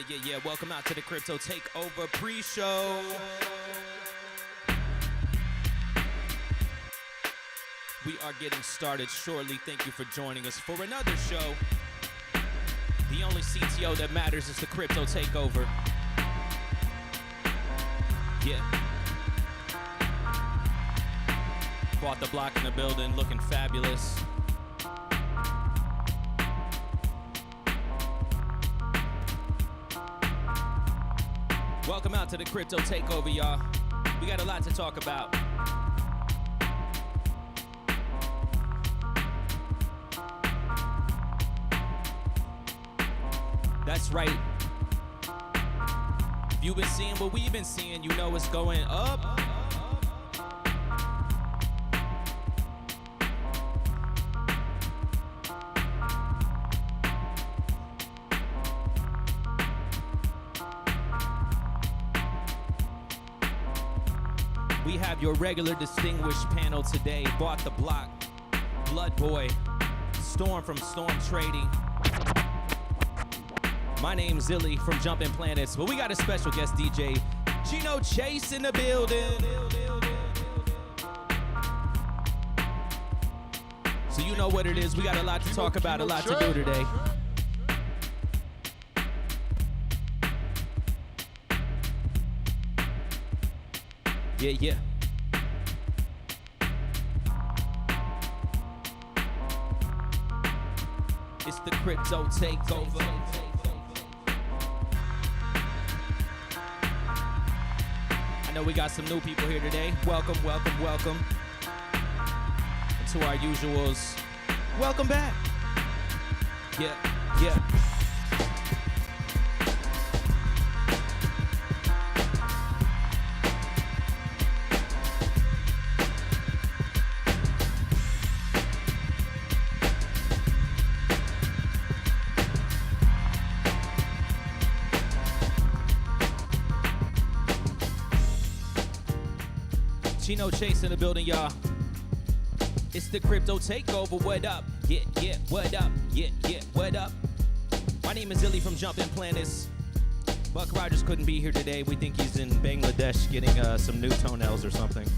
Yeah. Welcome out to the Crypto Takeover pre-show. We are getting started shortly. Thank you for joining us for another show. The only CTO that matters is the Crypto Takeover. Yeah. BoughtTheBlock in the building, looking fabulous. Welcome out to the Crypto Takeover, y'all. We got a lot to talk about. That's right. If you've been seeing what we've been seeing, you know it's going up. We have your regular distinguished panel today. BoughtTheBlock, Bloodboy, Storm from Storm Trading. My name's Zilly from Jumpin' Planets, but we got a special guest DJ, Chino Chase in the building. So you know what it is. We got a lot to talk about, a lot to do today. Yeah. It's the Crypto Takeover. I know we got some new people here today. Welcome. And to our usuals, welcome back. Yeah. Chino Chase in the building, y'all. It's the Crypto Takeover. What up? Yeah. What up? Yeah. What up? My name is Zilly from Jumpin' Planets. Buck Rodgers couldn't be here today. We think he's in Bangladesh getting some new toenails or something.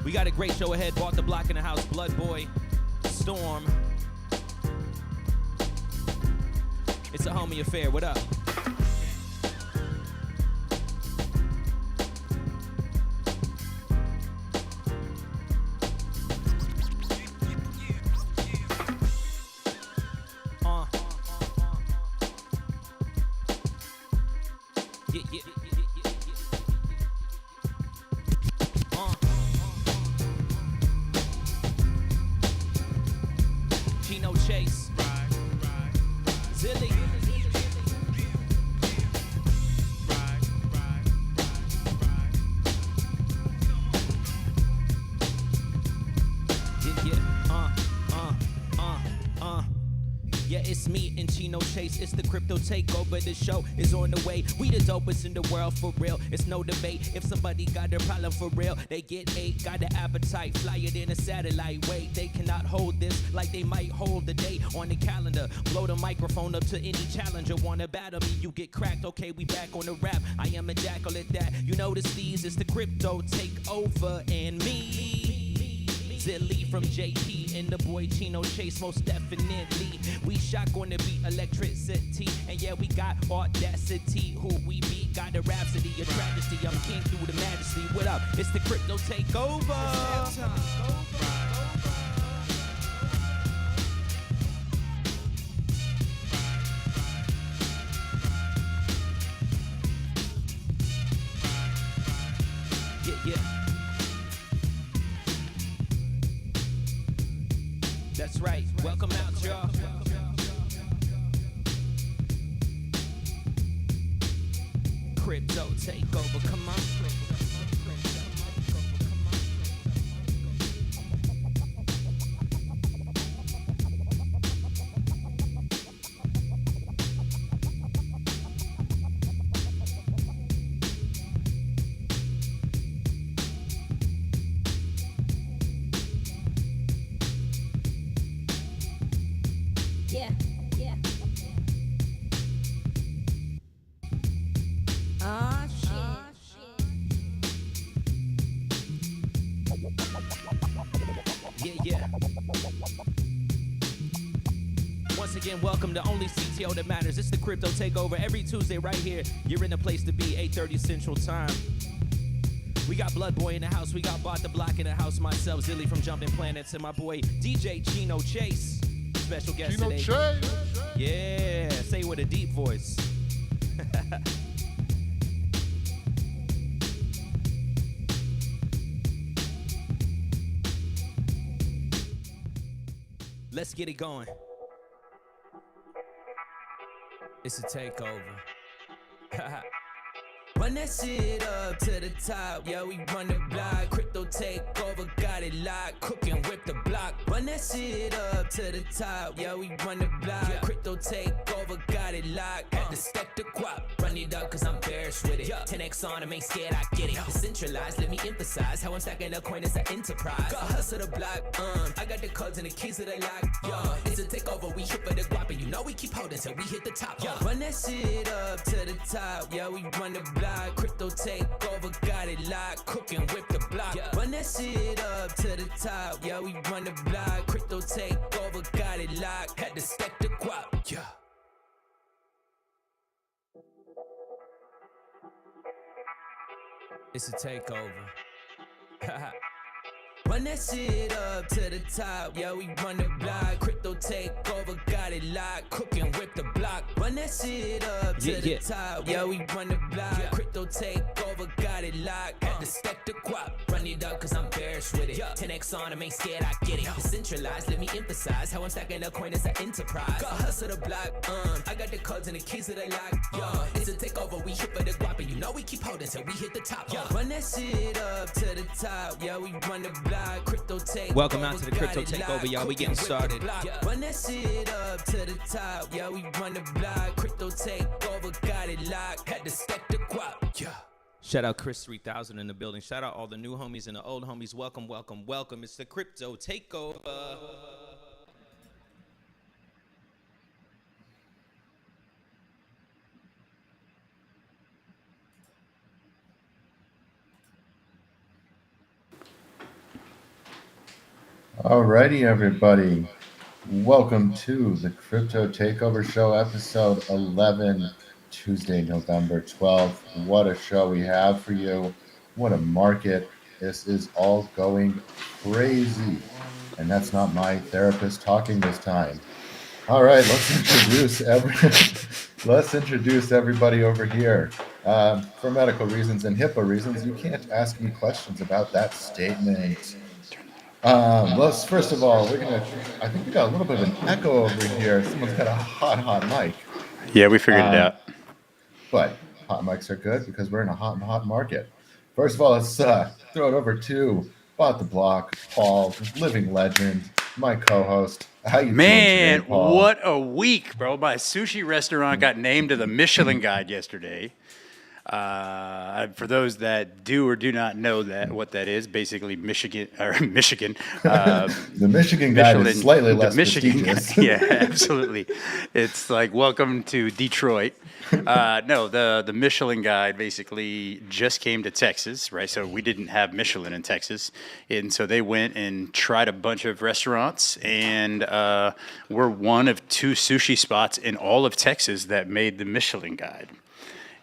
We got a great show ahead. BoughtTheBlock in the house. Bloodboy, Storm. It's a homie affair. What up? Chino Chase, Zilly. Yeah, it's me and Chino Chase. It's the Crypto Takeover. The show is on the way. We the dopest in the world for real. It's no debate. If somebody got their problem for real, they get ate. Got the appetite, fly it in a satellite. Wait, they cannot hold this like they might hold the day on the calendar. Blow the microphone up to any challenger. Wanna battle me, you get cracked. Okay, we back on the rap. I am a jackal at that. You notice these, it's the Crypto Takeover and me. Zilly from JP and the boy Chino Chase, most definitely. We shock on the beat, electricity, and yeah, we got audacity. Who we be? Got a rhapsody, a tragedy. I'm king through the majesty. What up? It's the Crypto Takeover. Yeah. That's right. Welcome out, y'all. Crypto Takeover. Come on. Yeah. Once again, welcome to Only CTO That Matters. It's the Crypto Takeover every Tuesday right here. You're in the place to be, 8:30 Central Time. We got Bloodboy in the house. We got BoughtTheBlock in the house. Myself, Zilly from Jumping Planets, and my boy DJ Chino Chase. Special guest Chino today. Chase. Yeah, say it with a deep voice. Let's get it going. It's a takeover. Run that shit up to the top, yeah, we run the block. Crypto takeover, got it locked. Cook and whip the block. Run that shit up to the top, yeah, we run the block. Crypto takeover, got it locked. Had to stack the guap, run it up cause I'm bearish with it. 10x on them, ain't scared, I get it. Decentralized, let me emphasize how I'm stacking the coin as an enterprise. Got hustle the block, I got the codes and the keys to the lock, It's a takeover, we hit for the guap, and you know we keep holding till we hit the top, Run that shit up to the top, yeah, we run the block. Crypto takeover, got it locked. Cook and whip the block. Run that shit up to the top. Yeah, we run the block. Crypto takeover, got it locked. Had to stack the guap. Yeah. It's a takeover. Run that shit up to the top, yeah, we run the block. Crypto takeover, got it locked. Cook and whip the block. Run that shit up to the top, yeah, we run the block. Crypto takeover, got it locked. Had to stack the guap, run it up cause I'm bearish with it. 10x on them, ain't scared, I get it. Decentralized, let me emphasize how I'm stacking the coin as an enterprise. Got hustle the block, I got the codes and the keys to the lock, It's a takeover, we hit for the guap, and you know we keep holding till we hit the top, Run that shit up to the top, yeah, we run the block. Welcome out to the Crypto Takeover, y'all. We getting started. Run that shit up to the top, yeah, we run the block. Crypto takeover, got it locked. Had to stack the guap, yeah. Shout out Chris 3000 in the building. Shout out all the new homies and the old homies. Welcome, welcome, welcome. It's the Crypto Takeover. Alrighty, everybody. Welcome to the Crypto Takeover Show, episode 11, Tuesday, November 12th. What a show we have for you. What a market. This is all going crazy. And that's not my therapist talking this time. All right, let's introduce everybody over here. For medical reasons and HIPAA reasons, you can't ask me questions about that statement. Let's first of all, I think we got a little bit of an echo over here. Someone's got a hot mic. Yeah, we figured it out. But hot mics are good because we're in a hot market. First of all, let's throw it over to BoughtTheBlock, Paul, living legend, my co-host. How you doing today, Paul? What a week, bro. My sushi restaurant got named to the Michelin Guide yesterday. For those that do or do not know what that is, basically Michigan. The Michigan Guide is slightly less prestigious. Yeah, absolutely. It's like welcome to Detroit. No, the Michelin Guide basically just came to Texas, right? So we didn't have Michelin in Texas, and so they went and tried a bunch of restaurants, and we're one of 2 sushi spots in all of Texas that made the Michelin Guide.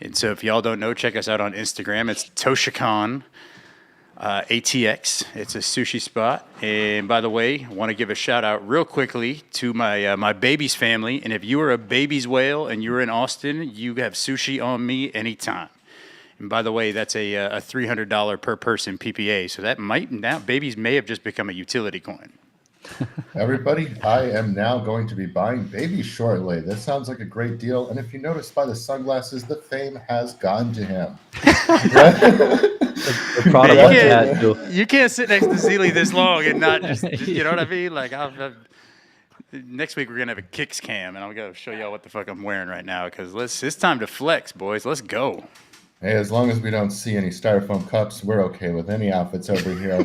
And so if y'all don't know, check us out on Instagram. It's Toshikan ATX. It's a sushi spot. And by the way, I want to give a shout out real quickly to my baby's family. And if you are a baby's whale and you're in Austin, you have sushi on me anytime. And by the way, that's a $300 per person PPA. So babies may have just become a utility coin. Everybody, I am now going to be buying babies shortly. This sounds like a great deal. And if you notice by the sunglasses, the fame has gone to him. You can't sit next to Zeely this long and not just, you know what I mean? Like, next week we're going to have a kicks cam, and I'm going to show y'all what the fuck I'm wearing right now because it's time to flex, boys. Let's go. Hey, as long as we don't see any styrofoam cups, we're okay with any outfits over here.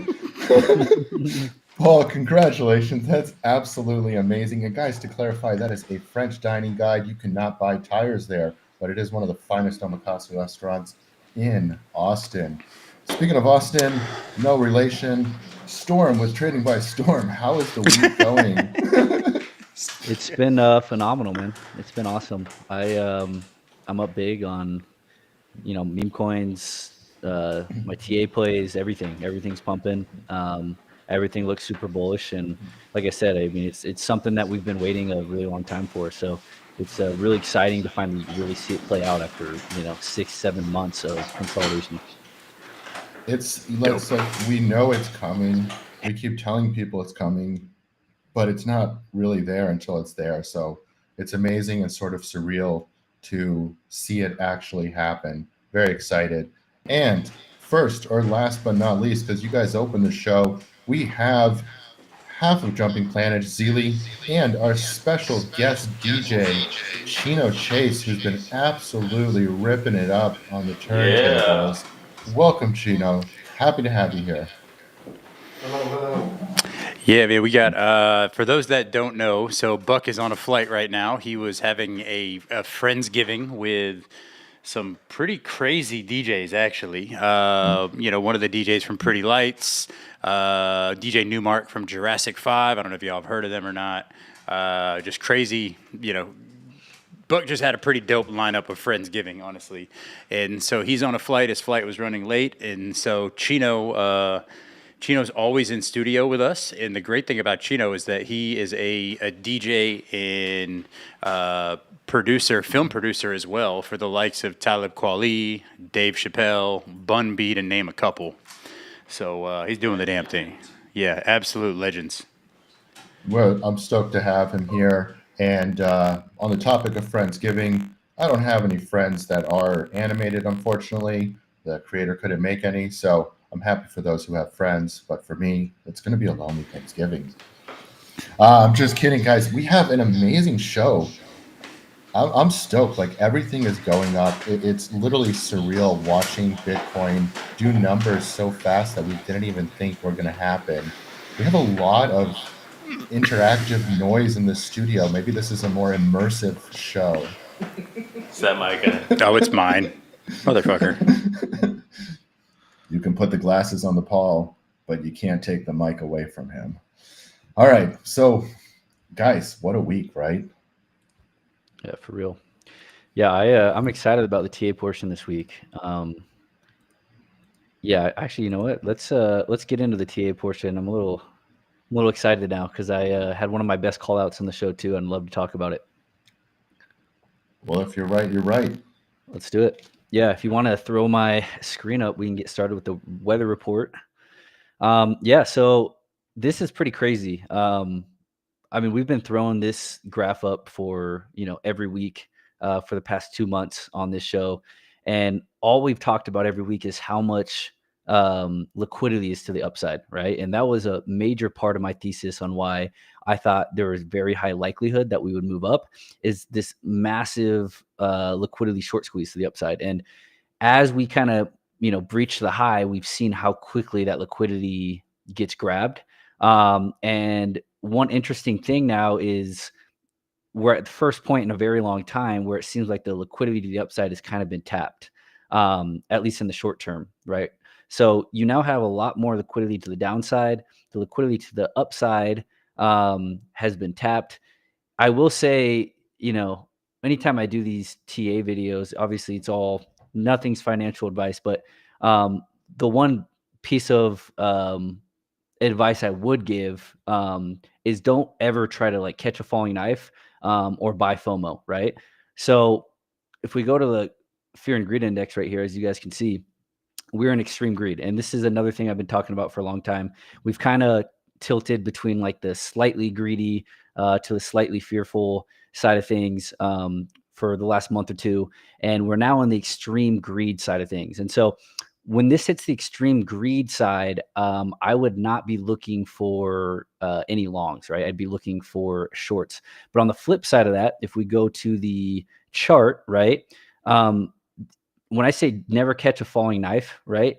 Paul, congratulations. That's absolutely amazing. And guys, to clarify, that is a French dining guide. You cannot buy tires there, but it is one of the finest omakase restaurants in Austin. Speaking of Austin, no relation. Storm with Trading by Storm. How is the week going? It's been phenomenal, man. It's been awesome. I'm up big on meme coins, my TA plays, everything. Everything's pumping. Everything looks super bullish, and like I said, I mean it's something that we've been waiting a really long time for. So it's really exciting to finally really see it play out after 6-7 months of consolidation. It's like we know it's coming. We keep telling people it's coming, but it's not really there until it's there. So it's amazing and sort of surreal to see it actually happen. Very excited. And first or last but not least, because you guys opened the show, we have half of Jumping Planet, Zeely, and our special guest DJ, Chino Chase, who's been absolutely ripping it up on the turntables. Welcome, Chino. Happy to have you here. Hello. Yeah, man, we got, for those that don't know, so Buck is on a flight right now. He was having a Friendsgiving with some pretty crazy DJs, actually. One of the DJs from Pretty Lights, DJ Newmark from Jurassic 5. I don't know if y'all have heard of them or not. Just crazy, Buck just had a pretty dope lineup of Friendsgiving, honestly. And so he's on a flight. His flight was running late. And so Chino's always in studio with us. And the great thing about Chino is that he is a DJ and film producer as well for the likes of Talib Kweli, Dave Chappelle, Bun B, to name a couple. So he's doing the damn thing. Yeah, absolute legends. Well, I'm stoked to have him here. And on the topic of Friendsgiving, I don't have any friends that are animated, unfortunately. The creator couldn't make any, so I'm happy for those who have friends. But for me, it's going to be a lonely Thanksgiving. I'm just kidding, guys. We have an amazing show. I'm stoked. Like, everything is going up. It's literally surreal watching Bitcoin do numbers so fast that we didn't even think were going to happen. We have a lot of interactive noise in the studio. Maybe this is a more immersive show. Is that mic? Oh, it's mine. Motherfucker. You can put the glasses on the Paul, but you can't take the mic away from him. All right. So, guys, what a week, right? Yeah, for real. Yeah, I'm excited about the TA portion this week. Yeah, actually, you know what? Let's get into the TA portion. I'm a little excited now because I had one of my best call outs on the show too, and I'd love to talk about it. Well, if you're right, you're right. Let's do it. Yeah, if you want to throw my screen up, we can get started with the weather report. Yeah, so this is pretty crazy. I mean, we've been throwing this graph up for every week for the past 2 months on this show, and all we've talked about every week is how much liquidity is to the upside, right? And that was a major part of my thesis on why I thought there was very high likelihood that we would move up, is this massive liquidity short squeeze to the upside. And as we kind of breach the high, we've seen how quickly that liquidity gets grabbed. And one interesting thing now is we're at the first point in a very long time where it seems like the liquidity to the upside has kind of been tapped, at least in the short term, right? So you now have a lot more liquidity to the downside. The liquidity to the upside has been tapped. I will say, anytime I do these TA videos, obviously nothing's financial advice, but the one piece of advice I would give is don't ever try to catch a falling knife or buy FOMO, right? So if we go to the fear and greed index right here, as you guys can see, we're in extreme greed. And this is another thing I've been talking about for a long time. We've kind of tilted between the slightly greedy to the slightly fearful side of things for the last month or two. And we're now on the extreme greed side of things. And so when this hits the extreme greed side, I would not be looking for any longs, right? I'd be looking for shorts. But on the flip side of that, if we go to the chart, right? When I say never catch a falling knife, right?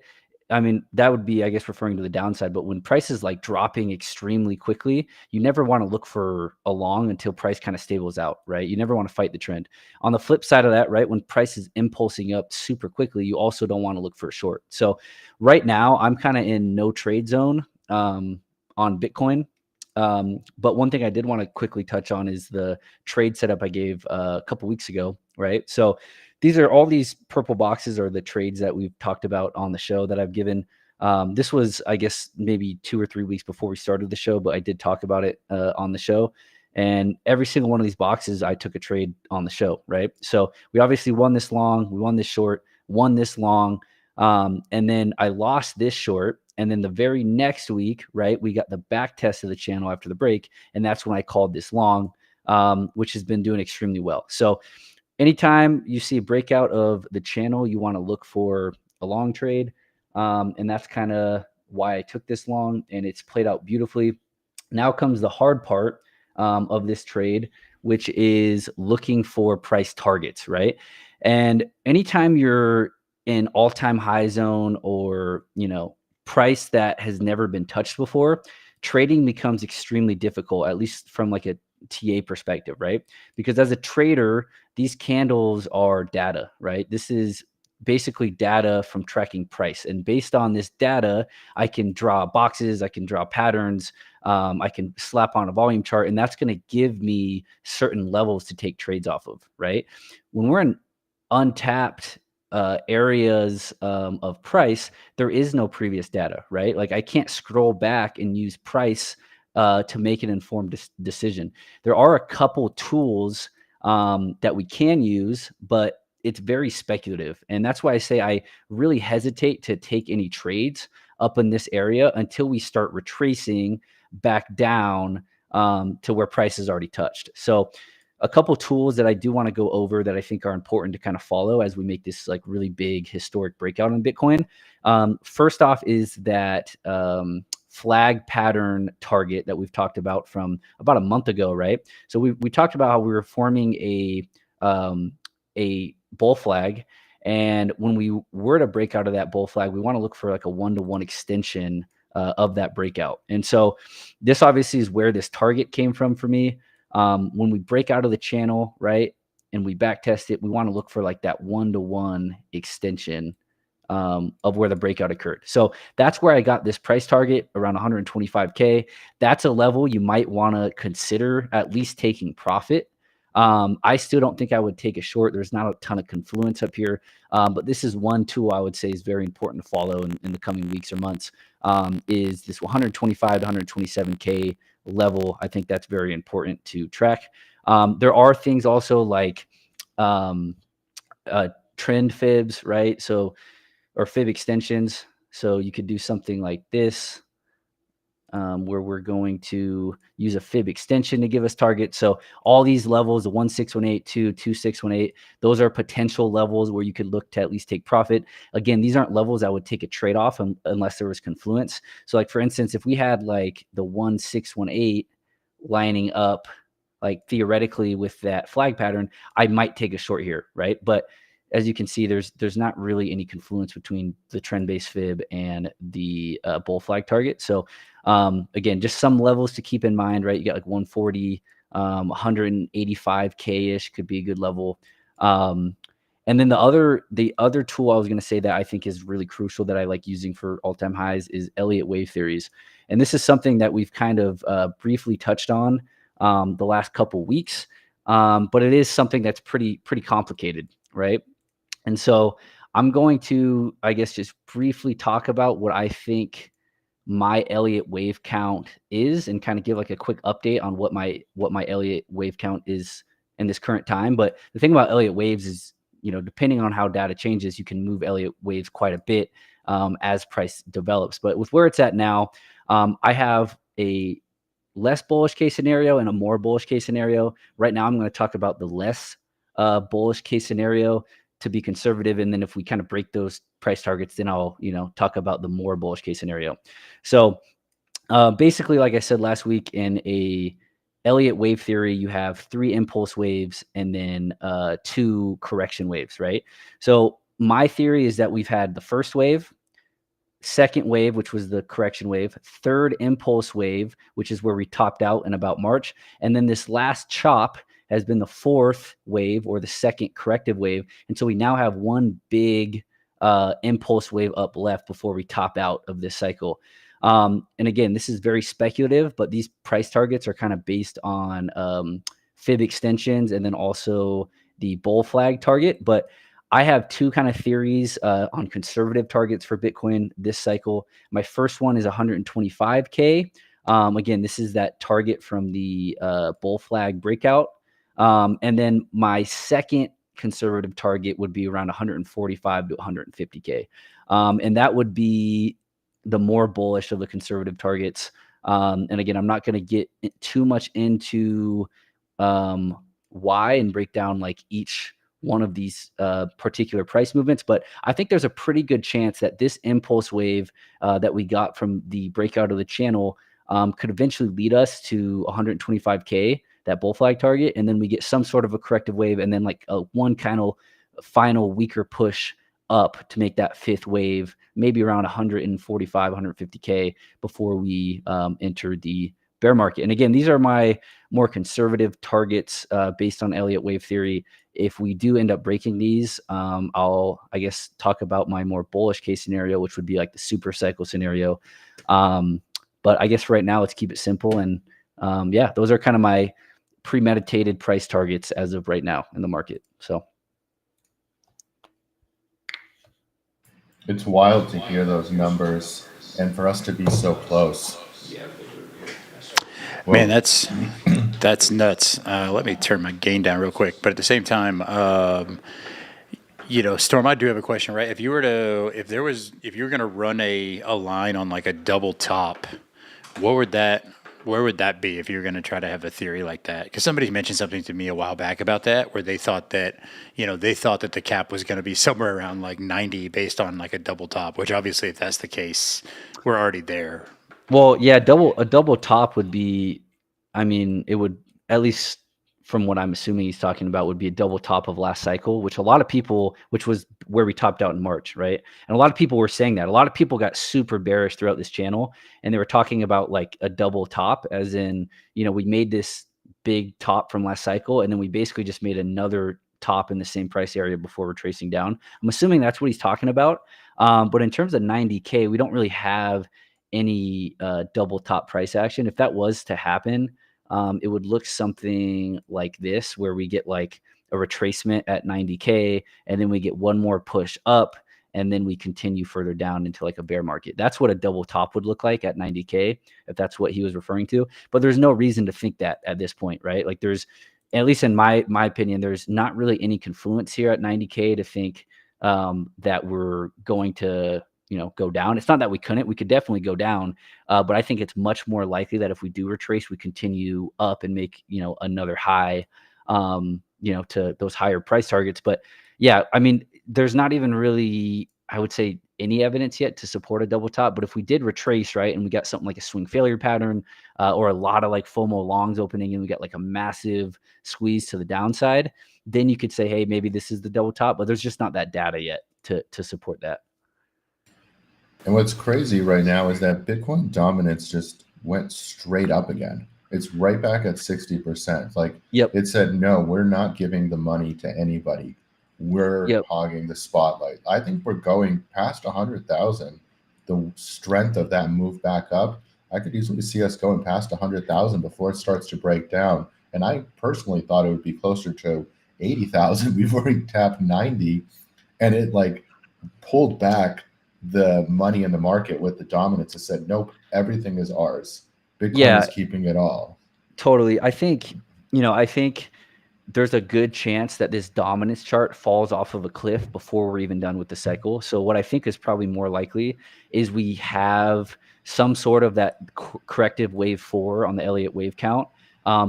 I mean, that would be, I guess, referring to the downside. But when price is like dropping extremely quickly, you never want to look for a long until price kind of stables out, right? You never want to fight the trend. On the flip side of that, right, when price is impulsing up super quickly, you also don't want to look for a short. So right now, I'm kind of in no trade zone on Bitcoin. But one thing I did want to quickly touch on is the trade setup I gave a couple weeks ago, right? So these are all these purple boxes are the trades that we've talked about on the show that I've given. This was, I guess, maybe 2 or 3 weeks before we started the show, but I did talk about it on the show. And every single one of these boxes, I took a trade on the show, right? So we obviously won this long, we won this short, won this long, and then I lost this short. And then the very next week, right, we got the back test of the channel after the break, and that's when I called this long, which has been doing extremely well. So anytime you see a breakout of the channel, you want to look for a long trade. And that's kind of why I took this long, and it's played out beautifully. Now comes the hard part of this trade, which is looking for price targets, right? And anytime you're in all-time high zone or, price that has never been touched before, trading becomes extremely difficult, at least from like a TA perspective, right? Because as a trader, these candles are data, right? This is basically data from tracking price. And based on this data, I can draw boxes, I can draw patterns, I can slap on a volume chart, and that's going to give me certain levels to take trades off of, right? When we're in untapped areas of price, there is no previous data, right? Like I can't scroll back and use price to make an informed decision. There are a couple tools that we can use, but it's very speculative. And that's why I say I really hesitate to take any trades up in this area until we start retracing back down to where price is already touched. So a couple tools that I do want to go over that I think are important to kind of follow as we make this like really big historic breakout on Bitcoin. First off is that flag pattern target that we've talked about from about a month ago, right? So we talked about how we were forming a bull flag, and when we were to break out of that bull flag, we want to look for like a 1-to-1 extension of that breakout. And so this obviously is where this target came from for me. When we break out of the channel, right, and we back test it, we want to look for like that 1-to-1 extension of where the breakout occurred. So that's where I got this price target around 125K. That's a level you might want to consider at least taking profit. I still don't think I would take a short. There's not a ton of confluence up here, but this is one tool I would say is very important to follow in the coming weeks or months, is this 125 to 127K level. I think that's very important to track. There are things also like trend fibs, right? So, or fib extensions. So you could do something like this, where we're going to use a fib extension to give us target. So all these levels, the 1618, 2618, those are potential levels where you could look to at least take profit. Again, these aren't levels I would take a trade off unless there was confluence. So like, for instance, if we had like the 1618 lining up, like theoretically with that flag pattern, I might take a short here, right? But as you can see, there's not really any confluence between the trend-based fib and the bull flag target. So again, just some levels to keep in mind, right? You got like 140, 185K-ish could be a good level. And then the other tool I was going to say that I think is really crucial that I like using for all-time highs is Elliott wave theories. And this is something that we've kind of briefly touched on the last couple weeks, but it is something that's pretty complicated, right? And so I'm going to, I guess, just briefly talk about what I think my Elliott wave count is and kind of give like a quick update on what my Elliott wave count is in this current time. But the thing about Elliott waves is, depending on how data changes, you can move Elliott waves quite a bit as price develops. But with where it's at now, I have a less bullish case scenario and a more bullish case scenario. Right now, I'm going to talk about the less bullish case scenario to be conservative. And then if we kind of break those price targets, then I'll, talk about the more bullish case scenario. So basically, like I said last week, in a Elliott wave theory, you have 3 impulse waves and then 2 correction waves, right? So my theory is that we've had the first wave, second wave, which was the correction wave, third impulse wave, which is where we topped out in about March. And then this last chop has been the fourth wave or the second corrective wave. And so we now have one big impulse wave up left before we top out of this cycle. And again, this is very speculative, but these price targets are kind of based on fib extensions and then also the bull flag target. But I have two kind of theories on conservative targets for Bitcoin this cycle. My first one is 125K. Again, this is that target from the bull flag breakout. And then my second conservative target would be around 145 to 150K. And that would be the more bullish of the conservative targets. And again, I'm not going to get too much into why and break down like each one of these particular price movements, but I think there's a pretty good chance that this impulse wave that we got from the breakout of the channel could eventually lead us to 125K, that bull flag target, and then we get some sort of a corrective wave, and then like a one kind of final weaker push up to make that fifth wave, maybe around 145, 150K before we enter the bear market. And again, these are my more conservative targets based on Elliott wave theory. If we do end up breaking these, I'll, I guess, talk about my more bullish case scenario, which would be like the super cycle scenario. But I guess right now, let's keep it simple. And yeah, those are kind of my premeditated price targets as of right now in the market. So it's wild to hear those numbers and for us to be so close. Well, Man, that's nuts. Let me turn my gain down real quick. But at the same time, Storm, I do have a question, right? If you were going to run a line on like a double top, where would that be if you're going to try to have a theory like that? Because somebody mentioned something to me a while back about that, where they thought that the cap was going to be somewhere around like 90 based on like a double top, which obviously if that's the case, we're already there. Well, yeah, a double top would be, I mean, it would, at least from what I'm assuming he's talking about, would be a double top of last cycle, which was where we topped out in March, right? And a lot of people were saying that. A lot of people got super bearish throughout this channel, and they were talking about like a double top, as in, we made this big top from last cycle, and then we basically just made another top in the same price area before retracing down. I'm assuming that's what he's talking about. But in terms of 90K, we don't really have any double top price action. If that was to happen, it would look something like this, where we get like a retracement at 90K, and then we get one more push up, and then we continue further down into like a bear market. That's what a double top would look like at 90K, if that's what he was referring to. But there's no reason to think that at this point, right? Like there's, at least in my opinion, there's not really any confluence here at 90K to think that we're going to go down. It's not that we could definitely go down. But I think it's much more likely that if we do retrace, we continue up and make, another high, to those higher price targets. But yeah, I mean, there's not even really, I would say, any evidence yet to support a double top. But if we did retrace, right, and we got something like a swing failure pattern or a lot of like FOMO longs opening, and we got like a massive squeeze to the downside, then you could say, hey, maybe this is the double top. But there's just not that data yet to support that. And what's crazy right now is that Bitcoin dominance just went straight up again. It's right back at 60%. Like, Yep. It said, no, we're not giving the money to anybody. We're hogging the spotlight. I think we're going past 100,000. The strength of that move back up, I could easily see us going past 100,000 before it starts to break down. And I personally thought it would be closer to 80,000. We've already tapped 90, and it like pulled back the money in the market with the dominance. It said, nope, everything is ours. Bitcoin is keeping it all. Totally. I think there's a good chance that this dominance chart falls off of a cliff before we're even done with the cycle. So what I think is probably more likely is we have some sort of that corrective wave 4 on the Elliott wave count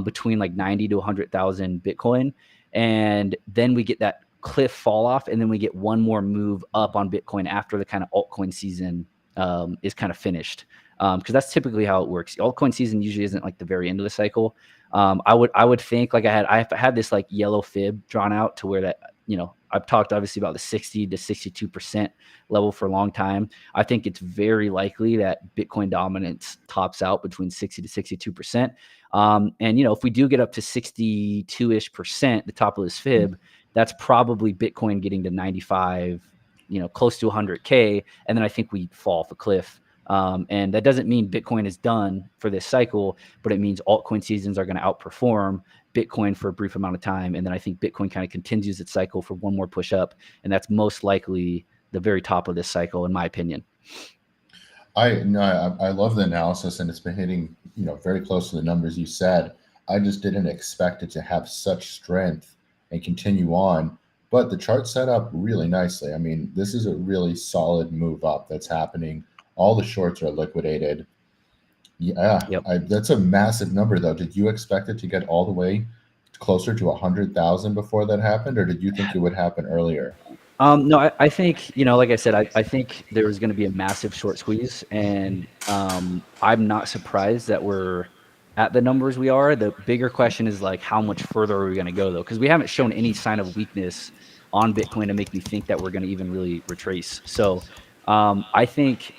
between like 90 to 100,000 Bitcoin. And then we get that cliff fall off, and then we get one more move up on Bitcoin after the kind of altcoin season is kind of finished, because that's typically how it works. The altcoin season usually isn't like the very end of the cycle. I would think, like I had this like yellow fib drawn out to where that I've talked obviously about the 60 to 62% level for a long time. I think it's very likely that Bitcoin dominance tops out between 60 to 62%. And if we do get up to 62-ish%, the top of this fib, that's probably Bitcoin getting to 95, close to 100K. And then I think we fall off a cliff. And that doesn't mean Bitcoin is done for this cycle, but it means altcoin seasons are going to outperform Bitcoin for a brief amount of time. And then I think Bitcoin kind of continues its cycle for one more push up. And that's most likely the very top of this cycle, in my opinion. I love the analysis, and it's been hitting, very close to the numbers you said. I just didn't expect it to have such strength and continue on. But the chart set up really nicely. I mean, this is a really solid move up that's happening. All the shorts are liquidated. Yeah, Yep. That's a massive number, though. Did you expect it to get all the way closer to 100,000 before that happened, or did you think it would happen earlier? No, I think, like I said, I think there was going to be a massive short squeeze, and I'm not surprised that we're at the numbers we are. The bigger question is like, how much further are we going to go, though? Because we haven't shown any sign of weakness on Bitcoin to make me think that we're going to even really retrace. So I think,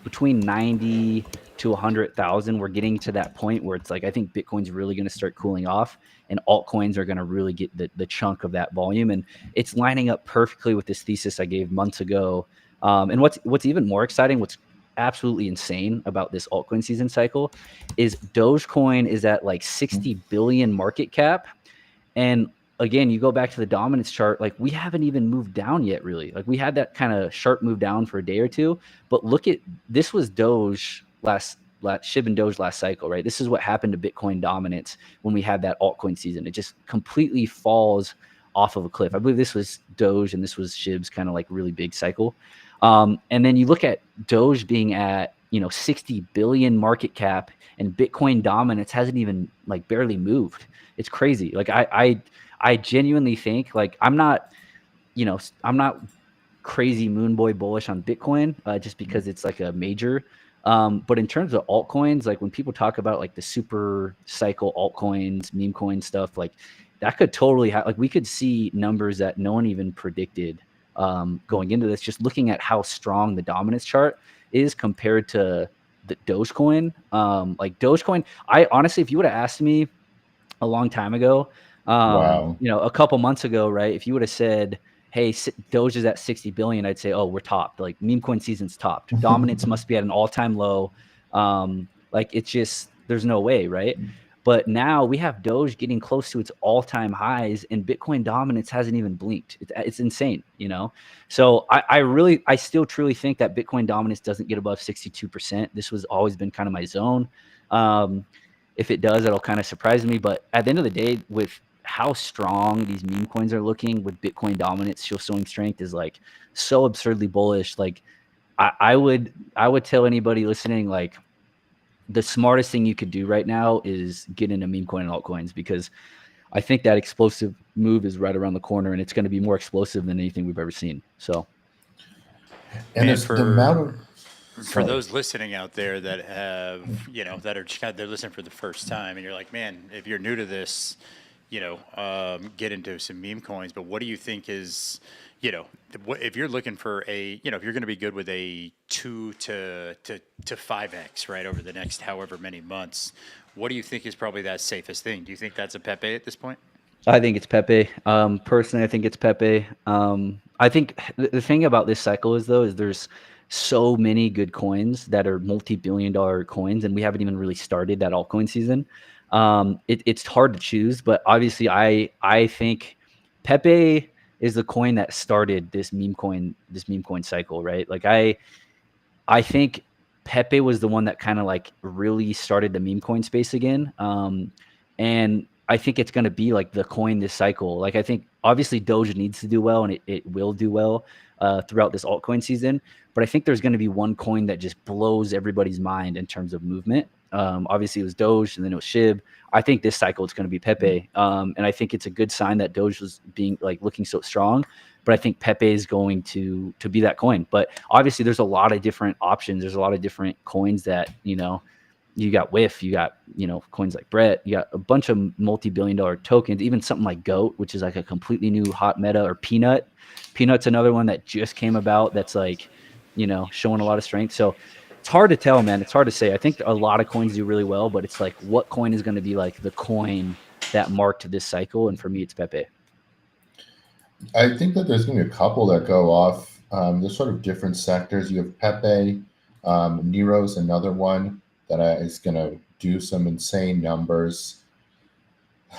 between 90 to 100,000, we're getting to that point where it's like, I think Bitcoin's really going to start cooling off, and altcoins are going to really get the chunk of that volume. And it's lining up perfectly with this thesis I gave months ago. And what's even more exciting, what's absolutely insane about this altcoin season cycle, is Dogecoin is at like 60 billion market cap. And again, you go back to the dominance chart, like we haven't even moved down yet, really. Like we had that kind of sharp move down for a day or two, but look at, this was Doge last SHIB and Doge last cycle, right? This is what happened to Bitcoin dominance when we had that altcoin season. It just completely falls off of a cliff. I believe this was Doge and this was SHIB's kind of like really big cycle. And then you look at Doge being at, 60 billion market cap, and Bitcoin dominance hasn't even like barely moved. It's crazy. Like I genuinely think, like, I'm not crazy moon boy bullish on Bitcoin just because it's like a major. But in terms of altcoins, like when people talk about like the super cycle altcoins, meme coin stuff, like that could totally like we could see numbers that no one even predicted going into this, just looking at how strong the dominance chart is compared to the Dogecoin. Like Dogecoin, I honestly, if you would have asked me a long time ago, Wow. a couple months ago, right? If you would have said, hey, Doge is at 60 billion, I'd say, oh, we're topped. Like meme coin season's topped. Dominance must be at an all-time low. Like it's just, there's no way, right? But now we have Doge getting close to its all-time highs, and Bitcoin dominance hasn't even blinked. It's insane, So I still truly think that Bitcoin dominance doesn't get above 62%. This was always been kind of my zone. If it does, it'll kind of surprise me. But at the end of the day, with how strong these meme coins are looking, with Bitcoin dominance still showing strength, is like so absurdly bullish. Like I would tell anybody listening, like the smartest thing you could do right now is get into meme coin and altcoins, because I think that explosive move is right around the corner, and it's going to be more explosive than anything we've ever seen. So, and it's the amount of, for those listening out there that have, that are just they're listening for the first time, and you're like, man, if you're new to this, get into some meme coins. But what do you think is, if you're looking for if you're going to be good with a 2 to 5x, right, over the next however many months, what do you think is probably that safest thing? Do you think that's a Pepe at this point? I think it's Pepe. Personally, I think it's Pepe. I think the thing about this cycle is there's so many good coins that are multi-billion-dollar coins, and we haven't even really started that altcoin season. It's hard to choose, but obviously I think Pepe is the coin that started this meme coin cycle, right? Like I think Pepe was the one that kind of like really started the meme coin space again. And I think it's going to be like the coin this cycle. Like I think obviously Doge needs to do well, and it will do well throughout this altcoin season. But I think there's going to be one coin that just blows everybody's mind in terms of movement. Obviously it was Doge, and then it was SHIB. I think this cycle it's going to be Pepe. And I think it's a good sign that Doge was being like looking so strong. But I think Pepe is going to be that coin. But obviously there's a lot of different options. There's a lot of different coins that, you got WIF, you got, coins like Brett, you got a bunch of multi-billion-dollar tokens, even something like GOAT, which is like a completely new hot meta, or Peanut. Peanut's another one that just came about that's like, showing a lot of strength. So it's hard to tell, man. It's hard to say. I think a lot of coins do really well, but it's like, what coin is going to be like the coin that marked this cycle? And for me, it's Pepe. I think that there's going to be a couple that go off. There's sort of different sectors. You have Pepe, Nero's another one that is going to do some insane numbers.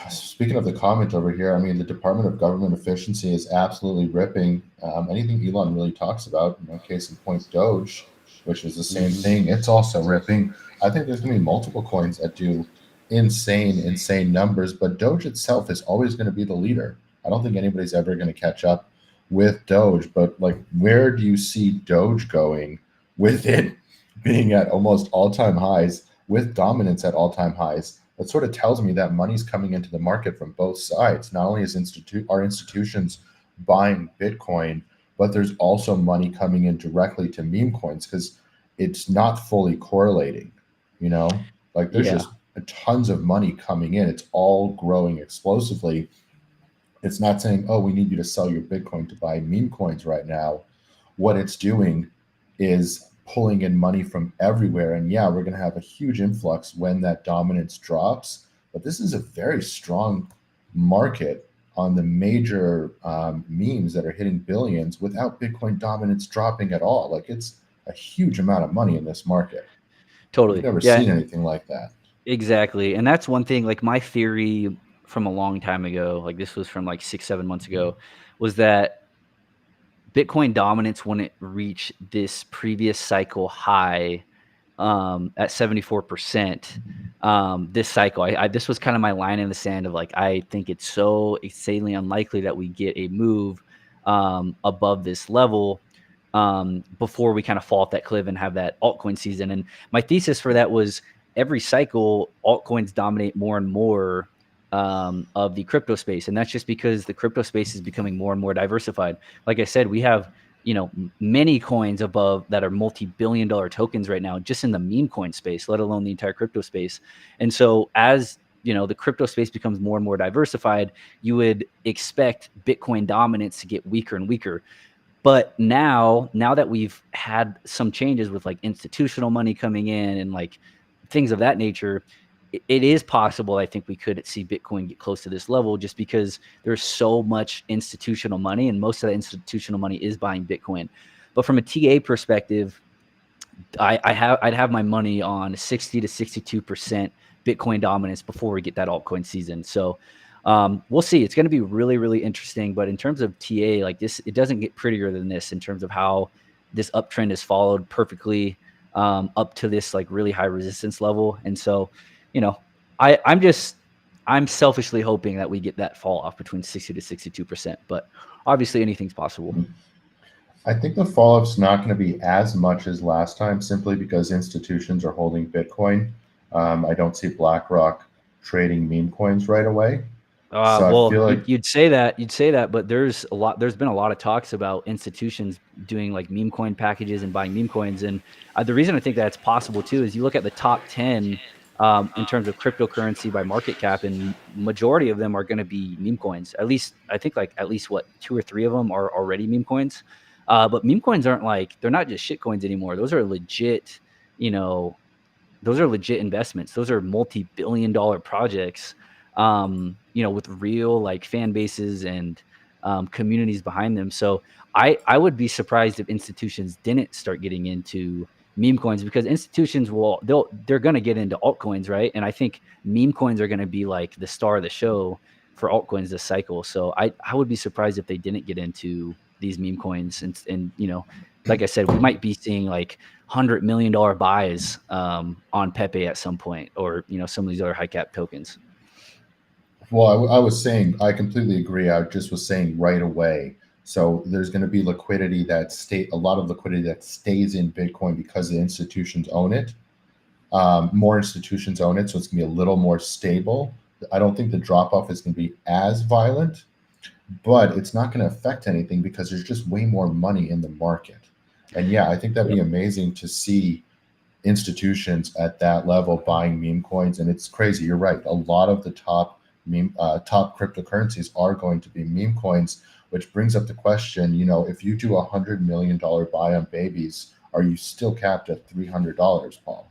Speaking of the comment over here, I mean, the Department of Government Efficiency is absolutely ripping anything Elon really talks about. Case in point, Doge, which is the same thing. It's also ripping. I think there's going to be multiple coins that do insane numbers, but Doge itself is always going to be the leader. I don't think anybody's ever going to catch up with Doge, but like, where do you see Doge going with it being at almost all-time highs, with dominance at all-time highs? That sort of tells me that money's coming into the market from both sides. Not only is our institutions buying Bitcoin, but there's also money coming in directly to meme coins, because it's not fully correlating, like there's just tons of money coming in. It's all growing explosively. It's not saying, oh, we need you to sell your Bitcoin to buy meme coins right now. What it's doing is pulling in money from everywhere. And yeah, we're going to have a huge influx when that dominance drops. But this is a very strong market on the major memes that are hitting billions without Bitcoin dominance dropping at all. Like, it's a huge amount of money in this market. Totally. We've never seen anything like that. Exactly. And that's one thing, like my theory from a long time ago, like this was from like 6-7 months ago, was that Bitcoin dominance wouldn't reach this previous cycle high at 74%. This cycle, this was kind of my line in the sand of like, I think it's so insanely unlikely that we get a move above this level before we kind of fall off that cliff and have that altcoin season. And my thesis for that was, every cycle, altcoins dominate more and more of the crypto space. And that's just because the crypto space is becoming more and more diversified. Like I said, we have, many coins above that are multi-billion-dollar tokens right now, just in the meme coin space, let alone the entire crypto space. And so as the crypto space becomes more and more diversified, you would expect Bitcoin dominance to get weaker and weaker. But now that we've had some changes with like institutional money coming in and like things of that nature, it is possible, I think, we could see Bitcoin get close to this level, just because there's so much institutional money, and most of that institutional money is buying Bitcoin. But from a TA perspective, I'd have my money on 60 to 62% Bitcoin dominance before we get that altcoin season. So we'll see. It's going to be really, really interesting. But in terms of TA, like this, it doesn't get prettier than this in terms of how this uptrend is followed perfectly up to this like really high resistance level. And so, I'm selfishly hoping that we get that fall off between 60 to 62%, but obviously anything's possible. I think the fall off's not going to be as much as last time, simply because institutions are holding Bitcoin. I don't see BlackRock trading meme coins right away. Well, I feel like you'd say that, but there's been a lot of talks about institutions doing like meme coin packages and buying meme coins. And the reason I think that's possible too is you look at the top 10 in terms of cryptocurrency by market cap, and majority of them are going to be meme coins. At least I think like at least 2 or 3 of them are already meme coins. But meme coins aren't they're not just shit coins anymore. Those are legit, those are legit investments. Those are multi-billion-dollar projects, with real like fan bases and communities behind them. So I would be surprised if institutions didn't start getting into meme coins, because institutions they're going to get into altcoins, right? And I think meme coins are going to be like the star of the show for altcoins this cycle. So I would be surprised if they didn't get into these meme coins. And like I said, we might be seeing like $100 million buys on Pepe at some point, or some of these other high cap tokens. Well, I was saying, I completely agree. I just was saying right away. So there's going to be liquidity a lot of liquidity that stays in Bitcoin because the institutions own it. More institutions own it, so it's going to be a little more stable. I don't think the drop off is going to be as violent, but it's not going to affect anything because there's just way more money in the market. And yeah, I think that'd be amazing to see institutions at that level buying meme coins, and it's crazy. You're right. A lot of the top cryptocurrencies are going to be meme coins, which brings up the question, if you do $100 million buy on babies, are you still capped at $300, Paul?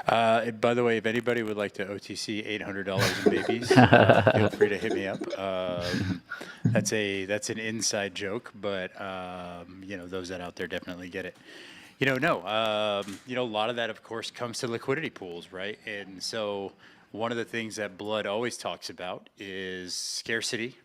By the way, if anybody would like to OTC $800 in babies, feel free to hit me up. That's an inside joke, but those that out there definitely get it. A lot of that, of course, comes to liquidity pools, right? And so one of the things that Blood always talks about is scarcity,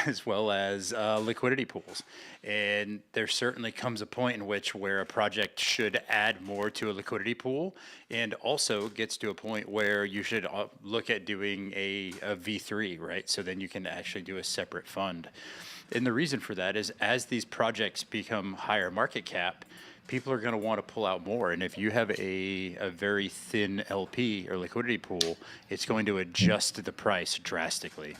as well as liquidity pools. And there certainly comes a point in which where a project should add more to a liquidity pool, and also gets to a point where you should look at doing a V3, right? So then you can actually do a separate fund. And the reason for that is as these projects become higher market cap, people are going to want to pull out more. And if you have a very thin LP or liquidity pool, it's going to adjust the price drastically.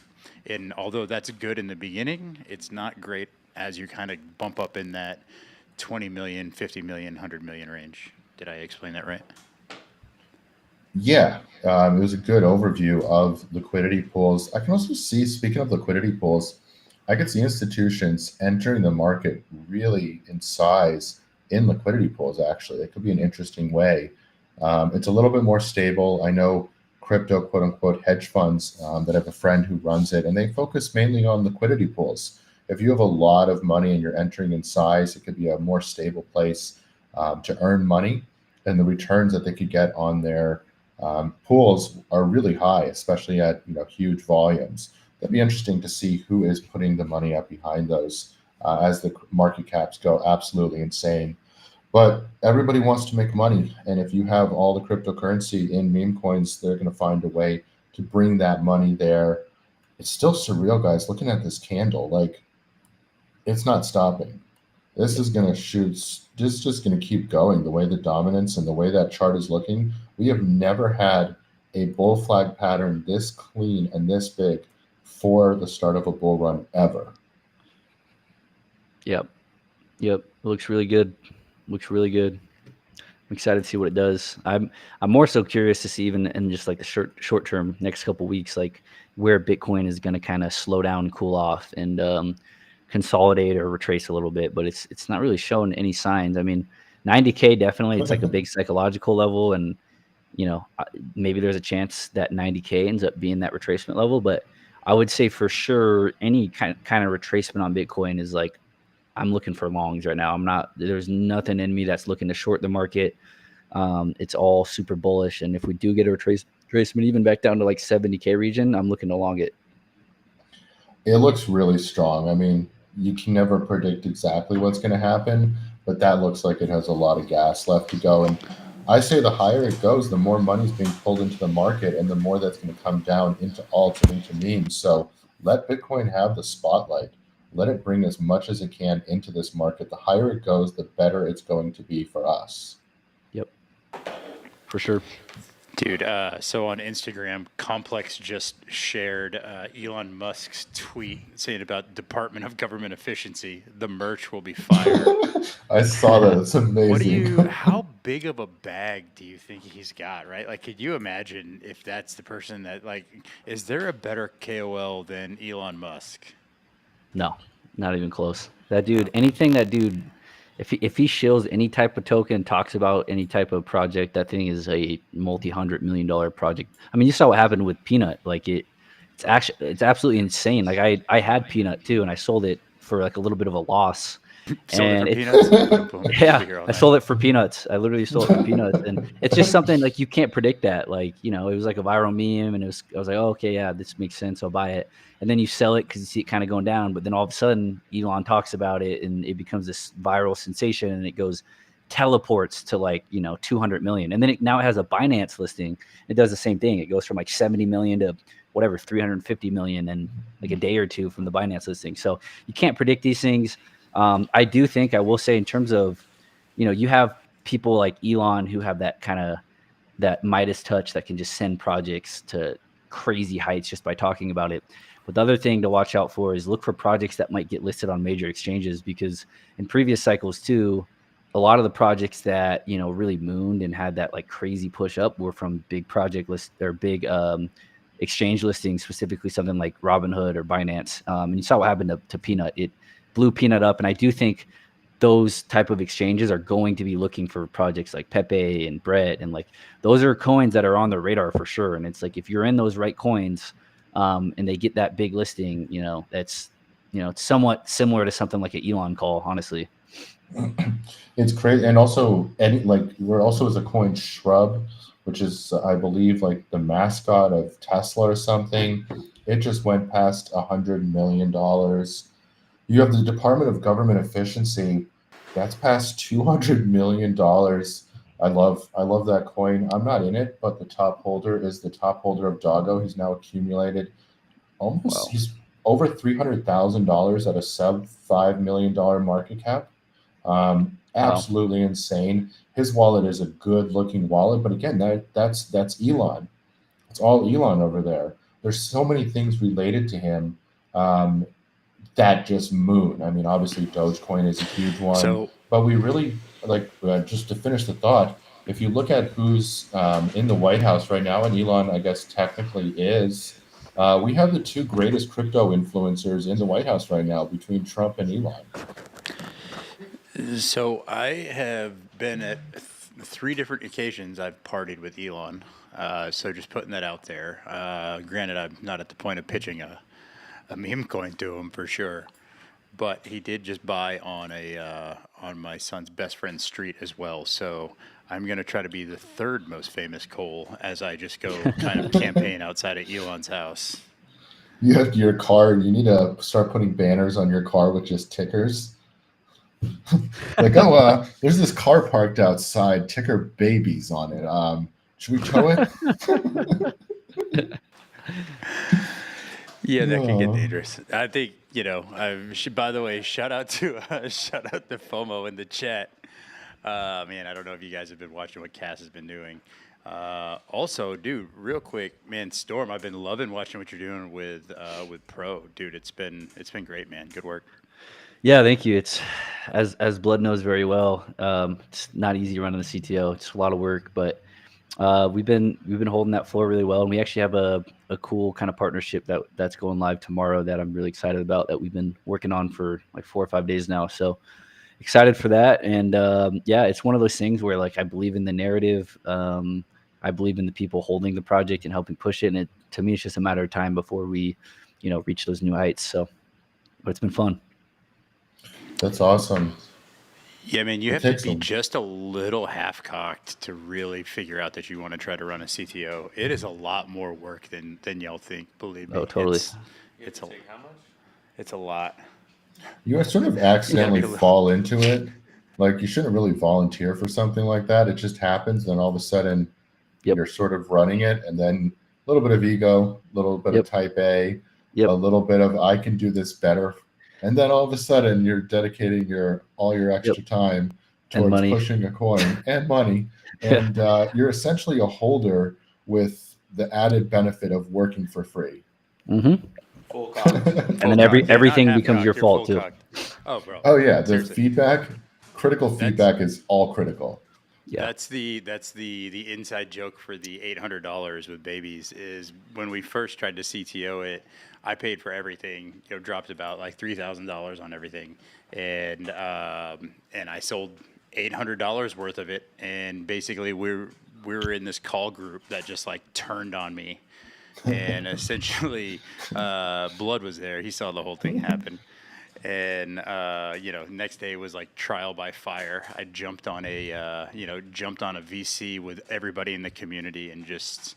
And although that's good in the beginning, it's not great as you kind of bump up in that 20 million, 50 million, 100 million range. Did I explain that right? Yeah, it was a good overview of liquidity pools. I can also see, speaking of liquidity pools, I could see institutions entering the market really in size in liquidity pools, actually. It could be an interesting way. It's a little bit more stable. I know crypto, quote unquote, hedge funds that have a friend who runs it, and they focus mainly on liquidity pools. If you have a lot of money and you're entering in size, it could be a more stable place to earn money, and the returns that they could get on their pools are really high, especially at huge volumes. That'd be interesting to see who is putting the money up behind those as the market caps go absolutely insane. But everybody wants to make money, and if you have all the cryptocurrency in meme coins, they're going to find a way to bring that money there. It's still surreal, guys. Looking at this candle, like, it's not stopping. This is going to shoot. This is just going to keep going. The way the dominance and the way that chart is looking, we have never had a bull flag pattern this clean and this big for the start of a bull run ever. Yep. It looks really good. I'm excited to see what it does. I'm more so curious to see, even in just like the short term, next couple of weeks, like where Bitcoin is going to kind of slow down, cool off, and consolidate or retrace a little bit. But it's not really showing any signs. I mean, 90K definitely. It's like a big psychological level, and maybe there's a chance that 90K ends up being that retracement level. But I would say for sure any kind of retracement on Bitcoin is like, I'm looking for longs right now. There's nothing in me that's looking to short the market. It's all super bullish. And if we do get a retracement even back down to like 70K region, I'm looking to long it. It looks really strong. I mean, you can never predict exactly what's going to happen, but that looks like it has a lot of gas left to go. And I say the higher it goes, the more money's being pulled into the market, and the more that's going to come down into alts and into memes. So let Bitcoin have the spotlight. Let it bring as much as it can into this market. The higher it goes, the better it's going to be for us. Yep, for sure. Dude, so on Instagram, Complex just shared Elon Musk's tweet saying about Department of Government Efficiency, the merch will be fire. I saw that. It's amazing. How big of a bag do you think he's got, right? Like, could you imagine if that's the person that, like, is there a better KOL than Elon Musk? No, not even close. That dude, if he shills any type of token, talks about any type of project, that thing is a multi-$100 million project. I mean, you saw what happened with Peanut. Like it's absolutely insane. Like I had Peanut too, and I sold it for like a little bit of a loss. Sold it for peanuts? Yeah, I sold it for peanuts. I literally sold it for peanuts, and it's just something like you can't predict that. Like, it was like a viral meme, and I was like, oh, okay, yeah, this makes sense. I'll buy it. And then you sell it because you see it kind of going down, but then all of a sudden Elon talks about it, and it becomes this viral sensation, and it teleports to like 200 million, and then now it has a Binance listing. It does the same thing. It goes from like 70 million to whatever 350 million in like a day or two from the Binance listing. So you can't predict these things. I do think, I will say, in terms of, you have people like Elon who have that kind of that Midas touch that can just send projects to crazy heights just by talking about it. But the other thing to watch out for is look for projects that might get listed on major exchanges, because in previous cycles too, a lot of the projects that really mooned and had that like crazy push up were from big project list or big exchange listings, specifically something like Robinhood or Binance. And you saw what happened to Peanut. It blew Peanut up, and I do think those type of exchanges are going to be looking for projects like Pepe and Brett, and like those are coins that are on the radar for sure. And it's like if you're in those right coins, and they get that big listing, that's it's somewhat similar to something like an Elon call, honestly. It's crazy. And also, we're also as a coin Shrub, which is, I believe, like the mascot of Tesla or something. It just went past $100 million. You have the Department of Government Efficiency. That's past $200 million. I love that coin. I'm not in it, but the top holder is the top holder of Doggo. He's now accumulated he's over $300,000 at a sub $5 million market cap. Absolutely insane. His wallet is a good looking wallet, but again, that's Elon. It's all Elon over there. There's so many things related to him that just moon. I mean, obviously Dogecoin is a huge one, but we really just to finish the thought. If you look at who's in the White House right now, and Elon, I guess technically is, we have the two greatest crypto influencers in the White House right now between Trump and Elon. So I have been at three different occasions I've partied with Elon. So just putting that out there. Granted, I'm not at the point of pitching a meme coin to him for sure, but he did just buy on on my son's best friend's street as well. So I'm going to try to be the third most famous Cole as I just go kind of campaign outside of Elon's house. You have your car. You need to start putting banners on your car with just tickers. Like, there's this car parked outside, ticker babies on it. Should we tow it? Yeah, that can get dangerous. I think by the way, shout out to FOMO in the chat. Man, I don't know if you guys have been watching what Cass has been doing. Also, dude, real quick, man, Storm, I've been loving watching what you're doing with Pro, dude. It's been great, man. Good work. Yeah, thank you. It's as Blood knows very well. It's not easy running the CTO. It's a lot of work, but we've been holding that floor really well, and we actually have a cool kind of partnership that's going live tomorrow that I'm really excited about, that we've been working on for like 4 or 5 days now. So excited for that. And yeah, it's one of those things where like I believe in the narrative. I believe in the people holding the project and helping push it. And to me, it's just a matter of time before we, reach those new heights. So, but it's been fun. That's awesome. Yeah, man, you have to be just a little half-cocked to really figure out that you want to try to run a CTO. It is a lot more work than y'all think, believe me. Oh, totally. It's a lot. You sort of accidentally fall into it. Like, you shouldn't really volunteer for something like that. It just happens, then all of a sudden you're sort of running it, and then a little bit of ego, a little bit of type A, a little bit of I can do this better. And then all of a sudden, you're dedicating all your extra time towards pushing a coin and money, and you're essentially a holder with the added benefit of working for free. Mm-hmm. Full cock. And then everything becomes your fault too. Oh, bro. Oh yeah, the feedback, critical feedback is all critical. Yeah. That's the inside joke for the $800 with babies is when we first tried to CTO it, I paid for everything, dropped about like $3,000 on everything. And I sold $800 worth of it. And basically we were in this call group that just like turned on me. And essentially Blood was there. He saw the whole thing happen. And next day was like trial by fire. I jumped on a VC with everybody in the community and just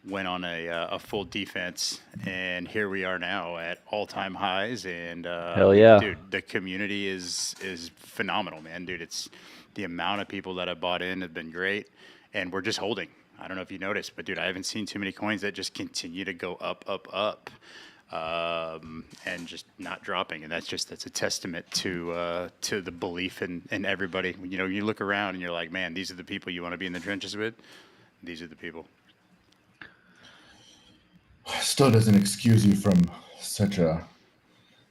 went on a full defense. And here we are now at all-time highs. And hell yeah, dude, the community is phenomenal, man. Dude, it's the amount of people that have bought in have been great, and we're just holding. I don't know if you noticed, but dude, I haven't seen too many coins that just continue to go up, and just not dropping. And that's a testament to the belief in everybody. You look around and you're like, man, these are the people you want to be in the trenches with. These are the people. Still doesn't excuse you from such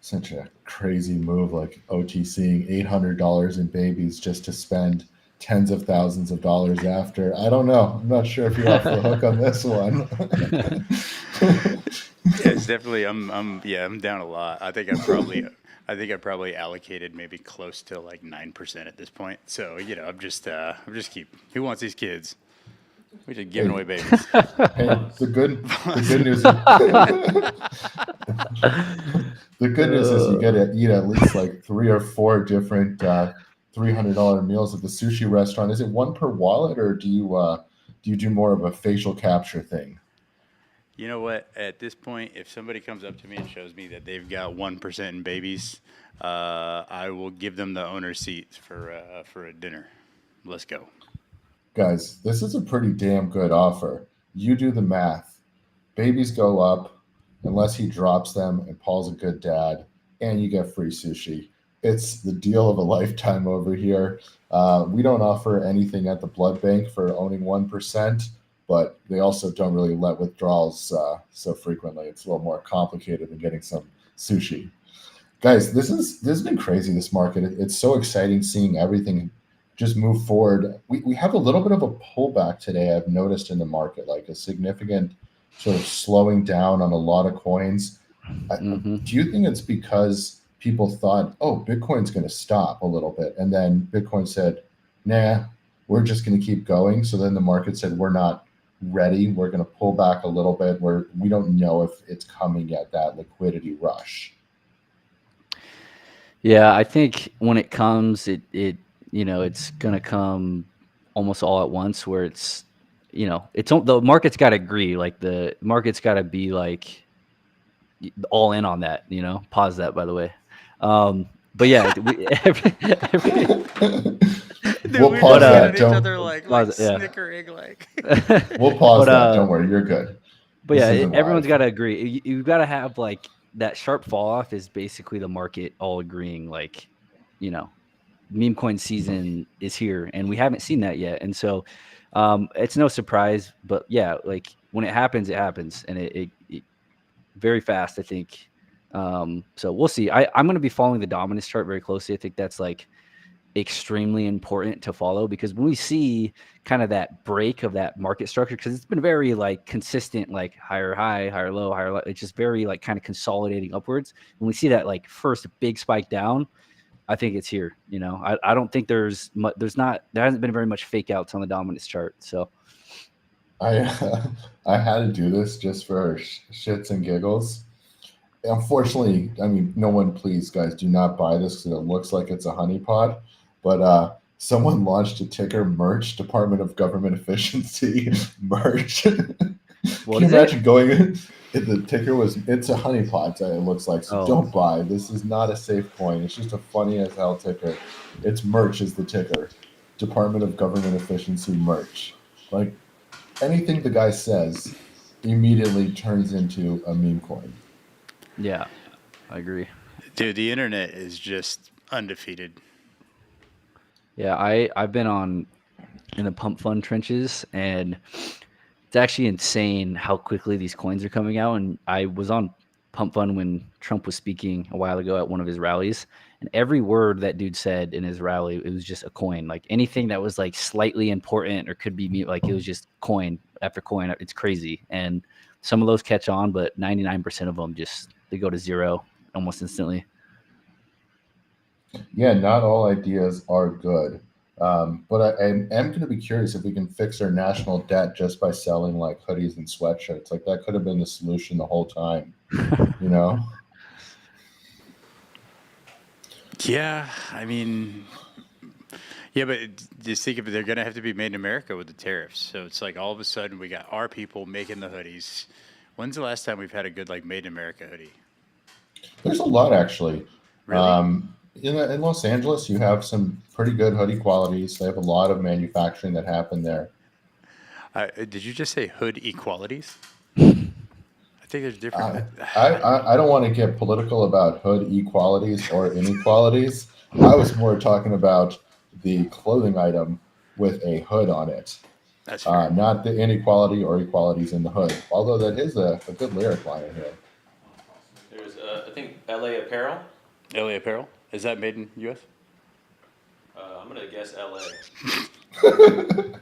such a crazy move, like OTCing $800 in babies just to spend tens of thousands of dollars after. I don't know. I'm not sure if you're off the hook on this one. Yeah, it's definitely. I'm down a lot. I think I probably allocated maybe close to like 9% at this point. So I'm just keep. Who wants these kids? We're just giving away babies. Hey, the good news. The good news is you get to eat at least like 3 or 4 different $300 meals at the sushi restaurant. Is it one per wallet, or do you do more of a facial capture thing? You know what? At this point, if somebody comes up to me and shows me that they've got 1% in babies, I will give them the owner's seat for a dinner. Let's go. Guys, this is a pretty damn good offer. You do the math. Babies go up unless he drops them and Paul's a good dad, and you get free sushi. It's the deal of a lifetime over here. We don't offer anything at the blood bank for owning 1%, but they also don't really let withdrawals so frequently. It's a little more complicated than getting some sushi. Guys, this has been crazy, this market. It's so exciting seeing everything just move forward. We have a little bit of a pullback today, I've noticed in the market, like a significant sort of slowing down on a lot of coins. Mhm. Do you think it's because people thought, oh, Bitcoin's going to stop a little bit, and then Bitcoin said, nah, we're just going to keep going? So then the market said, we're not ready. We're going to pull back a little bit. We don't know if it's coming yet, that liquidity rush. Yeah, I think when it comes, it's gonna come almost all at once. Where the market's got to agree. Like the market's got to be like all in on that. Pause that, by the way. But yeah, Dude, We'll we're pause just that. looking at each Don't other like pause it, yeah. snickering, like. we'll pause But that. Don't worry, you're good. But This yeah, isn't everyone's live. got to agree. You've got to have like that sharp fall off is basically the market all agreeing, like, meme coin season is here, and we haven't seen that yet. And so it's no surprise, but yeah, like when it happens, and it very fast, I think. So we'll see. I'm going to be following the dominance chart very closely. I think that's like extremely important to follow, because when we see kind of that break of that market structure, because it's been very like consistent, like higher high, higher low, higher low, it's just very like kind of consolidating upwards. When we see that like first big spike down, I think it's here. I don't think there hasn't been very much fake outs on the dominance chart. So I I had to do this just for shits and giggles. Unfortunately, I mean, no one, please, guys, do not buy this because it looks like it's a honeypot. But someone launched a ticker, merch, Department of Government Efficiency merch. what Can is you it? imagine going in? The ticker it's a honeypot, it looks like. So Oh. don't buy. This is not a safe coin. It's just a funny as hell ticker. It's merch is the ticker. Department of Government Efficiency merch. Like anything the guy says immediately turns into a meme coin. Yeah, I agree. Dude, the internet is just undefeated. Yeah, I've been in the pump fund trenches, and it's actually insane how quickly these coins are coming out. And I was on pump fund when Trump was speaking a while ago at one of his rallies, and every word that dude said in his rally, it was just a coin. Like anything that was like slightly important or could be like, it was just coin after coin. It's crazy. And some of those catch on, but 99% of them they go to zero almost instantly. Yeah, not all ideas are good. But I am going to be curious if we can fix our national debt just by selling like hoodies and sweatshirts. Like that could have been the solution the whole time, you know? Yeah, I mean, yeah, but just think of it, they're going to have to be made in America with the tariffs. So it's like all of a sudden we got our people making the hoodies. When's the last time we've had a good like made in America hoodie? There's a lot actually. Really? In Los Angeles, you have some pretty good hoodie qualities. They have a lot of manufacturing that happened there. Did you just say hood equalities? I think there's different. I don't want to get political about hood equalities or inequalities. I was more talking about the clothing item with a hood on it. That's fair. Not the inequality or equalities in the hood. Although that is a good lyric line in here. There's I think LA Apparel. LA Apparel. Is that made in U.S.? I'm gonna guess LA.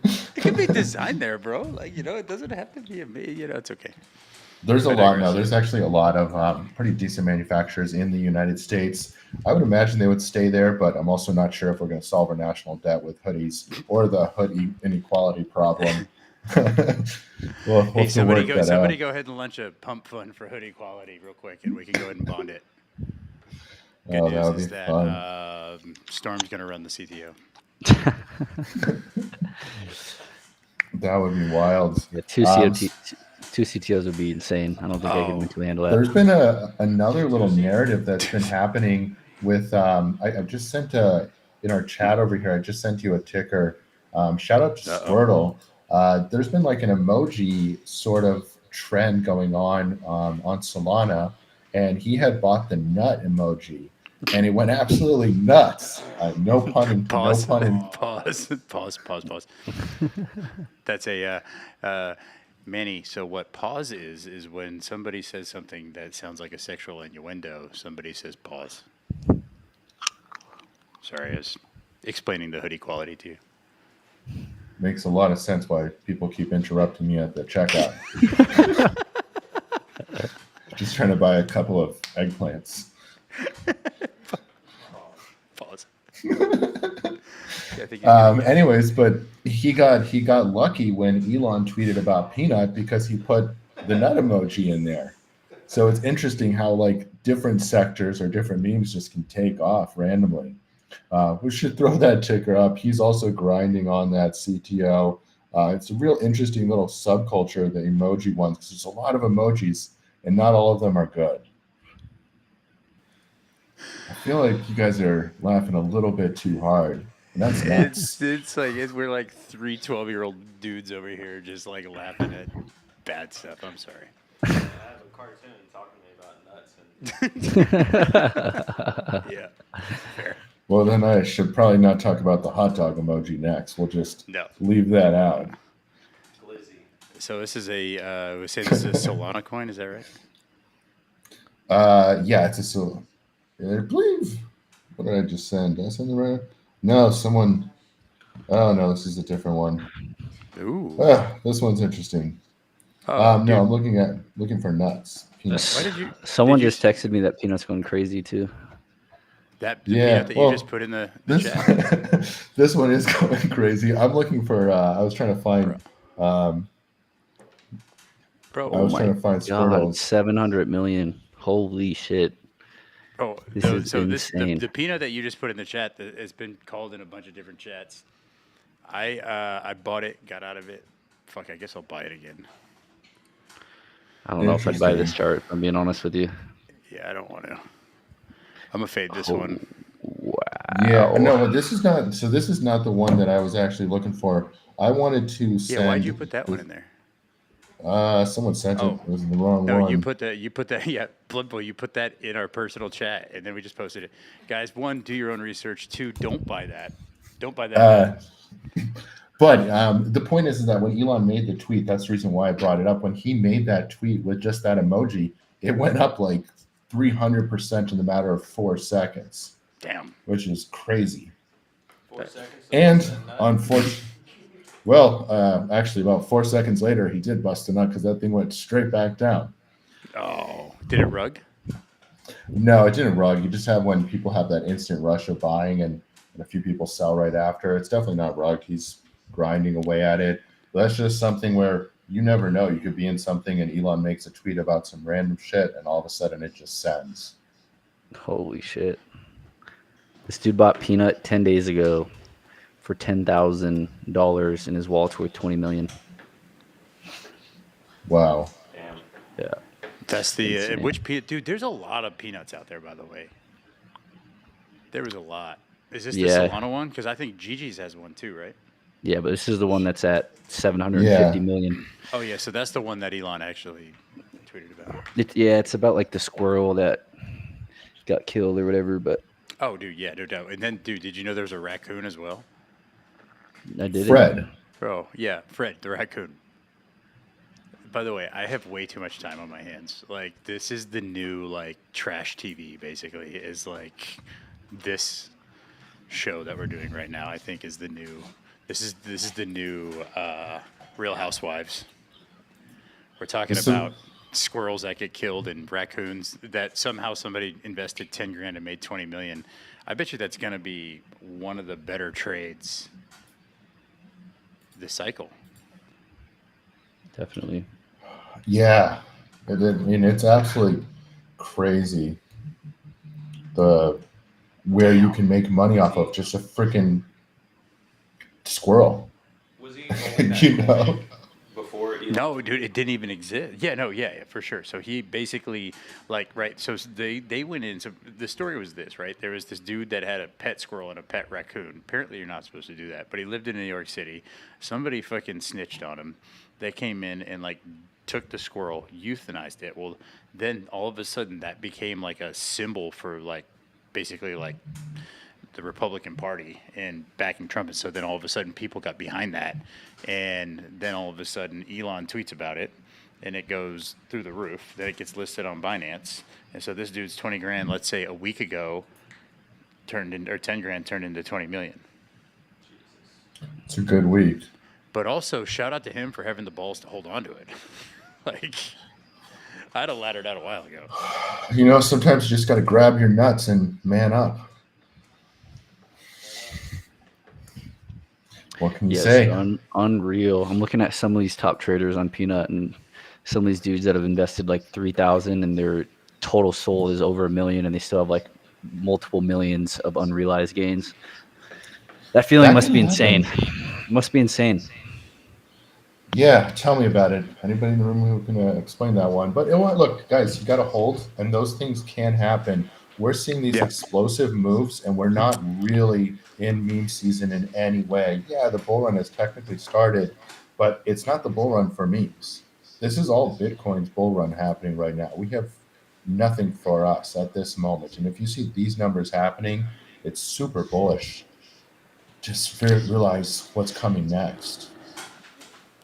It could be designed there, bro. Like, it doesn't have to be it's okay. There's a I lot now. digress. There's actually a lot of pretty decent manufacturers in the United States. I would imagine they would stay there, but I'm also not sure if we're going to solve our national debt with hoodies or the hoodie inequality problem. we'll Hey, have to work that somebody out. go ahead and launch a pump fund for hoodie quality real quick, and we can go ahead and bond it. Good Oh, that news would be is that fun. Storm's going to run the CTO. That would be wild. Yeah, Um, two CTOs would be insane. I don't think I could handle that. There's been another little narrative that's been happening with I just sent in our chat over here. I just sent you a ticker. Shout out to Squirtle. There's been like an emoji sort of trend going on Solana, and he had bought the nut emoji, and it went absolutely nuts. No pun Pause. No pun. Pause. That's a Manny. So what pause is when somebody says something that sounds like a sexual innuendo. Somebody says pause. Sorry, I was explaining the hoodie quality to you. Makes a lot of sense why people keep interrupting me at the checkout. Just trying to buy a couple of eggplants. Pause. Anyways, but he got lucky when Elon tweeted about Peanut because he put the nut emoji in there. So it's interesting how like different sectors or different memes just can take off randomly. We should throw that ticker up. He's also grinding on that CTO. It's a real interesting little subculture, the emoji ones, because there's a lot of emojis and not all of them are good. I feel like you guys are laughing a little bit too hard. And that's nuts. It's like we're like 3 12-year-old dudes over here just like laughing at bad stuff. I'm sorry. I have a cartoon talking to me about nuts and. Yeah, fair. Well, then I should probably not talk about the hot dog emoji next. We'll just leave that out. Glizzy. So this is we say this is a Solana coin, is that right? Yeah, it's a Solana. I believe. What did I just send? Did I send the right? No, someone. Oh no, this is a different one. Ooh. This one's interesting. Oh, no, I'm looking for nuts. Peanuts. Why did you? Someone just texted me that Peanut's going crazy too. That peanut that you just put in the chat. This one is going crazy. I'm looking for. I was trying to find. Bro, I was trying to find Squirtles. 700 million. Holy shit. Oh, this is insane. The peanut that you just put in the chat that has been called in a bunch of different chats. I bought it, got out of it. Fuck, I guess I'll buy it again. I don't know if I'd buy this chart, if I'm being honest with you. Yeah, I don't want to. I'm gonna fade this one. Wow. Yeah, no, but this is not. So this is not the one that I was actually looking for. I wanted to send. Yeah, why'd you put that one in there? Someone sent it. It was the wrong one. No, you put that. Yeah, Bloodboy, you put that in our personal chat, and then we just posted it. Guys, 1, do your own research. 2, don't buy that. Don't buy that. But the point is that when Elon made the tweet, that's the reason why I brought it up. When he made that tweet with just that emoji, it went up like 300% in the matter of 4 seconds. Damn. Which is crazy. 4 seconds. And unfortunately, well, actually, about 4 seconds later, he did bust a nut because that thing went straight back down. Oh, did it rug? No, it didn't rug. You just have when people have that instant rush of buying and a few people sell right after. It's definitely not rugged. He's grinding away at it. But that's just something where you never know. You could be in something and Elon makes a tweet about some random shit and all of a sudden it just sends. Holy shit. This dude bought Peanut 10 days ago for $10,000 and his wallet's worth $20 million. Wow. Damn. Yeah. That's the which peanut, dude. There's a lot of peanuts out there, by the way. There was a lot. Is this the Solana one? Because I think Gigi's has one too, right? Yeah, but this is the one that's at 750 million. Oh yeah, so that's the one that Elon actually tweeted about. It's about like the squirrel that got killed or whatever. But oh, dude, yeah, no doubt. And then, dude, did you know there's a raccoon as well? I did. Fred. Bro, yeah, Fred, the raccoon. By the way, I have way too much time on my hands. Like, this is the new like trash TV. Basically, is like this show that we're doing right now. I think is the new. This is the new Real Housewives. We're talking This is, about squirrels that get killed and raccoons that somehow somebody invested 10 grand and made 20 million. I bet you that's going to be one of the better trades this cycle. Definitely. yeah, I mean, it's absolutely crazy the where you can make money off of just a freaking squirrel. Was he only that You cool know? before? No, dude, it didn't even exist. Yeah, no, yeah, for sure. So he basically, like, right. So they went in. So the story was this, right? There was this dude that had a pet squirrel and a pet raccoon. Apparently, you're not supposed to do that, but he lived in New York City. Somebody fucking snitched on him. They came in and like took the squirrel, euthanized it. Well, then all of a sudden that became like a symbol for like basically like the Republican Party and backing Trump. And so then all of a sudden people got behind that. And then all of a sudden Elon tweets about it and it goes through the roof. Then it gets listed on Binance. And so this dude's 20 grand, let's say a week ago, turned in, or 10 grand turned into 20 million. It's a good week. But also shout out to him for having the balls to hold on to it. Like, I'd have laddered out a while ago. You know, sometimes you just got to grab your nuts and man up. What can you say? Unreal. I'm looking at some of these top traders on Peanut and some of these dudes that have invested like 3,000 and their total sold is over $1 million and they still have like multiple millions of unrealized gains. That feeling That must can be happen. insane. Must be insane. Yeah, tell me about it. Anybody in the room who can explain that one? But you know what? Look, guys, you got to hold, and those things can happen. We're seeing these Yeah. explosive moves, and we're not really in meme season in any way. Yeah, the bull run has technically started, but it's not the bull run for memes. This is all Bitcoin's bull run happening right now. We have nothing for us at this moment. And if you see these numbers happening, it's super bullish. Just realize what's coming next.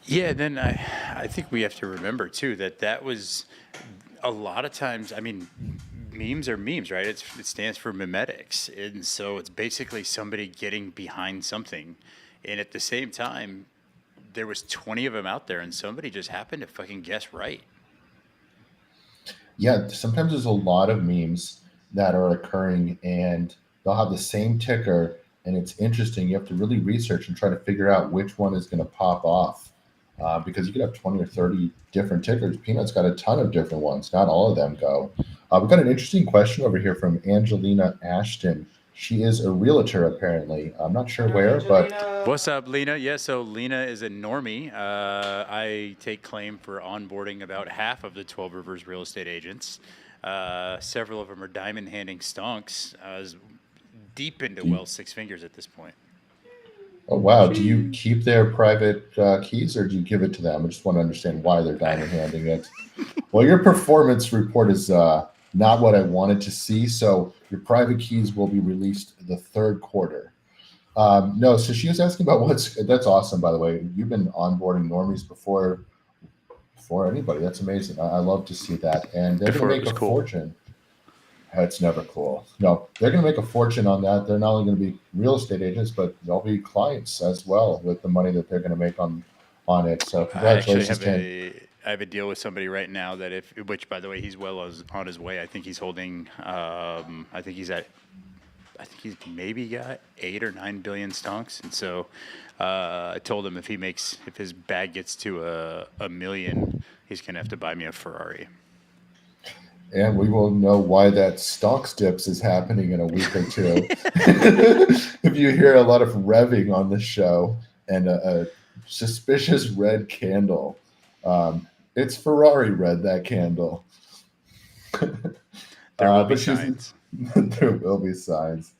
Yeah, then I think we have to remember too that was a lot of times. I mean, memes are memes, right? It stands for memetics, and so it's basically somebody getting behind something, and at the same time, there was 20 of them out there, and somebody just happened to fucking guess right. Yeah, sometimes there's a lot of memes that are occurring and they'll have the same ticker and it's interesting. You have to really research and try to figure out which one is going to pop off because you could have 20 or 30 different tickers. Peanut's got a ton of different ones. Not all of them go. We've got an interesting question over here from Angelina Ashton. She is a realtor, apparently. I'm not sure where, but What's up, Lena? Yeah, so Lena is a normie. I take claim for onboarding about half of the 12 Rivers real estate agents. Several of them are diamond handing stonks. Deep into well six fingers at this point. oh wow, do you keep their private keys or do you give it to them? I just want to understand why they're diamond handing it. Well, your performance report is not what I wanted to see, so your private keys will be released the third quarter. No, so she was asking about that's awesome, by the way. You've been onboarding normies before anybody. That's amazing. I love to see that. And they're Before going it to was make a cool. fortune. It's never cool. No, they're going to make a fortune on that. They're not only going to be real estate agents, but they'll be clients as well with the money that they're going to make on it. So I actually congratulations, Ken. I have a deal with somebody right now that which by the way, he's on his way. I think he's holding, I think he's maybe got 8 or 9 billion stonks. And so I told him if his bag gets to a million, he's going to have to buy me a Ferrari. And we will know why that stocks dips is happening in a week or two. If you hear a lot of revving on the show and a suspicious red candle, it's Ferrari red, that candle. There will be signs. There will be signs.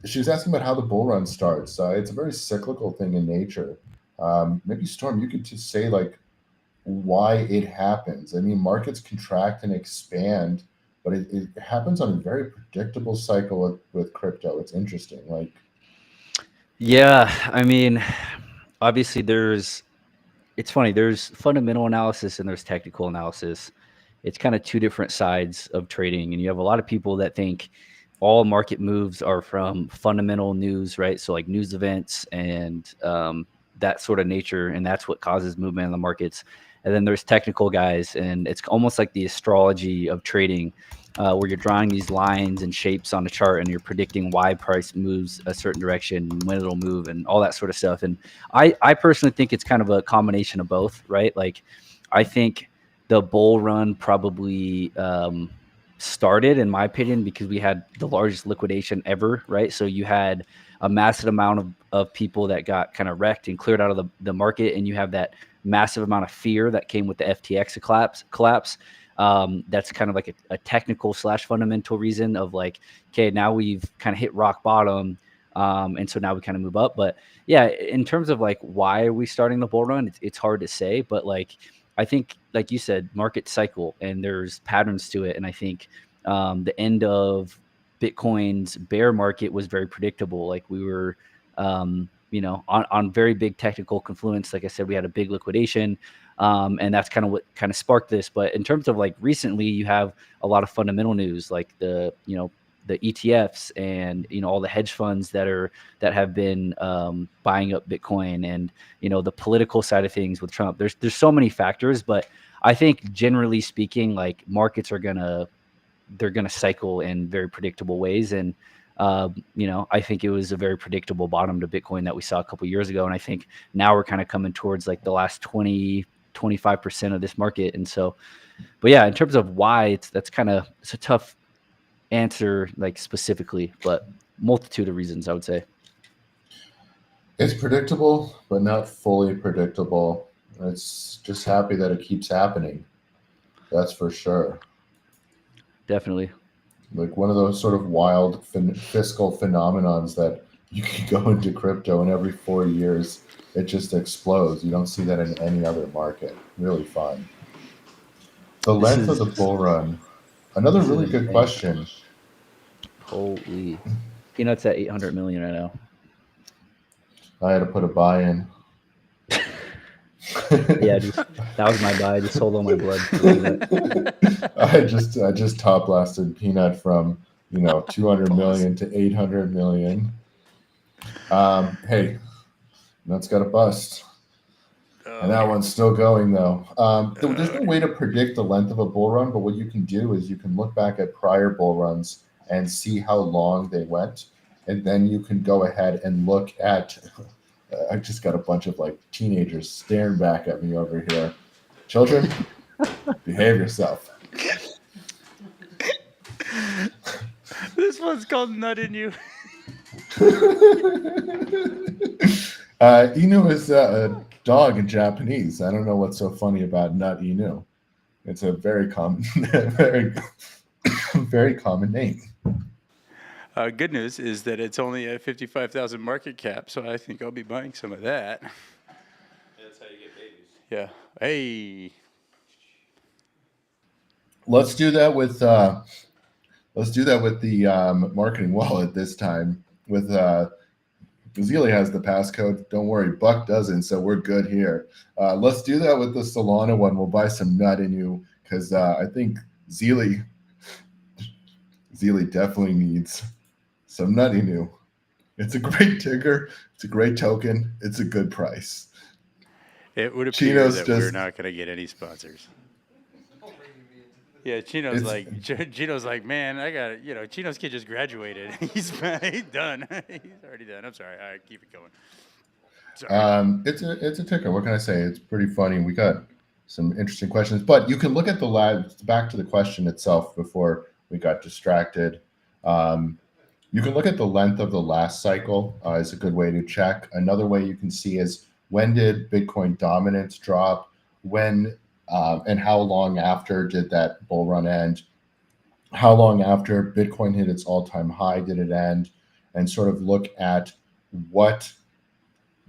She was asking about how the bull run starts. It's a very cyclical thing in nature. Maybe Storm, you could just say like why it happens. I mean, markets contract and expand, but it happens on a very predictable cycle with crypto. It's interesting. Like, Yeah, I mean, obviously there's it's funny. There's fundamental analysis and there's technical analysis. It's kind of two different sides of trading, and you have a lot of people that think all market moves are from fundamental news, right? So like news events and that sort of nature, and that's what causes movement in the markets. And then there's technical guys, and it's almost like the astrology of trading, where you're drawing these lines and shapes on a chart, and you're predicting why price moves a certain direction, when it'll move, and all that sort of stuff. And I personally think it's kind of a combination of both, right? Like, I think the bull run probably started, in my opinion, because we had the largest liquidation ever, right? So you had a massive amount of people that got kind of wrecked and cleared out of the market, and you have that massive amount of fear that came with the FTX collapse. That's kind of like a technical / fundamental reason of like, okay, now we've kind of hit rock bottom. And so now we kind of move up. But yeah, in terms of like, why are we starting the bull run? It's hard to say, but like, I think, like you said, market cycle, and there's patterns to it. And I think the end of Bitcoin's bear market was very predictable. Like we were, on very big technical confluence. Like I said, we had a big liquidation. And that's kind of what kind of sparked this. But in terms of like recently, you have a lot of fundamental news, like the ETFs and all the hedge funds that have been buying up Bitcoin, and the political side of things with Trump. There's so many factors, but I think generally speaking, like markets they're gonna cycle in very predictable ways. And I think it was a very predictable bottom to Bitcoin that we saw a couple years ago, and I think now we're kind of coming towards like the last 25% of this market. And so, but yeah, in terms of why, it's a tough answer, like specifically, but multitude of reasons, I would say. It's predictable, but not fully predictable. It's just happy that it keeps happening. That's for sure. Definitely. Like one of those sort of wild fiscal phenomenons that you can go into crypto, and every 4 years it just explodes. You don't see that in any other market. Really fun. The length of the bull run. Another really good question. Holy. Peanuts at 800 million right now. I had to put a buy in. Yeah, that was my buy. Just hold on my blood. I just top blasted Peanut from 200 million to 800 million. Hey, that's got a bust. And that one's still going though. There's no way to predict the length of a bull run, but what you can do is you can look back at prior bull runs and see how long they went, and then you can go ahead and look at. I just got a bunch of like teenagers staring back at me over here. Children, behave yourself. This one's called Nut in You. Inu is a dog in Japanese. I don't know what's so funny about Nut Inu. It's a very common, very, very common name. Good news is that it's only at 55,000 market cap, so I think I'll be buying some of that. Yeah, that's how you get babies. Yeah. Hey. Let's do that with the marketing wallet this time. With Zealy has the passcode. Don't worry, Buck doesn't, so we're good here. Let's do that with the Solana one. We'll buy some Nut in You because I think Zealy definitely needs some Nut in You. It's a great ticker. It's a great token. It's a good price. It would appear that we're not going to get any sponsors. Yeah, Chino's like, man, I got it. Chino's kid just graduated. He's done. He's already done. I'm sorry. All right, keep it going. Sorry. It's a ticker. What can I say? It's pretty funny. We got some interesting questions, but you can look at back to the question itself before we got distracted. You can look at the length of the last cycle is a good way to check. Another way you can see is when did Bitcoin dominance drop? When and how long after did that bull run end? How long after Bitcoin hit its all-time high did it end? And sort of look at what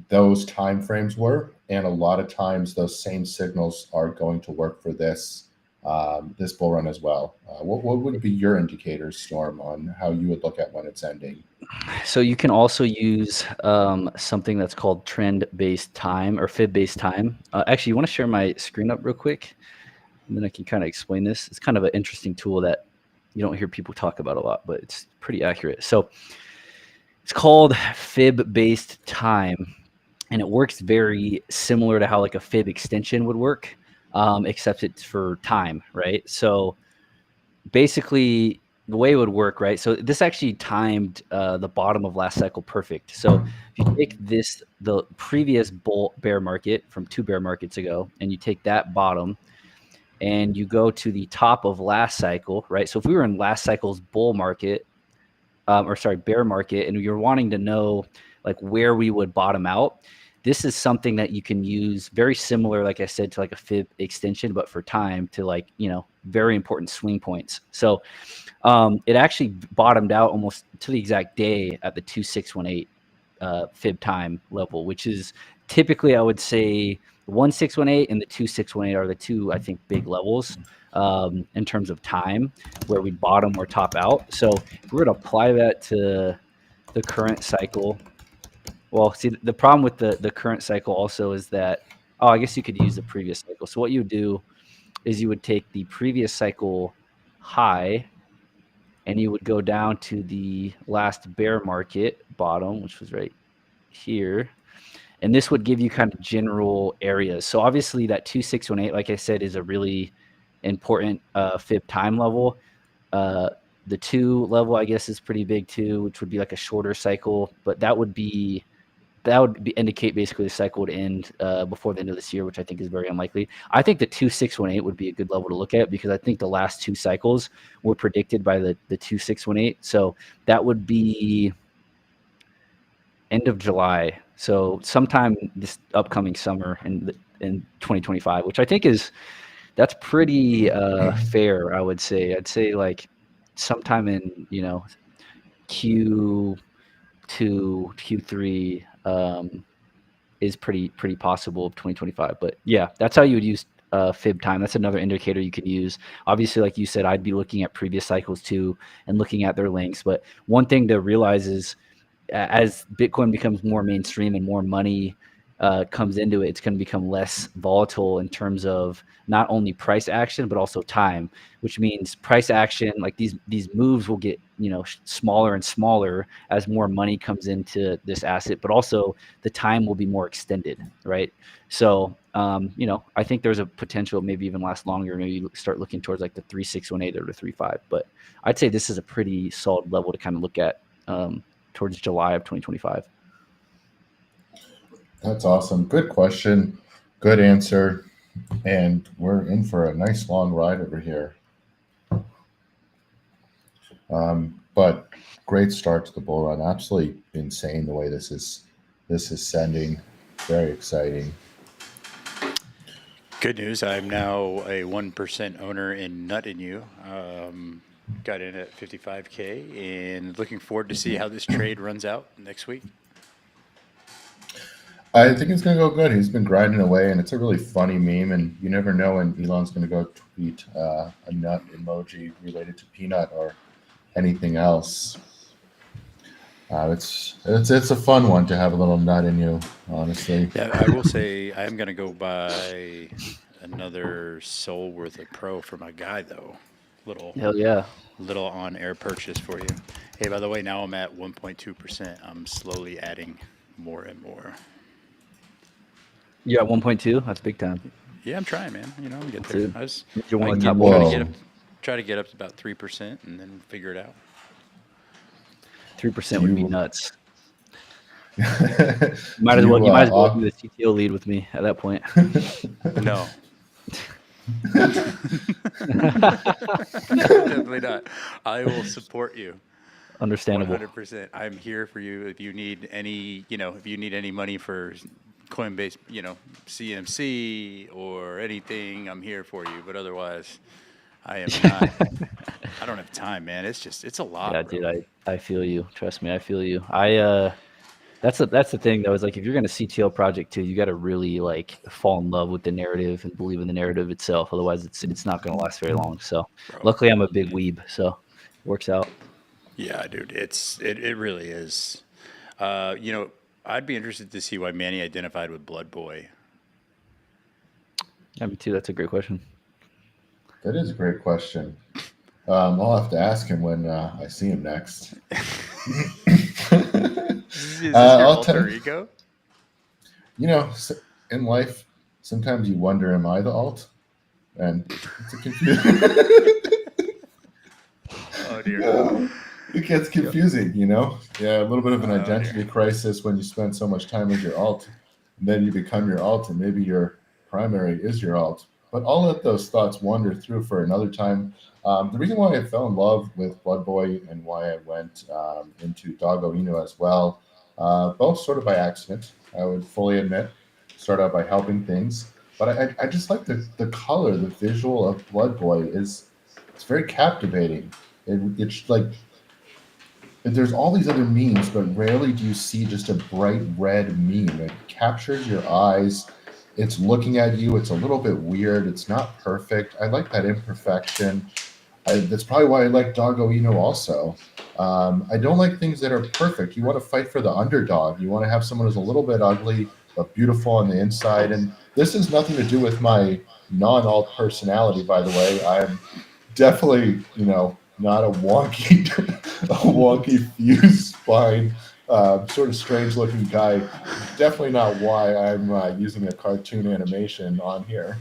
those time frames were. And a lot of times those same signals are going to work for this bull run as well. What would be your indicators, Storm, on how you would look at when it's ending? So you can also use something that's called trend-based time or fib-based time. Actually, you want to share my screen up real quick, and then I can kind of explain this. It's kind of an interesting tool that you don't hear people talk about a lot, but it's pretty accurate. So it's called fib-based time, and it works very similar to how like a fib extension would work, except it's for time, right? So basically the way it would work, right? So this actually timed the bottom of last cycle perfect. So if you take the previous bear market from 2 bear markets ago, and you take that bottom and you go to the top of last cycle, right? So if we were in last cycle's bull market, bear market, and you're wanting to know like where we would bottom out, this is something that you can use very similar, like I said, to like a fib extension, but for time to like, very important swing points. So it actually bottomed out almost to the exact day at the 2618 fib time level, which is typically, I would say, the 1618 and the 2618 are the two, I think, big levels in terms of time where we bottom or top out. So if we're going to apply that to the current cycle, well, see, the problem with the current cycle also is that, I guess you could use the previous cycle. So what you would do is you would take the previous cycle high and you would go down to the last bear market bottom, which was right here. And this would give you kind of general areas. So obviously that 2618, like I said, is a really important fib time level. The 2 level, I guess, is pretty big too, which would be like a shorter cycle, but that would indicate basically the cycle would end before the end of this year, which I think is very unlikely. I think the 2618 would be a good level to look at because I think the last 2 cycles were predicted by the 2618. So that would be end of July. So sometime this upcoming summer in 2025, which I think that's pretty fair. I would say. I'd say like sometime in Q2, Q3 is pretty possible of 2025. But yeah, that's how you would use fib time. That's another indicator you could use. Obviously, like you said, I'd be looking at previous cycles too and looking at their lengths. But one thing to realize is as Bitcoin becomes more mainstream and more money comes into it, it's going to become less volatile in terms of not only price action but also time, which means price action, like these moves will get smaller and smaller as more money comes into this asset, but also the time will be more extended, right? So I think there's a potential maybe even last longer. Maybe you start looking towards like the 3618 or the 35, but I'd say this is a pretty solid level to kind of look at towards July of 2025. That's awesome. Good question. Good answer. And we're in for a nice long ride over here. But great start to the bull run. Absolutely insane the way this is sending. Very exciting. Good news. I'm now a 1% owner in Nut in You. Got in at 55K and looking forward to see how this trade runs out next week. I think it's going to go good. He's been grinding away, and it's a really funny meme, and you never know when Elon's going to go tweet a nut emoji related to peanut or anything else. It's a fun one to have a little nut in you, honestly. Yeah, I will say I am going to go buy another soul worth of pro for my guy, though. Hell yeah. Little on-air purchase for you. Hey, by the way, now I'm at 1.2%. I'm slowly adding more and more. You're at 1.2? That's big time. Yeah, I'm trying, man. I'm get there. You're one of the top Try to get up to about 3% and then figure it out. 3% would be nuts. You might as well do the CTO lead with me at that point. No. Definitely not. I will support you. Understandable. 100%. I'm here for you if you need any, if you need any money for Coinbase, CMC or anything, I'm here for you. But otherwise, I am not. I don't have time, man. It's a lot. Yeah, bro. Dude, I feel you. Trust me, I feel you. That's the thing though, is like if you're gonna CTO project too, you got to really like fall in love with the narrative and believe in the narrative itself. Otherwise, it's not gonna last very long. So, luckily, I'm a big weeb, so it works out. Yeah, dude, it really is. You know, I'd be interested to see why Manny identified with Bloodboy. Yeah, me too. That's a great question. That is a great question. I'll have to ask him when I see him next. Is this your I'll tell alter you, ego? you know, in life, sometimes you wonder, am I the alt? And it's a confusion. Oh dear. Yeah, it gets Yep. confusing, you know? Yeah, a little bit of an Oh dear. identity crisis when you spend so much time as your alt. And then you become your alt, and maybe your primary is your alt. But I'll let those thoughts wander through for another time. The reason why I fell in love with Blood Boy and why I went into Doggo Inu as well, both sort of by accident, I would fully admit. Start out by helping things. But I just like the color, the visual of Blood Boy is it's very captivating. It's like there's all these other memes, but rarely do you see just a bright red meme. It captures your eyes. It's looking at you. It's a little bit weird. It's not perfect. I like that imperfection. That's probably why I like Doggo Eno also. I don't like things that are perfect. You want to fight for the underdog. You want to have someone who's a little bit ugly but beautiful on the inside. And this has nothing to do with my non-alt personality, by the way. I'm definitely, not a wonky, a wonky fused spine, sort of strange looking guy. Definitely not why I'm using a cartoon animation on here.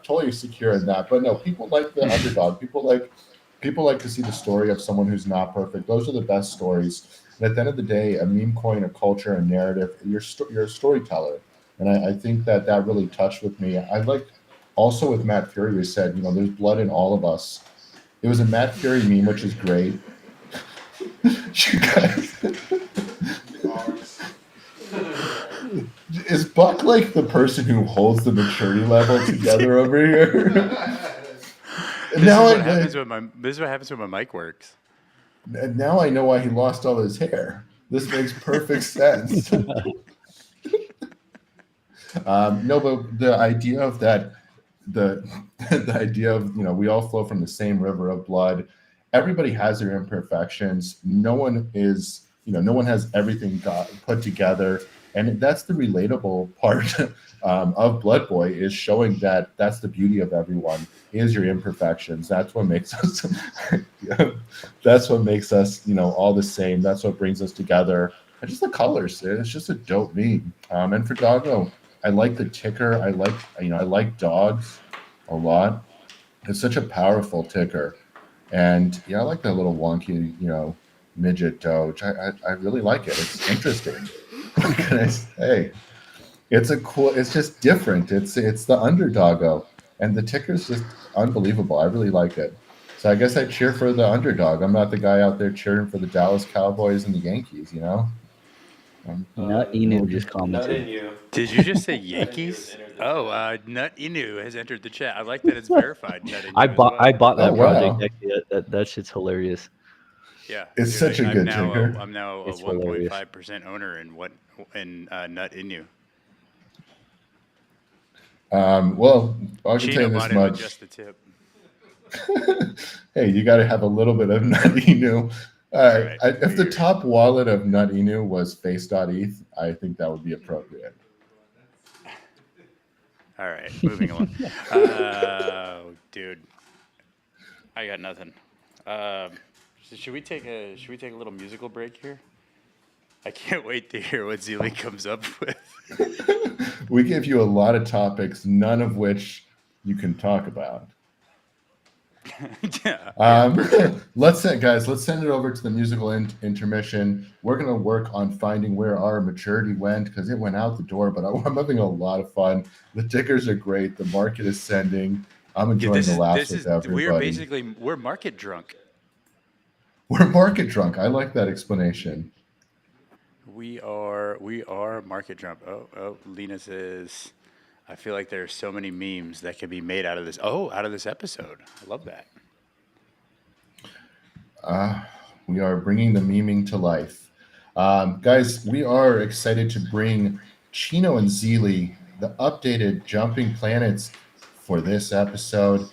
Totally secure in that. But no, people like the underdog. People like to see the story of someone who's not perfect. Those are the best stories. And at the end of the day, a meme coin, a culture, a narrative. You're a storyteller, and I think that really touched with me. I like also with Matt Fury, who said, there's blood in all of us. It was a Matt Fury meme, which is great. You guys, is Buck like the person who holds the maturity level together over here? This is what happens when my mic works. Now I know why he lost all his hair. This makes perfect sense. No, but the idea of that, the the idea of we all flow from the same river of blood. Everybody has their imperfections. No one is no one has everything put together, and that's the relatable part of Blood Boy is showing that that's the beauty of everyone is your imperfections. That's what makes us. That's what makes us all the same. That's what brings us together. And just the colors. It's just a dope meme. And for Doggo, I like the ticker. I like dogs a lot. It's such a powerful ticker, and I like that little wonky midget doge. I really like it. It's interesting. What can I say? It's a cool. It's just different. It's the underdoggo, and the ticker's just unbelievable. I really like it. So I guess I cheer for the underdog. I'm not the guy out there cheering for the Dallas Cowboys and the Yankees. Not a Enu little just Nut in commented. you. Did you just say Nut in you Yankees? has entered the Oh, chat. Nut Inu has entered the chat. I like that it's verified Nut Inu I as bought I well. bought Oh that project. wow, Actually, that shit's hilarious. Yeah, it's dude, such a good I'm ticker. now a It's hilarious. 1.5% owner in Nut Inu. Well, I can tell Chino you this bought it with much. just the tip. Hey, you got to have a little bit of Nut Inu. All All right. right, If the weird. top wallet of Nut Inu was face.eth, I think that would be appropriate. All right, moving along. Oh, dude, I got nothing. So should we take a little musical break here? I can't wait to hear what Zealy comes up with. We give you a lot of topics, none of which you can talk about. Yeah, for sure. Let's send it over to the musical intermission. We're gonna work on finding where our maturity went because it went out the door. But I'm having a lot of fun. The tickers are great. The market is sending. I'm Yeah, enjoying this the is laughs this with is we are everybody. basically we're market drunk. We're market drunk. I like that explanation. We are market drunk. Oh, Lena says, I feel like there are so many memes that can be made out of this. Oh, out of this episode. I love that. We are bringing the memeing to life. Guys, we are excited to bring Chino and Zeely the updated Jumping Planets for this episode.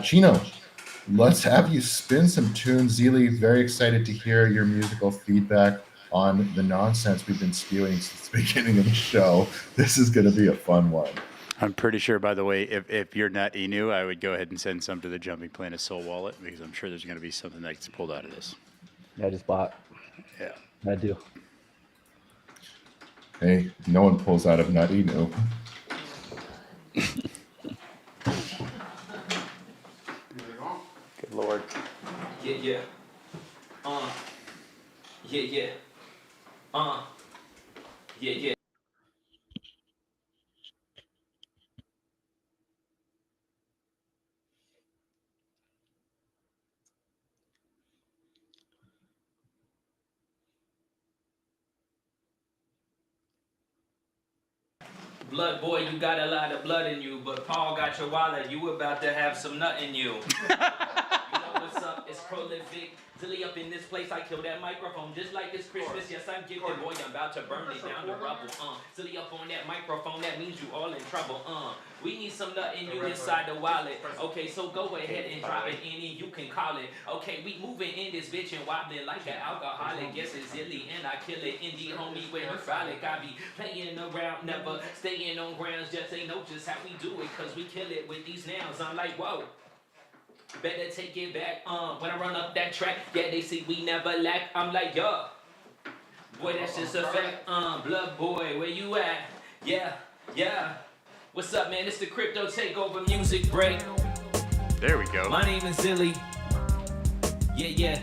Chino, let's have you spin some tunes. Zeely, very excited to hear your musical feedback on the nonsense we've been spewing since the beginning of the show. This is going to be a fun one. I'm pretty sure, by the way, if you're not Inu, I would go ahead and send some to the Jumping Planet Soul Wallet because I'm sure there's going to be something that gets pulled out of this. I just bought. Yeah. I do. Hey, no one pulls out of Nut Inu. Good Lord. Yeah. Yeah, yeah. Yeah. Bloodboy, you got a lot of blood in you, but Paul got your wallet. You about to have some nut in you. You know what's up? It's prolific. Tilly up in this place, I kill that microphone just like it's Christmas. Yes, I'm gifted, boy. I'm about to burn it down to rubble. Tilly up on that microphone, that means you all in trouble. We need some nut in you inside the wallet. Okay, so go ahead and drop it in and you can call it. Okay, we moving in this bitch and wobbling like an alcoholic. Guess it's illy and I kill it. Indie homie with her frolic. I be playing around, never staying on grounds. Just ain't know just how we do it, cause we kill it with these nouns. I'm like, whoa. Better take it back, when I run up that track, yeah, they see we never lack. I'm like, yo, boy, that's just a fact. Bloodboy, where you at? Yeah. What's up, man? It's the Crypto Takeover music break. There we go. My name is Zilly. Yeah.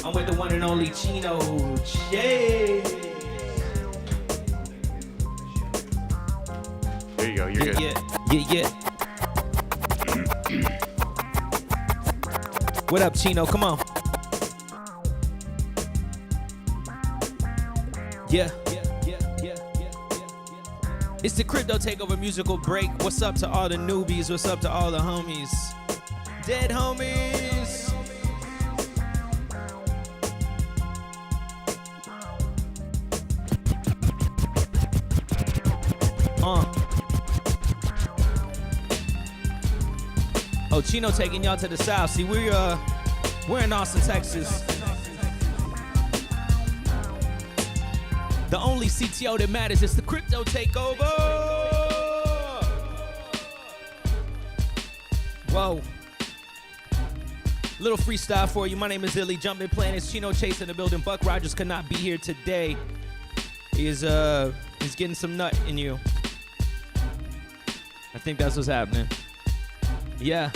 I'm with the one and only Chino Chase. There you go. You're good. Yeah. What up, Chino? Come on. Yeah. It's the Crypto Takeover musical break. What's up to all the newbies? What's up to all the homies? Dead homies. Oh, Chino taking y'all to the south. See, we're in Austin, Texas. The only CTO that matters is the Crypto Takeover. Whoa. Little freestyle for you. My name is Illy. Jumping Planets. Chino Chase in the building. Buck Rodgers could not be here today. He's getting some nut in you. I think that's what's happening. Yeah.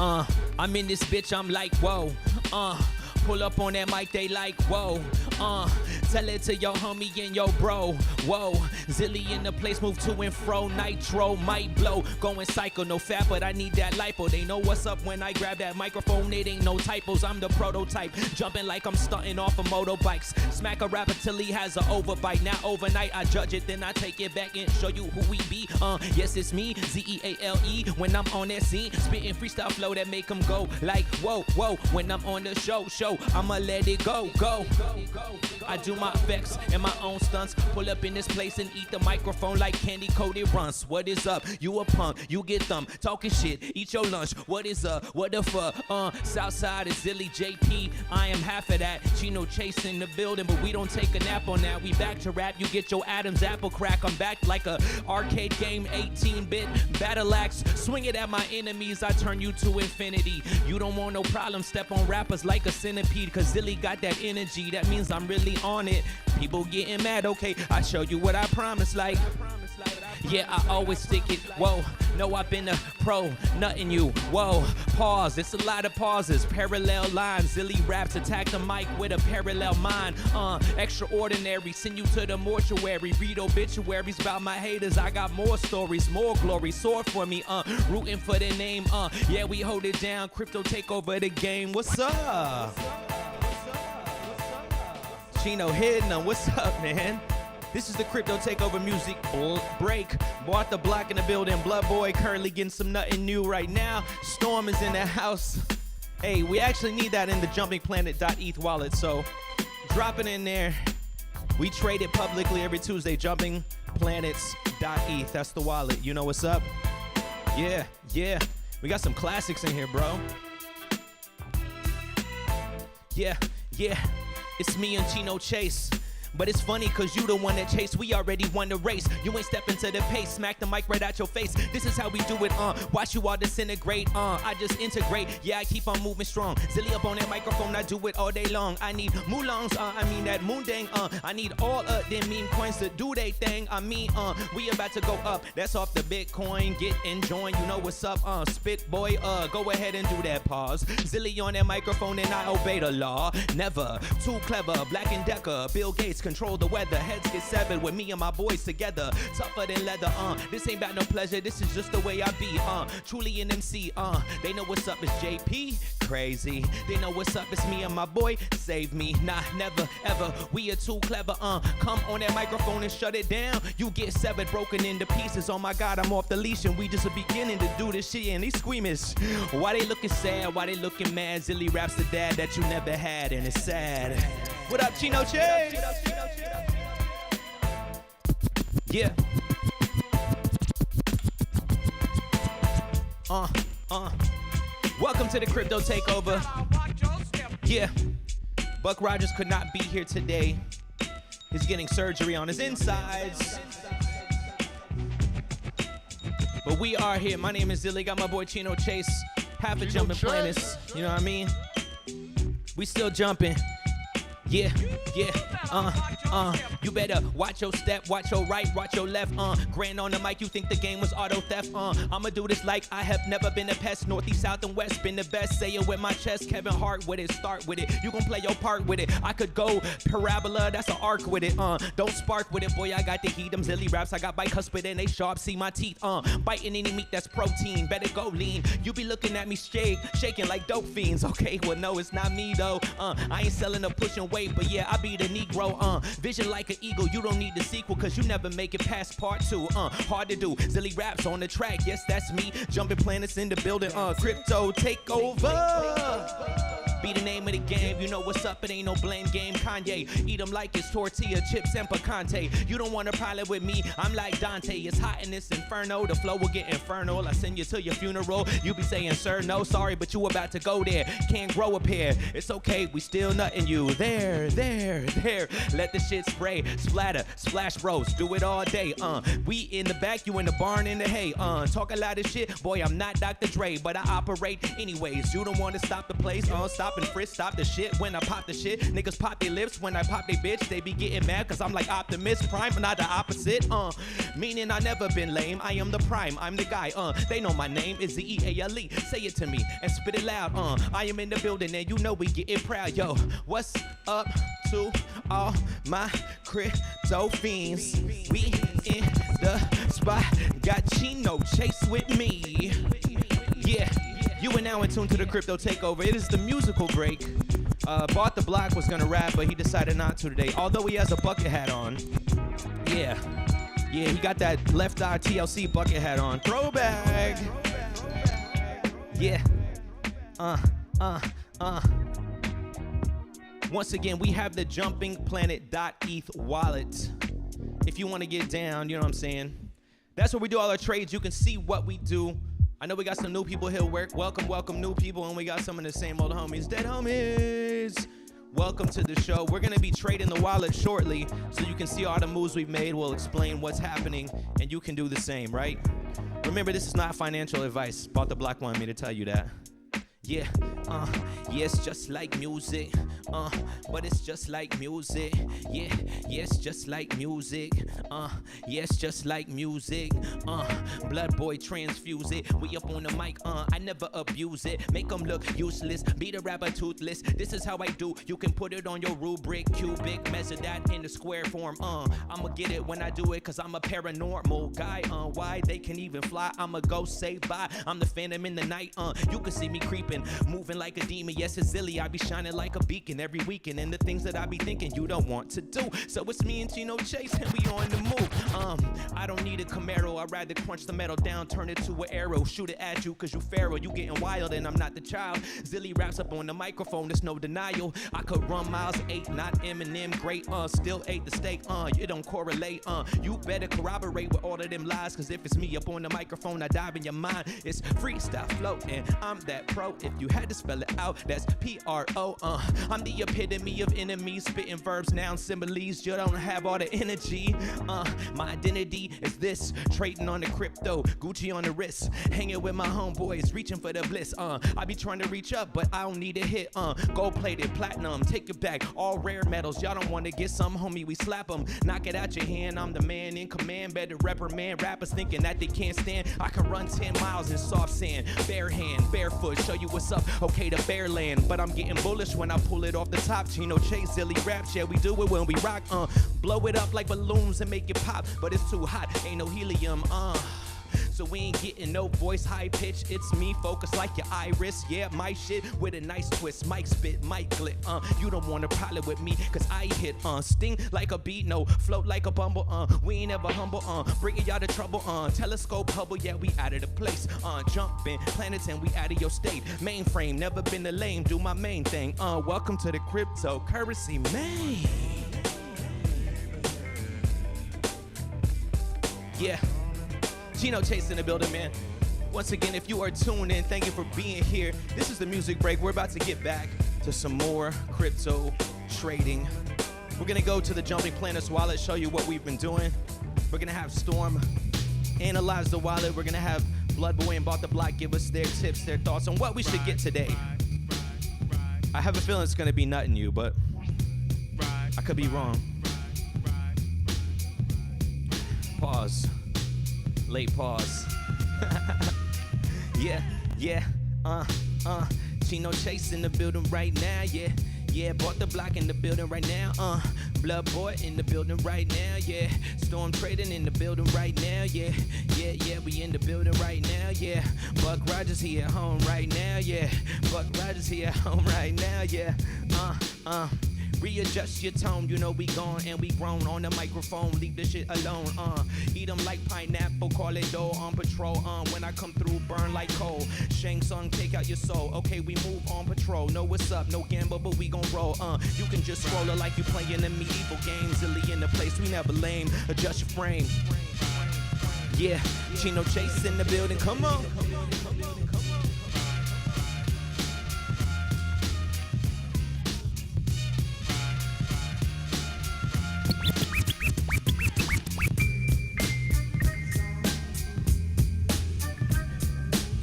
I'm in this bitch, I'm like, whoa. Pull up on that mic, they like, whoa. Tell it to your homie and your bro. Whoa. Zilly in the place, move to and fro. Nitro might blow. Going psycho, no fat, but I need that lipo. They know what's up when I grab that microphone. It ain't no typos, I'm the prototype. Jumping like I'm stunting off of motorbikes. Smack a rapper till he has an overbite. Now overnight, I judge it, then I take it back and show you who we be. Yes, it's me, Z-E-A-L-E. When I'm on that scene, spitting freestyle flow that make them go like, whoa. When I'm on the show, I'ma let it go. I do my effects and my own stunts. Pull up in this place and eat the microphone like candy coated runs. What is up? You a punk, you get thumped. Talking shit, eat your lunch. What is up? What the fuck? Southside is Zilly JP. I am half of that. Chino Chase in the building, but we don't take a nap on that. We back to rap. You get your Adam's apple crack. I'm back like a arcade game, 18-bit battle axe. Swing it at my enemies. I turn you to infinity. You don't want no problem. Step on rappers like a centipede. Cause Zilly got that energy. That means I'm really on it. People getting mad, okay, I show you what I promise, like, yeah, I always stick it, whoa, no, I've been a pro, nothing you, whoa, pause, it's a lot of pauses, parallel lines, Zilly raps, attack the mic with a parallel mind, extraordinary, send you to the mortuary, read obituaries about my haters, I got more stories, more glory, sword for me, rooting for the name, yeah, we hold it down, Crypto take over the game, what's up? Chino hitting them. What's up, man? This is the Crypto Takeover music break. BoughtTheBlock in the building. Bloodboy currently getting some nothing new right now. Storm is in the house. Hey, we actually need that in the jumpingplanet.eth wallet, so drop it in there. We trade it publicly every Tuesday. Jumpingplanets.eth. That's the wallet. You know what's up? Yeah. We got some classics in here, bro. Yeah, it's me and Chino Chase. But it's funny cause you the one that chased, we already won the race. You ain't stepping to the pace, smack the mic right out your face. This is how we do it, watch you all disintegrate, I just integrate, yeah, I keep on moving strong. Zilly up on that microphone, I do it all day long. I need moulons, I mean that moondang, I need all of them meme coins to do they thing. I mean, we about to go up, that's off the Bitcoin, get and join, you know what's up, spit boy, go ahead and do that pause. Zilly on that microphone and I obey the law. Never too clever, Black and Decker, Bill Gates, control the weather, heads get severed with me and my boys together, tougher than leather, this ain't about no pleasure, this is just the way I be, truly an MC, they know what's up, it's JP, crazy, they know what's up, it's me and my boy, save me, nah, never, ever, we are too clever, come on that microphone and shut it down, you get severed, broken into pieces, oh my god, I'm off the leash, and we just beginning to do this shit, and these squeamish, why they looking sad, why they looking mad, Zilly raps the dad that you never had, and it's sad. What up, Chino Chase? Yeah. Welcome to the Crypto Takeover. Yeah. Buck Rodgers could not be here today. He's getting surgery on his insides. But we are here. My name is Zilly. Got my boy Chino Chase. Half a jumping planets. You know what I mean? We still jumping. Yeah, you better watch your step, watch your right, watch your left, grand on the mic, you think the game was auto theft, I'ma do this like I have never been a pest, northeast, south, and west, been the best, say it with my chest, Kevin Hart with it, start with it, you gon' play your part with it, I could go parabola, that's an arc with it, don't spark with it, boy, I got the heat, them Zilly raps, I got bicuspid and they sharp, see my teeth, biting any meat that's protein, better go lean, you be looking at me shaking like dope fiends, okay, well no, it's not me though, I ain't selling or pushing weight, but yeah, I be the Negro, vision like an eagle, you don't need the sequel, cause you never make it past part 2, hard to do, Zilly raps on the track, yes, that's me, jumping planets in the building, Crypto Takeover. Be the name of the game, you know what's up, it ain't no blame game. Kanye, eat them like it's tortilla chips and picante. You don't want to pilot with me, I'm like Dante. It's hot in this inferno, the flow will get infernal. I send you to your funeral, you be saying, sir, no, sorry, but you about to go there. Can't grow up here, it's okay, we still nutting you. There, let the shit spray, splatter, splash bros, do it all day. We in the back, you in the barn in the hay. Talk a lot of shit, boy, I'm not Dr. Dre, but I operate anyways. You don't want to stop the place, stop and frisk, stop the shit when I pop the shit. Niggas pop their lips when I pop they bitch. They be getting mad cause I'm like Optimus Prime, but not the opposite. Meaning I never been lame. I am the prime, I'm the guy. They know my name is Z-E-A-L-E. Say it to me and spit it loud. I am in the building and you know we getting proud. Yo, what's up to all my crypto fiends? We in the spot. Got Chino Chase with me. Yeah. You are now in tune to the Crypto Takeover. It is the musical break. BoughtTheBlock was gonna rap, but he decided not to today. Although he has a bucket hat on. Yeah, he got that left eye TLC bucket hat on. Throwback. Yeah. Once again, we have the jumpingplanet.eth wallet. If you want to get down, you know what I'm saying? That's where we do all our trades. You can see what we do. I know we got some new people here. Welcome new people, and we got some of the same old homies. Dead homies. Welcome to the show. We're gonna be trading the wallet shortly, so you can see all the moves we've made. We'll explain what's happening, and you can do the same, right? Remember, this is not financial advice. BoughtTheBlock wanted me to tell you that. Yeah, it's just like music, but it's just like music. Yeah, it's just like music, it's just like music. Bloodboy transfuse it, we up on the mic, I never abuse it. Make them look useless, be the rapper toothless. This is how I do, you can put it on your rubric. Cubic, measure that in the square form, I'ma get it when I do it, cause I'm a paranormal guy. Why they can even fly, I'ma go say bye. I'm the phantom in the night, you can see me creeping been moving like a demon. Yes, it's silly. I be shining like a beacon every weekend. And the things that I be thinking you don't want to do. So it's me and Chino Chase, and we on the move. I don't need a Camaro. I'd rather crunch the metal down, turn it to an arrow, shoot it at you, cause you pharaoh. You getting wild and I'm not the child. Zilly raps up on the microphone, there's no denial. I could run miles 8, not Eminem, great, still ate the steak, it don't correlate, you better corroborate with all of them lies, cause if it's me up on the microphone, I dive in your mind. It's freestyle flow, and I'm that pro. If you had to spell it out, that's P-R-O, I'm the epitome of enemies, spitting verbs, nouns, similes. You don't have all the energy, my identity is this, trading on the crypto, Gucci on the wrist, hanging with my homeboys, reaching for the bliss, I be trying to reach up, but I don't need a hit, gold plated, platinum, take it back, all rare metals. Y'all don't wanna get some, homie, we slap them, knock it out your hand. I'm the man in command, better reprimand rappers thinking that they can't stand. I can run 10 miles in soft sand, bare hand, barefoot, show you what's up, okay, the bare land, but I'm getting bullish when I pull it off the top. Chino Chase, silly raps, yeah, we do it when we rock, blow it up like balloons and make it pop, but it's too hot, ain't no helium, so we ain't getting no voice high pitch. It's me, focus like your iris. Yeah, my shit with a nice twist. Mic spit, mic glit. You don't wanna pilot with me, cause I hit. Sting like a beat, no, float like a bumble. We ain't ever humble. Bringing y'all to trouble. Telescope Hubble, yeah, we out of the place. Jumping planets and we out of your state. Mainframe, never been the lame. Do my main thing. Welcome to the cryptocurrency, man. Yeah. Chino Chase in the building, man. Once again, if you are tuned in, thank you for being here. This is the music break. We're about to get back to some more crypto trading. We're gonna go to the Jumping Planets wallet, show you what we've been doing. We're gonna have Storm analyze the wallet. We're gonna have Bloodboy and BoughtTheBlock give us their tips, their thoughts on what we should get today. I have a feeling it's gonna be nutting you, but I could be wrong. Pause. Late pause. Yeah, Chino Chase in the building right now, yeah. BoughtTheBlock in the building right now, Bloodboy in the building right now, yeah. Storm Trading in the building right now, yeah. We in the building right now, yeah. Rodgers, he at home right now, yeah. Rodgers, he at home right now, yeah. Readjust your tone, you know we gone and we grown on the microphone, leave this shit alone, eat them like pineapple, call it dough, on patrol, when I come through, burn like coal, Shang Tsung, take out your soul, okay, we move on patrol, know what's up, no gamble, but we gon' roll, you can just scroll it like you playing the medieval games, Zilly in the place, we never lame, adjust your frame, yeah, Chino Chase in the building, come on.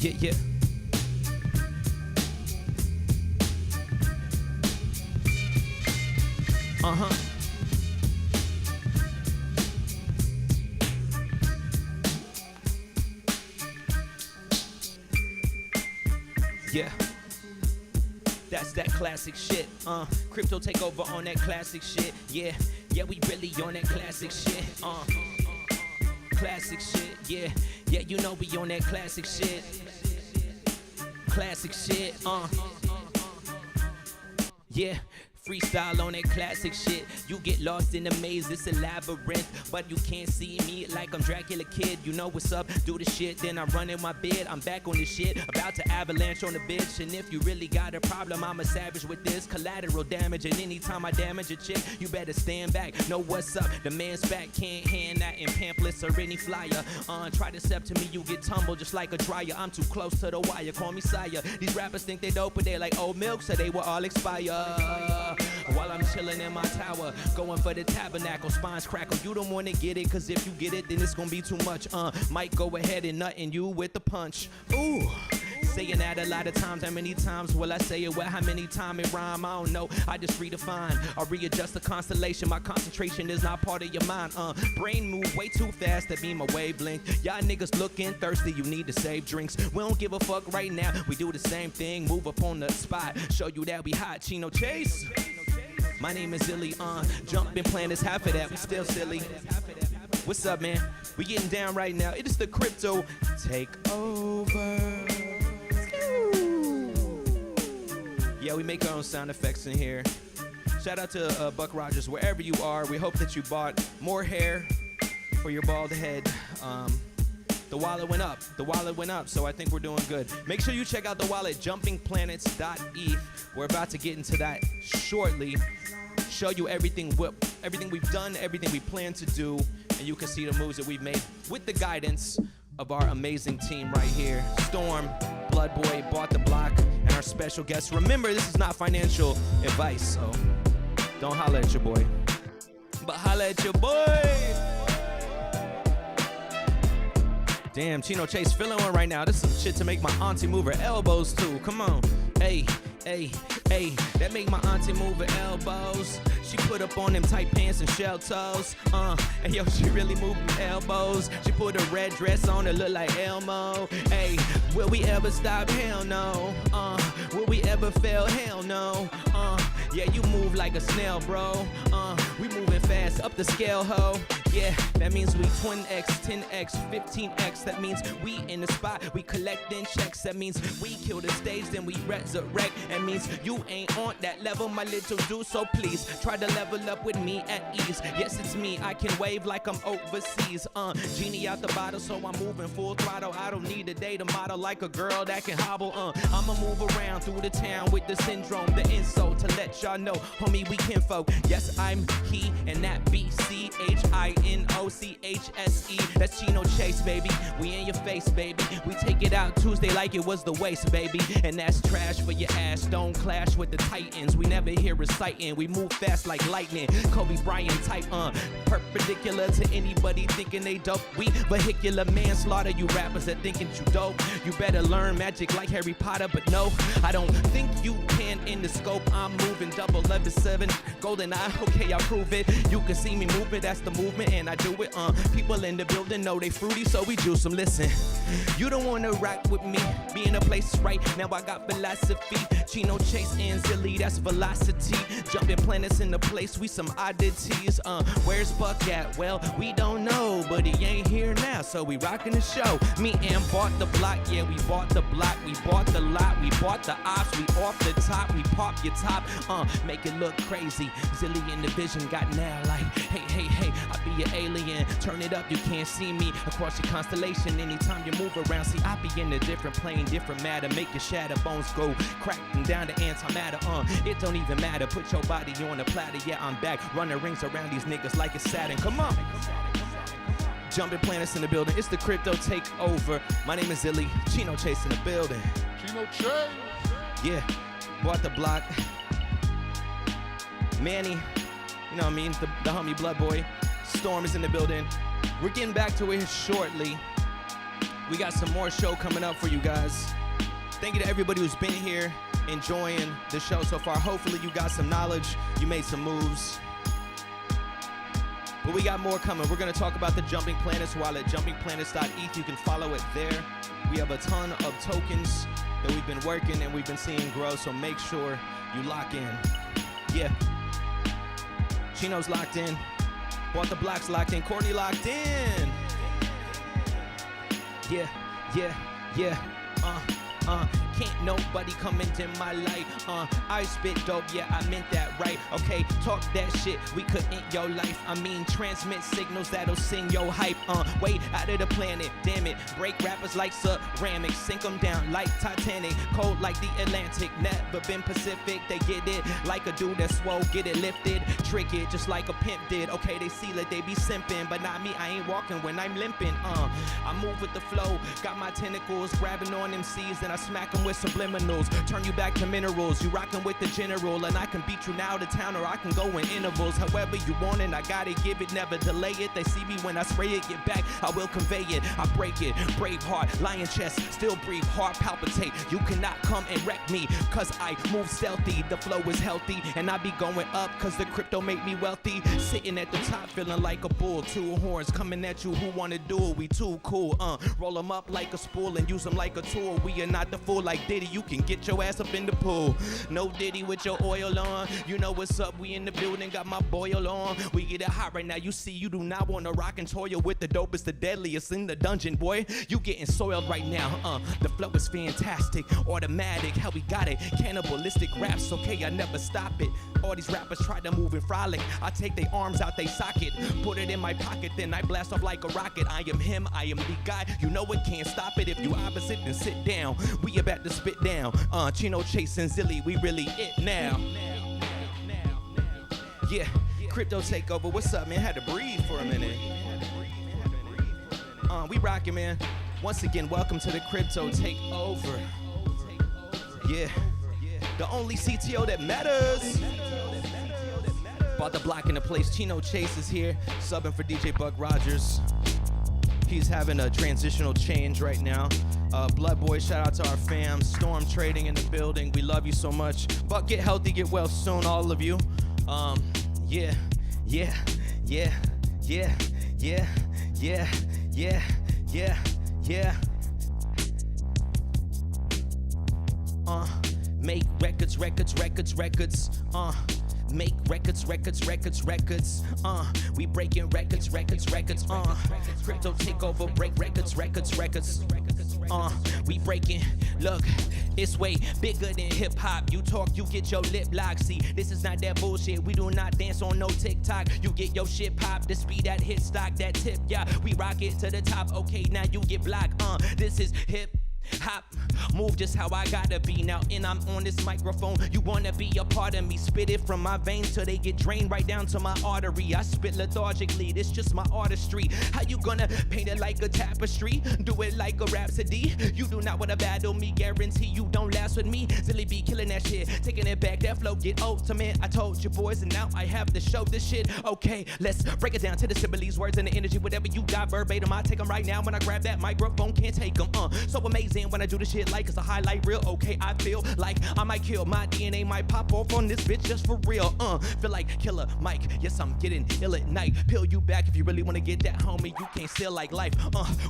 Yeah. Yeah. That's that classic shit. Crypto Takeover on that classic shit. Yeah, we really on that classic shit. Classic shit, yeah, you know we on that classic shit. Classic shit, yeah. Freestyle on that classic shit. You get lost in the maze, it's a labyrinth, but you can't see me like I'm Dracula Kid. You know what's up, do the shit, then I run in my bed. I'm back on this shit, about to avalanche on the bitch. And if you really got a problem, I'm a savage with this collateral damage. And anytime I damage a chick, you better stand back. Know what's up, the man's back. Can't hand that in pamphlets or any flyer. Try to step to me, you get tumbled just like a dryer. I'm too close to the wire, call me sire. These rappers think they dope, but they like old milk, so they will all expire. While I'm chilling in my tower, going for the tabernacle, spines crackle. You don't wanna get it, cause if you get it, then it's gonna be too much. Might go ahead and nuttin' you with the punch. Ooh. Saying that a lot of times, how many times will I say it? Well, how many times it rhyme? I don't know, I just redefine. I readjust the constellation, my concentration is not part of your mind. Brain move way too fast to be my wavelength. Y'all niggas looking thirsty, you need to save drinks. We don't give a fuck right now, we do the same thing. Move up on the spot, show you that we hot. Chino Chase. My name is Zilly, jumping planets, half of that, we still silly. What's up, man? We getting down right now. It is the crypto takeover. Yeah, we make our own sound effects in here. Shout out to Buck Rodgers, wherever you are. We hope that you bought more hair for your bald head. The wallet went up. The wallet went up, so I think we're doing good. Make sure you check out the wallet, jumpingplanets.eth. We're about to get into that shortly. Show you everything we've done, everything we plan to do, and you can see the moves that we've made with the guidance of our amazing team right here. Storm, Bloodboy, BoughtTheBlock, and our special guests. Remember, this is not financial advice, so don't holler at your boy, but holler at your boy. Damn, Chino Chase feeling one right now. This is some shit to make my auntie move her elbows to. Come on. Hey, hey, hey. That make my auntie move her elbows. She put up on them tight pants and shell toes. And yo, she really moving elbows. She put a red dress on that look like Elmo. Hey, will we ever stop? Hell no. Will we ever fail? Hell no. Yeah, you move like a snail, bro. We moving fast up the scale, ho. Yeah, that means we twin X, 10X, 15X. That means we in the spot, we collecting checks. That means we kill the stage, then we resurrect. That means you ain't on that level, my little dude. So please try to level up with me at ease. Yes, it's me. I can wave like I'm overseas. Genie out the bottle, so I'm moving full throttle. I don't need a day to model like a girl that can hobble. I'ma move around through the town with the syndrome, the insult to let y'all know, homie, we kinfolk. Yes, I'm he and that BCHINOCHSE. That's Chino Chase, baby. We in your face, baby. We take it out Tuesday like it was the waste, baby. And that's trash for your ass. Don't clash with the Titans. We never hear reciting. We move fast like lightning. Kobe Bryant type, perpendicular to anybody thinking they dope. We vehicular manslaughter. You rappers that thinking you dope. You better learn magic like Harry Potter, but no, I don't think you can in the scope. I'm moving 007, golden eye. Okay, I'll prove it. You can see me move it. That's the movement, and I do it. People in the building know they fruity, so we juice them. Listen, you don't wanna rock with me. Be in a place right now. I got philosophy. Chino Chase and Zilly, that's velocity. Jumping planets in the place. We some oddities. Where's Buck at? Well, we don't know, but he ain't here now, so we rocking the show. Me and BoughtTheBlock, yeah, we bought the block, we bought the lot, we bought the ops, we off the top, we pop your top, make it look crazy. Zilly in the vision got now like, hey, hey, hey, I be your alien. Turn it up, you can't see me across your constellation. Anytime you move around, see I be in a different plane, different matter. Make your shatter bones go cracking down to antimatter. It don't even matter. Put your body on a platter. Yeah, I'm back, running rings around these niggas like it's Saturn. Come on. Jumping planets in the building. It's the crypto takeover. My name is Zilly. Chino Chase in the building. Chino Chase. Yeah, BoughtTheBlock. Manny, you know what I mean? The homie Bloodboy. Storm is in the building. We're getting back to it shortly. We got some more show coming up for you guys. Thank you to everybody who's been here, enjoying the show so far. Hopefully you got some knowledge. You made some moves. But we got more coming. We're going to talk about the Jumping Planets wallet, jumpingplanets.eth. You can follow it there. We have a ton of tokens that we've been working and we've been seeing grow, so make sure you lock in. Yeah. Chino's locked in. BoughtTheBlock's locked in. Courtney locked in. Yeah, yeah, yeah. Can't nobody come into my light. I spit dope, yeah, I meant that right. Okay, talk that shit, we could end your life. I mean, transmit signals that'll sing your hype. Way out of the planet, damn it. Break rappers like ceramic, sink them down like Titanic. Cold like the Atlantic, never been Pacific. They get it like a dude that's swole, get it lifted. Trick it just like a pimp did. Okay, they see it, they be simping, but not me, I ain't walking when I'm limping. I move with the flow, got my tentacles, grabbing on them seeds, then I smack them with subliminals, turn you back to minerals. You rockin' with the general, and I can beat you now to town, or I can go in intervals. However you want it, I gotta give it, never delay it. They see me when I spray it, get back, I will convey it. I break it, brave heart, lion chest, still breathe, heart palpitate. You cannot come and wreck me, cause I move stealthy. The flow is healthy, and I be going up, cause the crypto make me wealthy. Sitting at the top, feeling like a bull. Two horns coming at you, who wanna do it? We too cool, roll them up like a spool and use them like a tool. We are not the fool like Diddy, you can get your ass up in the pool. No Diddy with your oil on. You know what's up, we in the building, got my boil on. We get it hot right now, you see you do not want to rock and toil with the dopest, the deadliest in the dungeon, boy. You getting soiled right now, the flow is fantastic, automatic, how we got it, cannibalistic raps, okay, I never stop it. All these rappers try to move and frolic, I take their arms out they socket, put it in my pocket, then I blast off like a rocket. I am him, I am the guy, you know it, can't stop it. If you opposite, then sit down, we about to spit down. Chino Chase and Zilly, we really it now. Yeah, Crypto Takeover, what's up, man? Had to breathe for a minute. We rockin', man. Once again, welcome to the Crypto Takeover. Yeah, the only CTO that matters. BoughtTheBlock in the place. Chino Chase is here, subbing for DJ Bug Rodgers. He's having a transitional change right now. Bloodboy, shout out to our fam. Storm Trading in the building. We love you so much. But get healthy, get well soon, all of you. Yeah. Make records. Make records. We breaking records. Crypto Takeover, break records. We breaking. Look, it's way bigger than hip hop. You talk, you get your lip locked. See, this is not that bullshit. We do not dance on no TikTok. You get your shit popped. The speed that hit stock, that tip, yeah. We rock it to the top. Okay, now you get blocked. This is hip hop, move just how I gotta be now, and I'm on this microphone. You wanna be a part of me? Spit it from my veins till they get drained right down to my artery. I spit lethargically, this just my artistry. How you gonna paint it like a tapestry? Do it like a rhapsody? You do not wanna battle me, guarantee you don't last with me. Zilly be killing that shit, taking it back, that flow get ultimate. I told you boys, and now I have to show this shit. Okay, let's break it down to the similes, words and the energy, whatever you got verbatim. I take them right now when I grab that microphone, can't take them. So amazing when I do the shit like it's a highlight reel. Okay, I feel like I might kill, my DNA might pop off on this bitch just for real. Feel like Killer Mike, yes I'm getting ill at night. Peel you back if you really wanna get that, homie, you can't steal like life.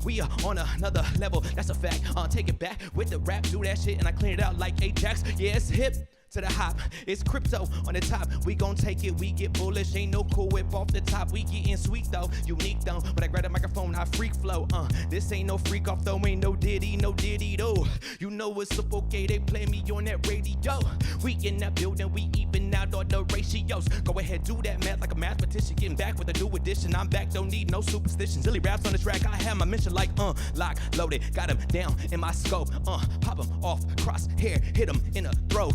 We are on another level, that's a fact. Take it back with the rap, do that shit and I clean it out like Ajax. Yeah, it's hip to the hop, it's crypto on the top. We gon' take it, we get bullish, ain't no cool whip off the top. We getting sweet though, unique though. When I grab the microphone, I freak flow. This ain't no freak off though, ain't no Diddy though. You know it's up, okay, they play me on that radio. We in that building, we even out all the ratios. Go ahead, do that math like a mathematician. Getting back with a new edition, I'm back, don't need no superstition. Zilly raps on the track, I have my mission like lock, loaded. Got him down in my scope, pop him off, cross hair, hit him in a throw,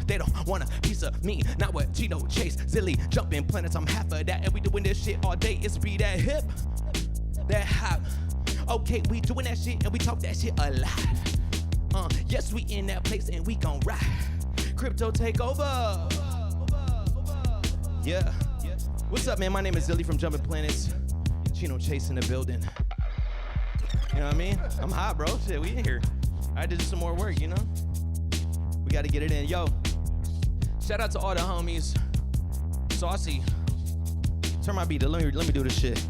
they don't want a piece of me, not what Chino Chase, Zilly, jumping planets, I'm half of that, and we doing this shit all day, it's be that hip, that hop. Okay, we doing that shit, and we talk that shit a lot. Yes, we in that place, and we gon' ride. Crypto Takeover. Yeah. What's up, man? My name is Zilly from Jumping Planets. Chino Chase in the building. You know what I mean? I'm hot, bro. Shit, we in here. I had to do some more work, you know? We gotta get it in. Yo, shout out to all the homies. Saucy. Turn my beat up. Let me do this shit.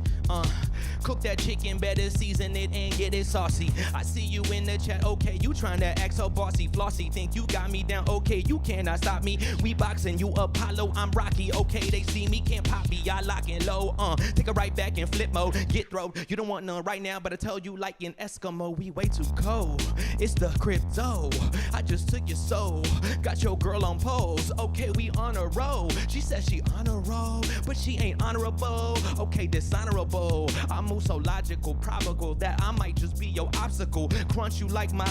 Cook that chicken better, season it and get it saucy. I see you in the chat, okay, you tryna act so bossy. Flossy, think you got me down, okay, you cannot stop me. We boxing, you Apollo, I'm Rocky, okay, they see me, can't pop me, I lock and low, take it right back in flip mode, get throw. You don't want none right now, but I tell you like an Eskimo, we way too cold. It's the crypto, I just took your soul, got your girl on pose, okay, we on a roll. She says she on a roll, but she ain't honorable, okay, dishonorable. I move so logical, probable that I might just be your obstacle. Crunch you like my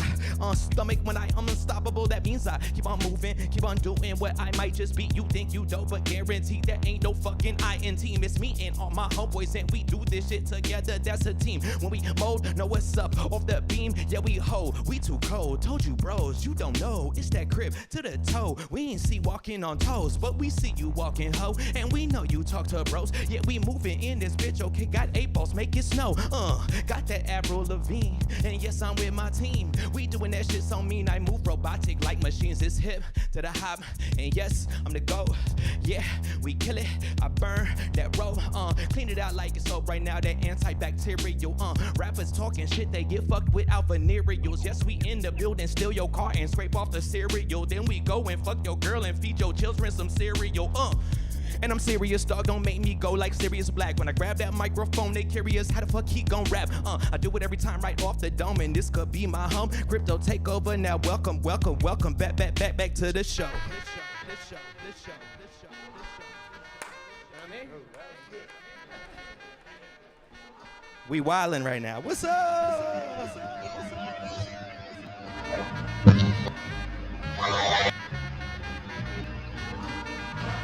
stomach when I am unstoppable. That means I keep on moving, keep on doing what I might just be. You think you dope, but guaranteed that ain't no fucking INT. It's me and all my homeboys, and we do this shit together. That's a team. When we mold, know what's up off the beam. Yeah, we hold, we too cold. Told you bros, you don't know. It's that crib to the toe. We ain't see walking on toes, but we see you walking ho. And we know you talk to bros. Yeah, we moving in this bitch. Okay, got 8 balls, make make it snow. Got that Avril Lavigne, and yes, I'm with my team. We doing that shit so mean, I move robotic like machines. It's hip to the hop, and yes, I'm the GOAT. Yeah, we kill it. I burn that road, clean it out like it's soap right now. That antibacterial, rappers talking shit, they get fucked without venereals. Yes, we in the building, steal your car and scrape off the cereal. Then we go and fuck your girl and feed your children some cereal. And I'm serious, dog, don't make me go like Sirius Black. When I grab that microphone, they curious, how the fuck he gon' rap? I do it every time right off the dome, and this could be my home. Crypto takeover, now welcome back to the show. This show. We wildin' right now. What's up?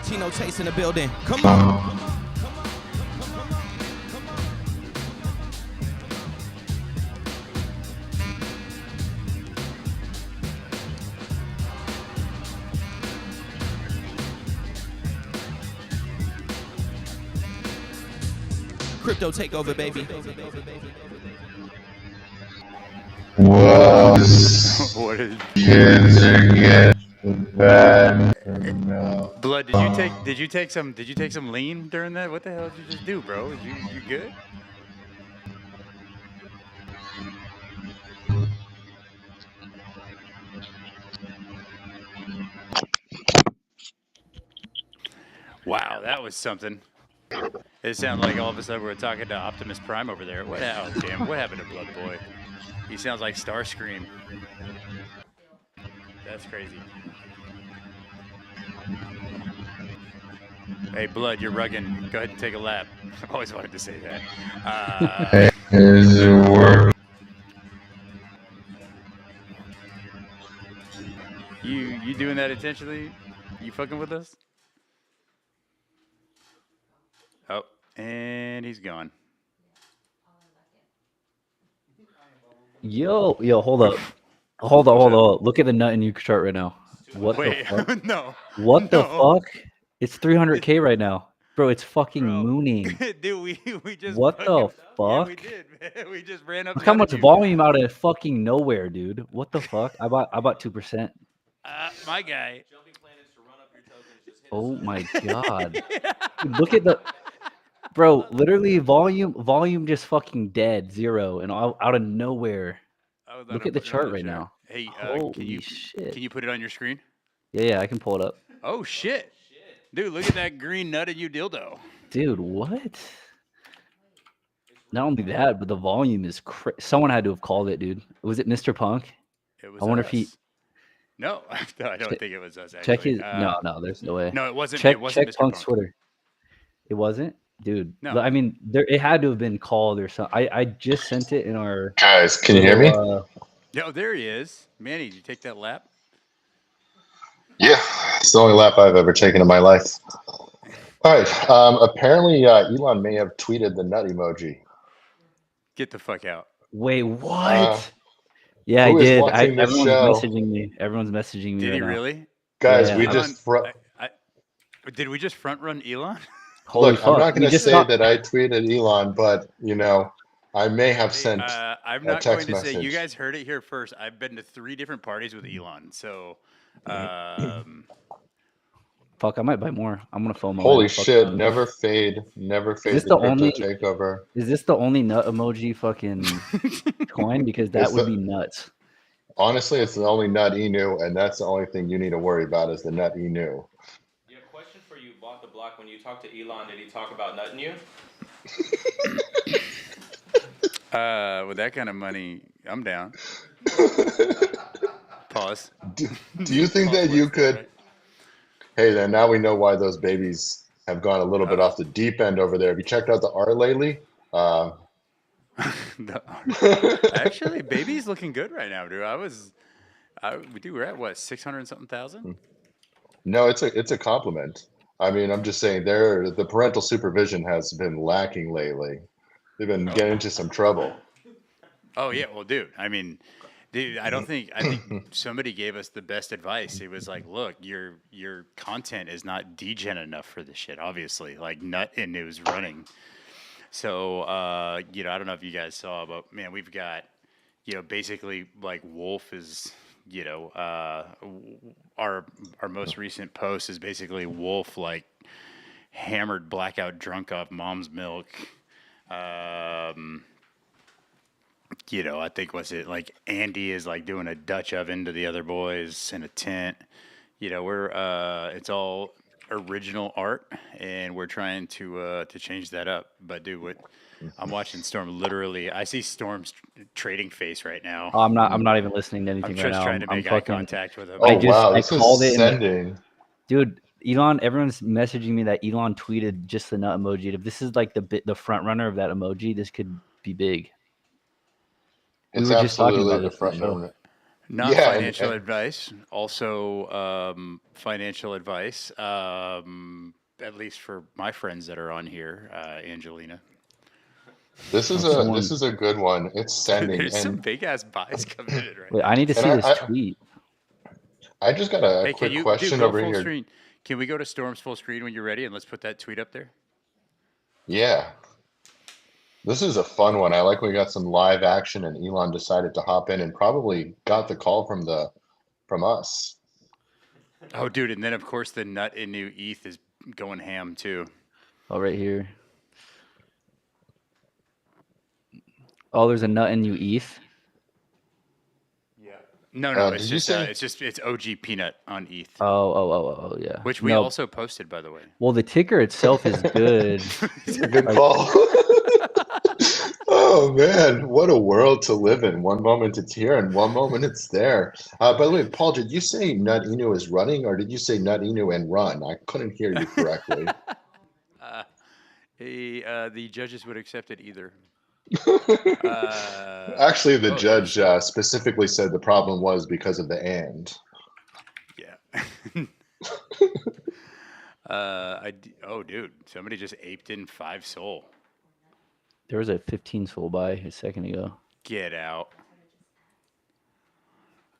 Chino Chase in the building. Come on. Crypto takeover, baby. Whoa. What is Kids are getting bad for now. Blood? Did you take some lean during that? What the hell did you just do, bro? You good? Wow, that was something. It sounded like all of a sudden we were talking to Optimus Prime over there. What happened? Damn, what happened to Bloodboy? He sounds like Starscream. That's crazy. Hey, Blood, you're rugging. Go ahead and take a lap. I've always wanted to say that. Is it work? You doing that intentionally? You fucking with us? Oh, and he's gone. Yo, hold up. Hold up. Look at the nut in your chart right now. What Wait, the fuck? no. What the No. fuck? It's 300K right now. Bro, it's fucking Bro. mooning. Dude, we just What the fucking- fuck? Yeah, we did, man. We just ran up. Look how the much attitude. volume out of fucking nowhere, dude. What the fuck? I bought 2%. My guy. Oh my god. Dude, look at the bro, literally volume just fucking dead, 0, and out of nowhere. I was Look gonna at the put it on chart right now. Hey, Holy shit. Can you put it on your screen? Yeah, I can pull it up. Oh shit. Dude, look at that green nut in you dildo. Dude, what? Not only that, but the volume is someone had to have called it, dude. Was it Mr. Punk? It was I wonder us. if he No, I don't think it was us. Actually. check his no, there's no way. No, it wasn't. Check it wasn't Mr. Punk's Punk. Twitter. It wasn't? Dude. No. I mean, it had to have been called or something. I just sent it in our Guys, can you hear me? No, there he is. Manny, did you take that lap? Yeah, it's the only lap I've ever taken in my life. All right. Apparently, Elon may have tweeted the nut emoji. Get the fuck out. Wait, what? Yeah, I who is did. watching this everyone's show? messaging me. Everyone's messaging me Did right he now. really? Guys, Yeah. we Elon, just did we just front run Elon? Holy look. fuck. I'm not we going to just say got- that I tweeted Elon, but I may have sent. I'm a not text going to say. You message. guys heard it here first. I've been to 3 different parties with Elon. So, Fuck, I might buy more. I'm gonna FOMO. Holy Fuck shit! that. Never fade this the the crypto only- takeover. Is this the only nut emoji fucking coin? Because that It's would the- be nuts. Honestly, it's the only nut he knew, and that's the only thing you need to worry about is the nut he knew. Yeah, question for you, BoughtTheBlock. When you talked to Elon, did he talk about nutting you? with that kind of money, I'm down. Pause. Do you think that you could? Hey, then now we know why those babies have gone a little bit off the deep end over there. Have you checked out the art lately? Actually, baby's looking good right now, dude. We're at what, 600 and something thousand? No, it's a compliment. I mean, I'm just saying the parental supervision has been lacking lately. They've been getting into some trouble. Oh yeah, well, dude. I mean, dude, I think somebody gave us the best advice. It was like, look, your content is not degen enough for this shit. Obviously, like Nut and it was running. So, you know, I don't know if you guys saw, but man, we've got, you know, basically like Wolf is, you know, our most recent post is basically Wolf like hammered blackout drunk off mom's milk. Um, you know, I think was it like Andy is like doing a Dutch oven to the other boys in a tent. You know, we're it's all original art, and we're trying to change that up. But dude, what I'm watching Storm literally, I see Storm's trading face right now. Oh, I'm not even listening to I'm anything right just now. trying I'm, to I'm make eye fucking, contact with him. Oh just wow, I this called is it, and sending. dude, Elon, everyone's messaging me that Elon tweeted just the nut emoji. If this is like the front runner of that emoji, this could be big. We It's were just talking absolutely about the this in the front show. runner. Not Yeah, financial and advice. Also, financial advice. At least for my friends that are on here, Angelina. this is Oh, a good one. It's sending, There's some big ass buys coming in right wait, I now. need to and see this tweet. I just got a Hey, can quick you question go over full here. screen? Can we go to Storm's full screen when you're ready, and let's put that tweet up there? Yeah, this is a fun one. I like we got some live action, and Elon decided to hop in and probably got the call from us. Oh, dude, and then of course the nut in new ETH is going ham too. Oh, right here. Oh, there's a nut in new ETH. No, Did you say? it's OG Peanut on ETH, Oh, yeah. which we No, also posted by the way. well, the ticker itself is good. Good Like, call. Oh man, what a world to live in. One moment it's here and one moment it's there. By the way, Paul, did you say Nut Inu is running or did you say Nut Inu and run? I couldn't hear you correctly. The judges would accept it either. Actually, the Oh, there's judge specifically said the problem was because of the and. yeah. Oh, dude, somebody just aped in 5 soul. there was a 15 soul buy a second ago. Get out.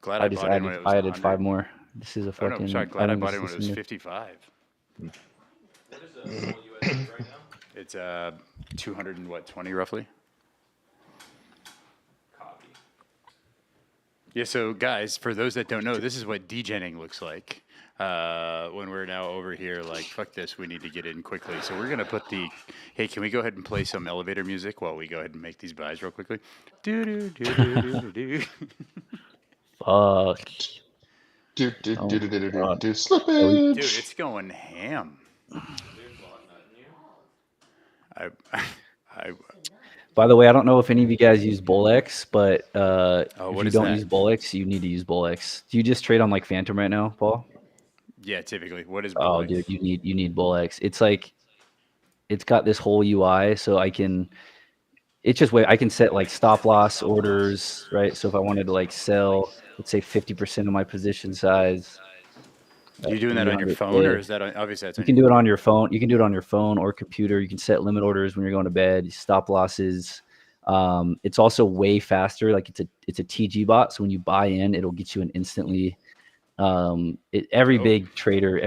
Glad I I just bought in when it was I added 100. 5 more. This is a Oh no, fucking. sorry. Glad I think bought this in when is it was new. 55. What is a full USD right now? It's 220 roughly. Copy. Yeah. So guys, for those that don't know, this is what degenning looks like. When we're now over here, like fuck this, we need to get in quickly. So we're gonna put the. Hey, can we go ahead and play some elevator music while we go ahead and make these buys real quickly? Do do do do do do. Fuck. Do do Oh do my do do do god. do Dude, slippage. it's going ham. Dude, bought nothing new. I By the way, I don't know if any of you guys use Bullx, but if what you is don't that? use Bullx, you need to use Bullx. Do you just trade on like Phantom right now, Paul? yeah, typically. What is Oh, Bullets? dude, you need Bullx. It's like it's got this whole UI, so I can. It's just I can set like stop loss orders, right? So if I wanted to like sell, let's say 50% of my position size You at doing that on your 300K. phone, or is that on, obviously that's You on can your do it phone? on your phone. You can do it on your phone or computer. You can set limit orders when you're going to bed. Stop losses. It's also way faster. Like it's a TG bot. So when you buy in, it'll get you an instantly. Every Oh. big trader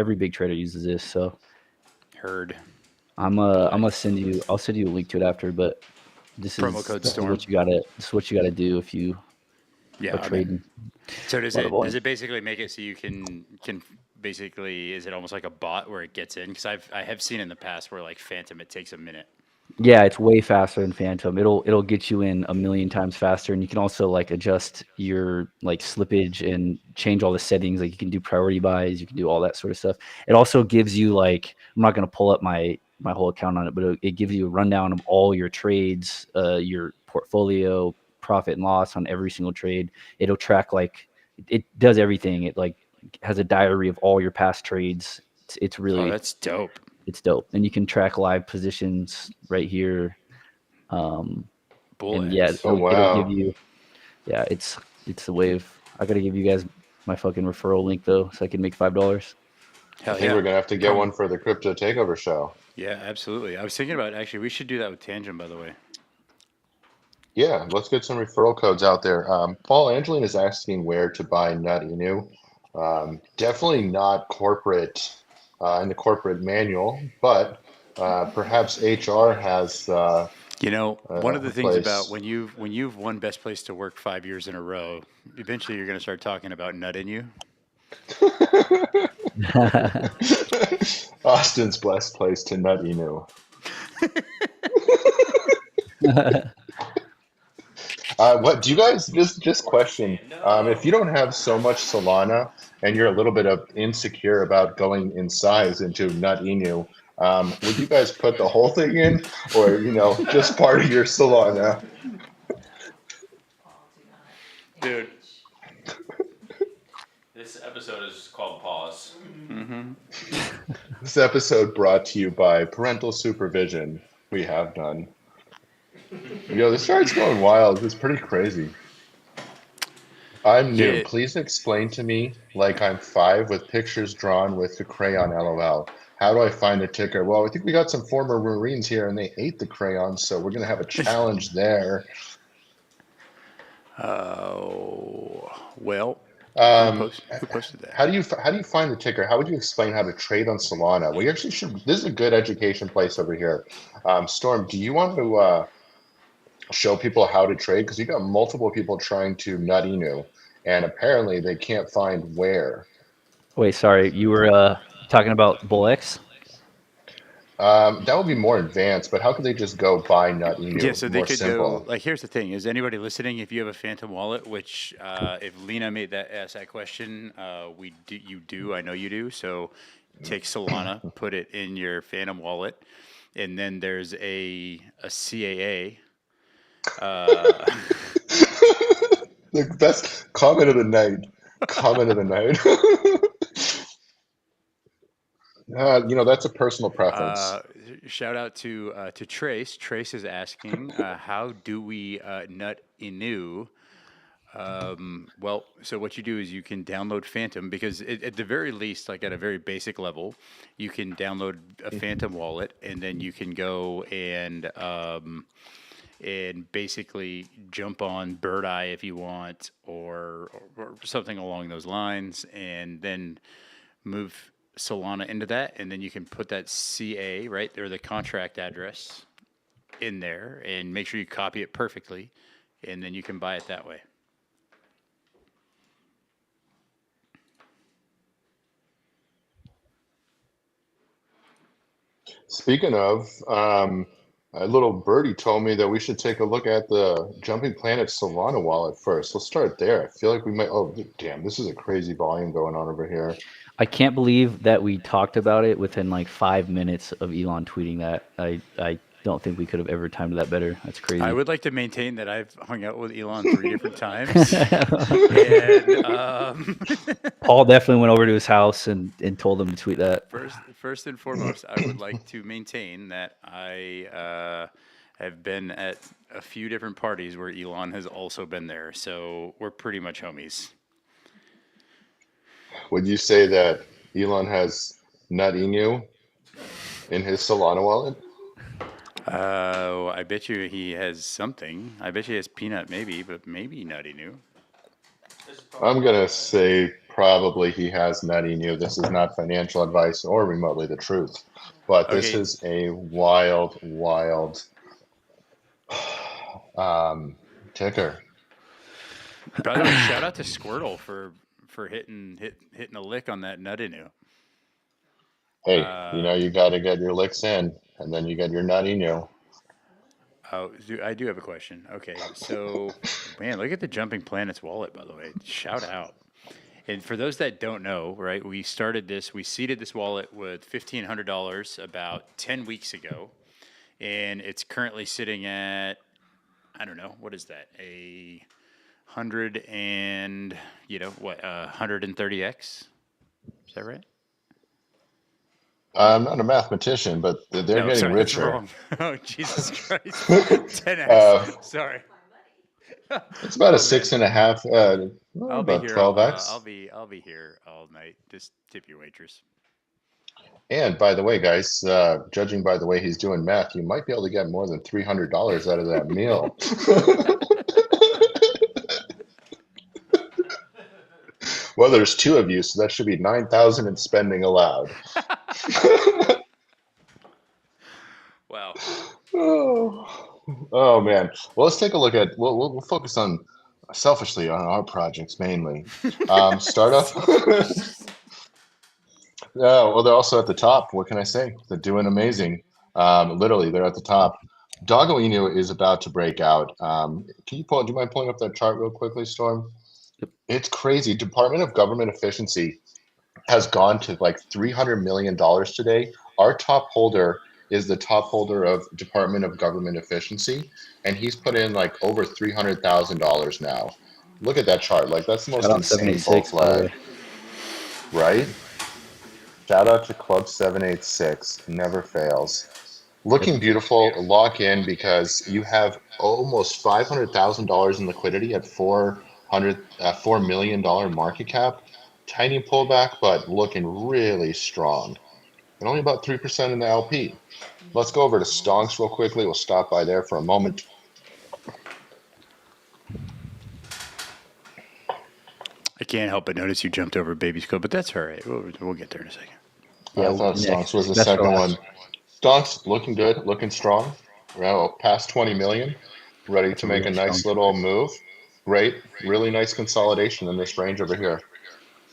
uses this. So Heard. I'm gonna send you. I'll send you a link to it after. But Promo code this is Storm. what you gotta. This is what you gotta do if you Yeah, are I'm in. trading. So does Bloodboy. it basically make it so you can basically, is it almost like a bot where it gets in? Because I have seen in the past where like Phantom it takes a minute. Yeah, it's way faster than Phantom. It'll get you in a million times faster, and you can also like adjust your like slippage and change all the settings. Like you can do priority buys, you can do all that sort of stuff. It also gives you like I'm not going to pull up my whole account on it, but it gives you a rundown of all your trades, your portfolio, profit and loss on every single trade. It'll track like it does everything. It like has a diary of all your past trades. It's Oh, really that's dope. it's dope, and you can track live positions right here. And yeah, Bullets. Oh it'll give wow. you. Yeah, it's the wave. I gotta give you guys my fucking referral link though, so I can make $5. I Hell think yeah. we're gonna have to get one for the Crypto Takeover show. Yeah, absolutely. I was thinking about actually we should do that with Tangent, by the way. Yeah, let's get some referral codes out there. Paul Angeline is asking where to buy Nut Inu. Definitely not corporate in the corporate manual, but Perhaps HR has You know, one of a the things about place. when you've won best place to work 5 years in a row, eventually you're going to start talking about nut in you. Austin's blessed place to nut Inu. What do you guys just question? If you don't have so much Solana and you're a little bit of insecure about going in size into Nut Inu, would you guys put the whole thing in, or just part of your Solana? Dude. This episode is called Pause. This episode brought to you by parental supervision. We have none. This starts going wild. It's pretty crazy. I'm new. Yeah. Please explain to me like I'm 5 with pictures drawn with the crayon LOL. How do I find the ticker? Well, I think we got some former Marines here and they ate the crayon, so we're going to have a challenge there. Oh, well, Um, who posted that? how do you find the ticker? How would you explain how to trade on Solana? We actually should. This is a good education place over here. Storm, do you want to show people how to trade? Because you got multiple people trying to nut Inu, and apparently they can't find where. Wait, sorry, you were talking about BullX? That would be more advanced, but how could they just go buy nut Inu? Yeah, so they More could simple. go. Like, here's the thing: is anybody listening? If you have a Phantom wallet, which if Lena asked that question, you do. I know you do. So take Solana, put it in your Phantom wallet, and then there's a CAA. The best comment of the night. Comment of the night. That's a personal preference. Shout out to Trace. Trace is asking, how do we nut Inu? Well, so what you do is you can download Phantom because at the very least, like at a very basic level, you can download a Phantom wallet and then you can go and basically jump on Bird Eye if you want or something along those lines, and then move Solana into that, and then you can put that CA right there, the contract address in there, and make sure you copy it perfectly, and then you can buy it that way. Speaking of, a little birdie told me that we should take a look at the Jumping Planet Solana wallet first. Let's start there. I feel like we might. Oh, damn! This is a crazy volume going on over here. I can't believe that we talked about it within like 5 minutes of Elon tweeting that. I don't think we could have ever timed that better. That's crazy. I would like to maintain that I've hung out with Elon 3 different times. And Paul definitely went over to his house and told him to tweet that. first and foremost, I would like to maintain that I have been at a few different parties where Elon has also been there. So we're pretty much homies. Would you say that Elon has Nut Inu in his Solana wallet? I bet you he has something. I bet you he has Peanut, maybe, but maybe Nutty New. I'm gonna say probably he has Nut Inu. This is not financial advice or remotely the truth, but this Okay. is a wild ticker. By the way, shout out to Squirtle for hitting a lick on that Nutty New. Hey, you got to get your licks in, and then you get your Nut Inu. Oh, I do have a question. Okay, so man, look at the Jumping Planets wallet, by the way. Shout out. And for those that don't know, right, we seeded this wallet with $1,500 about 10 weeks ago, and it's currently sitting at, I don't know, what is that? A 130x? Is that right? I'm not a mathematician, but they're getting sorry, that's richer. wrong. Oh, Jesus Christ. 10x. Sorry. It's about a man. 6.5, I'll be about here. 12x. I'll be here all night. Just tip your waitress. And by the way, guys, judging by the way he's doing math, you might be able to get more than $300 out of that meal. Well, there's 2 of you, so that should be 9,000 in spending allowed. Oh man. Well, let's take a look at. We'll focus on selfishly on our projects mainly. Startup. Well, they're also at the top. What can I say? They're doing amazing. Literally, they're at the top. Doggo Inu is about to break out. Do you mind pulling up that chart real quickly, Storm? It's crazy. Department of Government Efficiency has gone to like $300 million today. Our top holder is the top holder of Department of Government Efficiency, and he's put in like over $300,000 now. Look at that chart. Like that's the most Shout out insane bull 786, by the flag, way. right? Shout out to Club 786. Never fails. Looking beautiful. Lock in because you have almost $500,000 in liquidity at $4 million market cap. Tiny pullback, but looking really strong. And only about 3% in the LP. Let's go over to Stonks real quickly. We'll stop by there for a moment. I can't help but notice you jumped over Baby's Code, but that's all right. We'll get there in a second. Yeah, I thought next. Stonks was the Best for second last. one. Stonks looking good, looking strong. Well, past 20 million, ready That's to a make a really nice strong little move. Great, really nice consolidation in this range over here.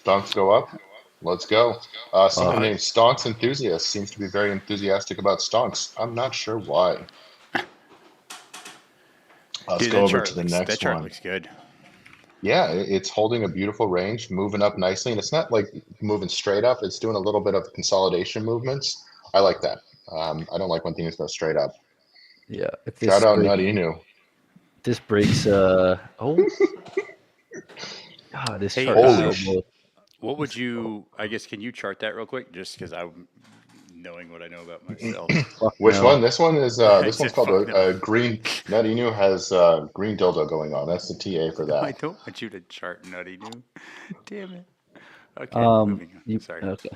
Stonks go up. Let's go. Someone named Stonks Enthusiast seems to be very enthusiastic about Stonks. I'm not sure why. Let's Dude, go that over chart to the looks next one. looks good. Yeah, it's holding a beautiful range, moving up nicely, and it's not like moving straight up. It's doing a little bit of consolidation movements. I like that. I don't like when things go straight up. Yeah. If Shout out Nut Inu. this breaks God, this Hey, chart is Holy so bullish. What would you? I guess can you chart that real quick? Just because I'm knowing what I know about myself. Fuck Which no. one? This one is I this one's said, called fuck no. green. Nut Inu has green dildo going on. That's the TA for I that. don't want you to chart Nutty New. Damn it. Okay, moving on. Sorry. Okay.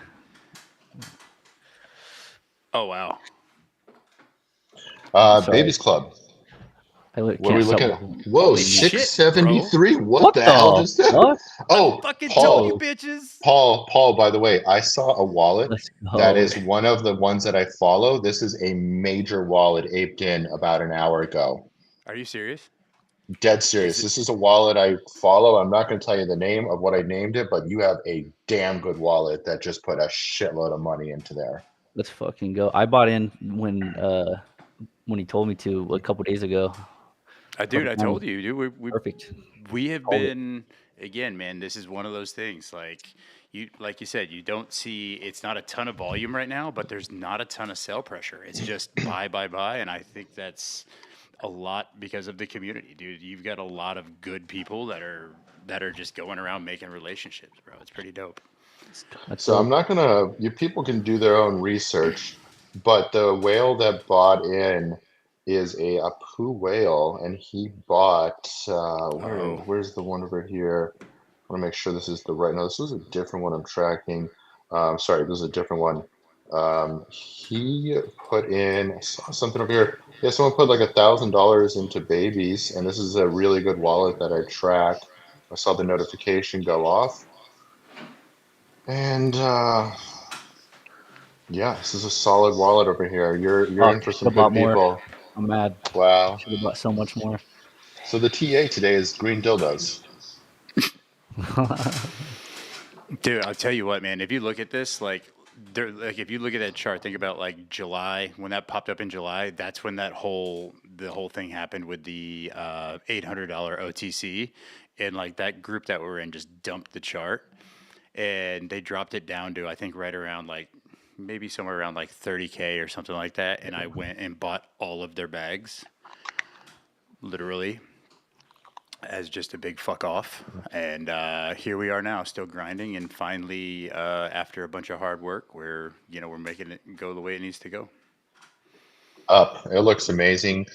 Oh wow. Sorry. Babies Club. I What are can't we stop looking at? looking. Whoa, Holy shit, bro. 673. What What the the hell just that? fuck? Oh, Fucking told you Paul. bitches. Paul, by the way, I saw a wallet Let's that go. is one of the ones that I follow. This is a major wallet aped in about an hour ago. Are you serious? Dead Is serious. it This is a wallet I follow. I'm not going to tell you the name of what I named it, but you have a damn good wallet that just put a shitload of money into there. Let's fucking go. I bought in when he told me to a couple days ago. dude, I Perfect told timing. you, dude. Perfect. We have Called it. been again, man, this is one of those things like you said, you don't see it's not a ton of volume right now, but there's not a ton of sell pressure. It's just buy, and I think that's a lot because of the community, dude. You've got a lot of good people that are just going around making relationships, bro. It's pretty dope. That's So I'm dope. not going to, you people can do their own research, but the whale that bought in is a Apu whale, and he bought, where's the one over here? I want to make sure this is the right. No, this is a different one I'm tracking. Sorry, this is a different one. He put in, I saw something over here. Yeah, someone put like $1,000 into babies, and this is a really good wallet that I track. I saw the notification go off. And yeah, this is a solid wallet over here. You're Fuck, in for I should some have good bought more. people. I'm mad. Wow. Should have bought so much more. So the TA today is green dildos. Dude, I'll tell you what, man. If you look at this, if you look at that chart, think about like July when that popped up in July. That's when the whole thing happened with the $800 OTC, and like that group that we're in just dumped the chart, and they dropped it down to I think right around like maybe somewhere around like 30K or something like that, and I went and bought all of their bags, literally, as just a big fuck off. And here we are now, still grinding, and finally, after a bunch of hard work, we're making it go the way it needs to go. Up. It looks amazing.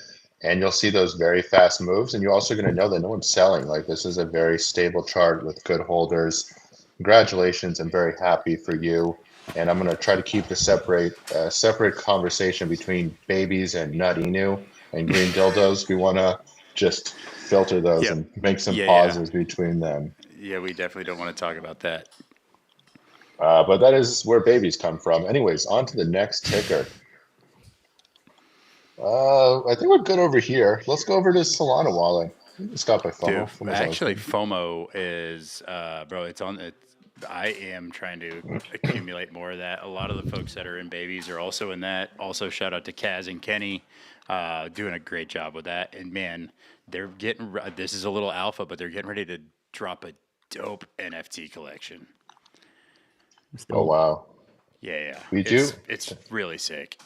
And you'll see those very fast moves. And you're also going to know that no one's selling. Like this is a very stable chart with good holders. Congratulations. I'm very happy for you. And I'm going to try to keep the separate conversation between babies and Nut Inu and green dildos. We want to just filter those Yep. and make some Yeah. pauses between them. Yeah, we definitely don't want to talk about that. But that is where babies come from. Anyways, on to the next ticker. I think we're good over here. Let's go over to Solana wallet. It's got by Dude, FOMO. FOMO's always actually, good. FOMO is, bro. It's on. I am trying to accumulate more of that. A lot of the folks that are in babies are also in that. Also, shout out to Kaz and Kenny, doing a great job with that. And man, they're getting. This is a little alpha, but they're getting ready to drop a dope NFT collection. It's Oh dope. wow. Yeah, yeah. We do. It's really sick.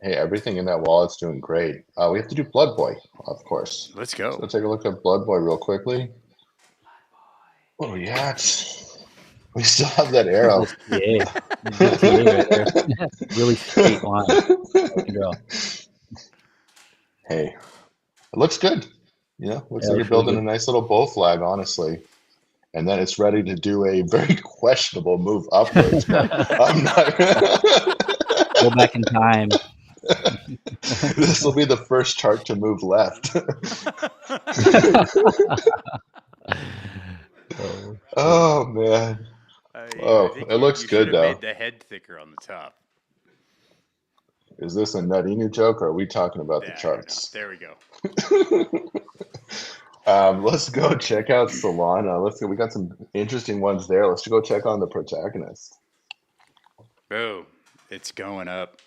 Hey, everything in that wallet's doing great. We have to do Bloodboy, of course. Let's So go. let's take a look at Bloodboy real quickly. Oh yeah, we still have that arrow. Little TA. Good TA right there. Really straight line. Good girl. Hey, it looks good. You know, looks Yeah, like you're looks really building a good. nice little bow flag, honestly. And then it's ready to do a very questionable move upwards, but I'm not. Go back in time. This will be the first chart to move left. Oh, Oh man. I Oh, think it looks you should good have made though. the head thicker on the top. Is this a Nut Inu joke or are we talking about the Yeah, I don't know. charts? There we go. Let's go check out Solana. Let's go. We got some interesting ones there. Let's go check on the protagonist. Boom. It's going up.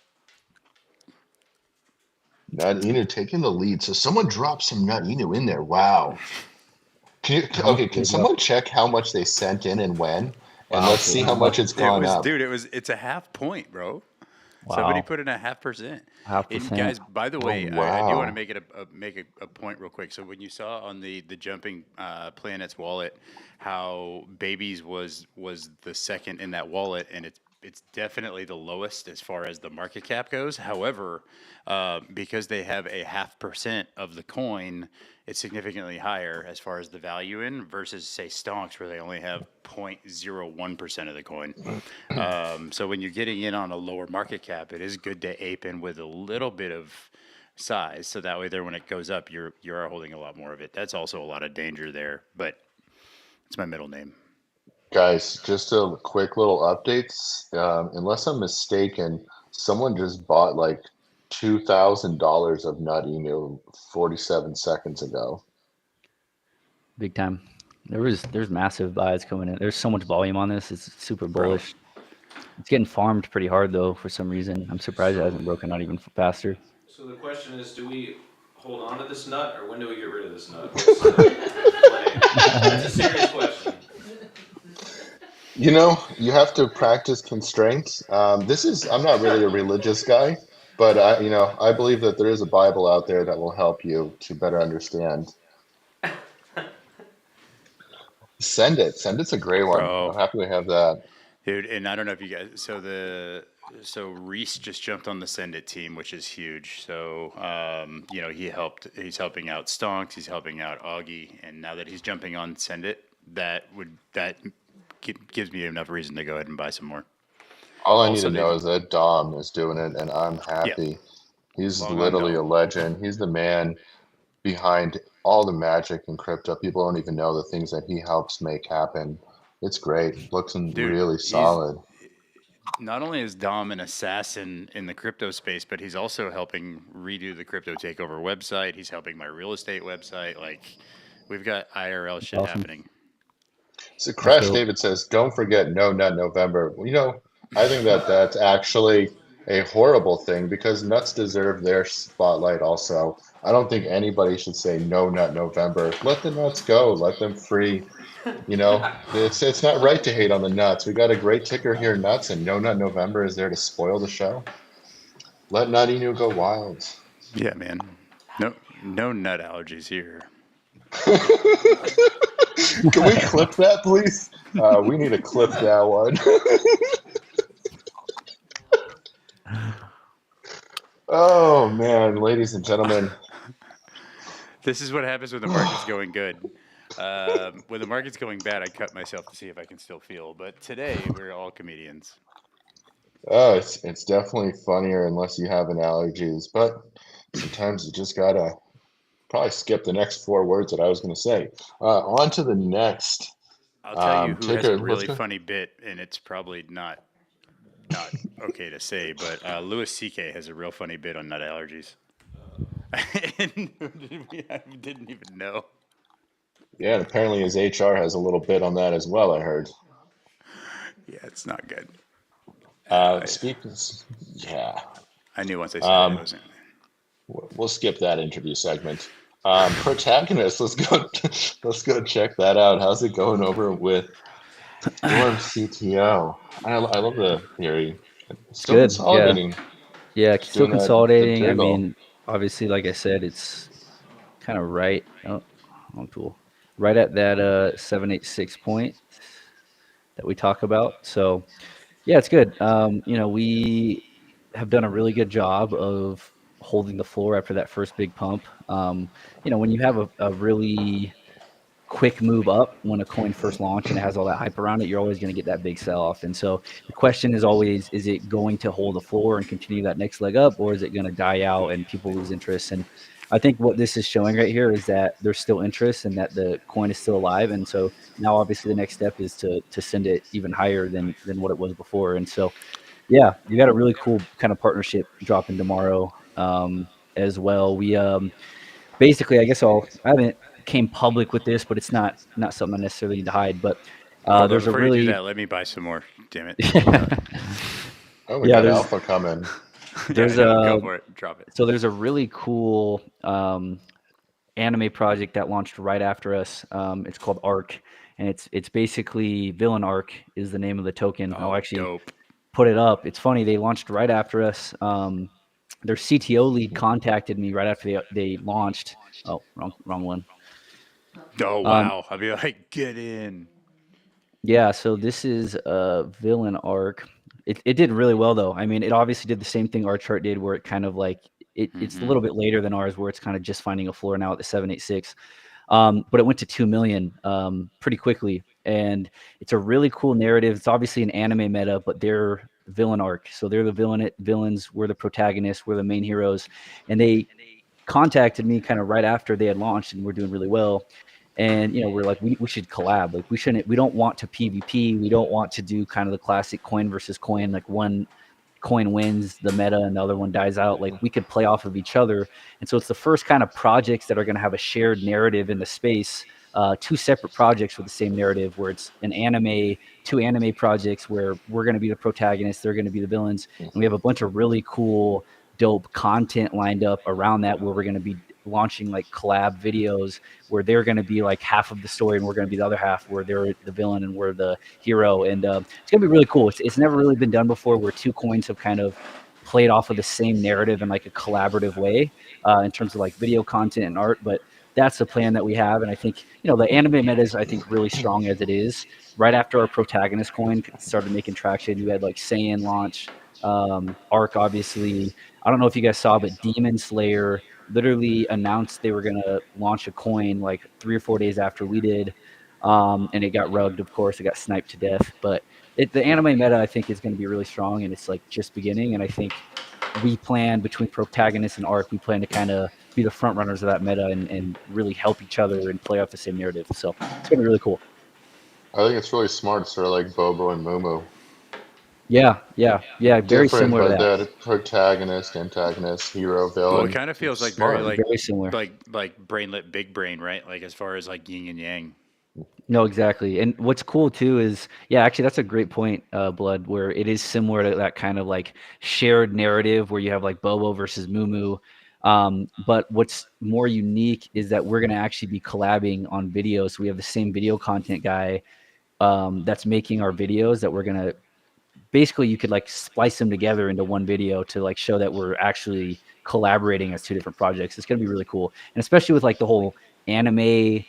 Nut Inu taking the lead. So someone dropped some Nut Inu in there. Wow. how much Okay, did can they drop? someone check how much they sent in and when? And Wow, let's so see how much it's It gone was, up. dude. It's a half point, bro. Somebody wow, put in a 0.5%. And 0.5%. guys, by the way, Oh, I do want to wow. make it make a point real quick. So when you saw on the jumping planets wallet how babies was the second in that wallet, and it's definitely the lowest as far as the market cap goes. However, because they have a 0.5% of the coin, it's significantly higher as far as the value in versus say stonks where they only have 0.01% of the coin. So when you're getting in on a lower market cap, it is good to ape in with a little bit of size, so that way there when it goes up, you are holding a lot more of it. That's also a lot of danger there, but it's my middle name. Guys, just a quick little updates. Unless I'm mistaken, someone just bought like $2,000 of Nut Inu 47 seconds ago. Big time. There's massive buys coming in. There's so much volume on this. It's super Bro. bullish. It's getting farmed pretty hard though for some reason. I'm surprised it hasn't broken out even faster. So the question is, do we hold on to this nut, or when do we get rid of this nut? What's the plan? That's a serious question. You know, you have to practice constraints. I'm not really a religious guy, but I believe that there is a Bible out there that will help you to better understand. Send it. Send it's a great one. Bro. I'm happy we have that. Dude, and I don't know if you guys. So Reese just jumped on the Send It team, which is huge. So he's helping out Stonks, he's helping out Augie, and now that he's jumping on Send It, that gives me enough reason to go ahead and buy some more. All I need Also, to know is that Dom is doing it, and I'm happy. He's Long on literally a Dom. legend. He's the man behind all the magic in crypto. People don't even know the things that he helps make happen. It's great. Looking Dude, really solid. Not only is Dom an assassin in the crypto space, but he's also helping redo the Crypto Takeover website. He's helping my real estate website. Like, we've got IRL shit Awesome. happening. So Crash dope. David says, "Don't forget No Nut November." You know, I think that that's actually a horrible thing because nuts deserve their spotlight also. I don't think anybody should say No Nut November. Let the nuts go. Let them free. You know, it's not right to hate on the nuts. We got a great ticker here, nuts, and No Nut November is there to spoil the show. Let Nut Inu go wild. Yeah, man. No nut allergies here. Can we clip that, please? We need to clip that one. Oh man, ladies and gentlemen. This is what happens when the market's going good. When the market's going bad, I cut myself to see if I can still feel. But today, we're all comedians. Oh, it's definitely funnier unless you have an allergies, but sometimes you just gotta probably skip the next 4 words that I was gonna say. On to the next I'll tell you who has ticker. a Let's really go. funny bit, and it's probably not okay to say, but Louis C.K. has a real funny bit on nut allergies. And I didn't even know. Yeah, and apparently his HR has a little bit on that as well, I heard. Yeah, it's not good. Speaking, yeah, I knew once I said it, it um, wasn't. we'll skip that interview segment. Protagonist, let's go, let's go check that out. How's it going over with Storm CTO? I love the theory. It's Still good. Yeah. consolidating, Yeah. just Still doing that the consolidating. I jiggle. mean, obviously, like I said, it's kind of right. Oh, wrong tool. Right at that 786 point that we talk about. So, yeah, it's good. We have done a really good job of holding the floor after that first big pump. When you have a really quick move up when a coin first launched and it has all that hype around it, you're always going to get that big sell off. And so the question is always, is it going to hold the floor and continue that next leg up, or is it going to die out and people lose interest? And I think what this is showing right here is that there's still interest and that the coin is still alive. And so now obviously the next step is to send it even higher than what it was before. And so, yeah, you got a really cool kind of partnership dropping tomorrow as well. We basically, I guess I haven't came public with this, but it's not something I necessarily need to hide. But Hold on, there's a before you do really that, let me buy some more. Damn it. Oh, we yeah, got Alpha coming. Yeah, there's no, go a for it. Drop it. so there's a really cool anime project that launched right after us. It's called Arc, and it's basically Villain Arc is the name of the token. I'll Oh, actually dope. put it up. It's funny, they launched right after us. Their CTO lead contacted me right after they launched. Oh, wrong one. Oh, Um, wow. I'll be like, get in. Yeah, so this is a villain arc. It did really well though. I mean, it obviously did the same thing our chart did, where it kind of like it's a little bit later than ours, where it's kind of just finding a floor now at the 786. But it went to 2 million pretty quickly, and it's a really cool narrative. It's obviously an anime meta, but they're villain arc, so they're the villains. We're the protagonists. We're the main heroes, and they contacted me kind of right after they had launched, and we're doing really well. And we're like, we should collab. Like we don't want to PvP. We don't want to do kind of the classic coin versus coin, like one coin wins the meta and the other one dies out. Like we could play off of each other. And so it's the first kind of projects that are going to have a shared narrative in the space. Two separate projects with the same narrative, where it's two anime projects where we're going to be the protagonists, they're going to be the villains, and we have a bunch of really cool, dope content lined up around that, where we're going to be launching like collab videos where they're going to be like half of the story and we're going to be the other half, where they're the villain and we're the hero. And it's going to be really cool. It's never really been done before, where two coins have kind of played off of the same narrative in like a collaborative way in terms of like video content and art. But that's the plan that we have. And I think, the anime meta is, I think, really strong as it is. Right after our protagonist coin started making traction, you had like Saiyan launch, Arc, obviously. I don't know if you guys saw, but Demon Slayer literally announced they were going to launch a coin like 3 or 4 days after we did. And it got rugged, of course. It got sniped to death. But the anime meta, I think, is going to be really strong, and it's like just beginning. And I think we plan, between protagonist and arc, we plan to kind of be the front runners of that meta and really help each other and play off the same narrative. So it's going to be really cool. I think it's really smart, sort of like Bobo and Momo. Yeah. Very Different, similar to but that. that protagonist, antagonist, hero, villain. Well, it kind of feels like Smart. Very similar. like brainlet, big brain, right? Like as far as like yin and yang. No, exactly. And what's cool too is, yeah, actually, that's a great point, Blood, where it is similar to that kind of like shared narrative where you have like Bobo versus Mumu. But what's more unique is that we're going to actually be collabing on videos. So we have the same video content guy that's making our videos that we're going to basically, you could like splice them together into one video to like show that we're actually collaborating as two different projects. It's going to be really cool. And especially with like the whole anime,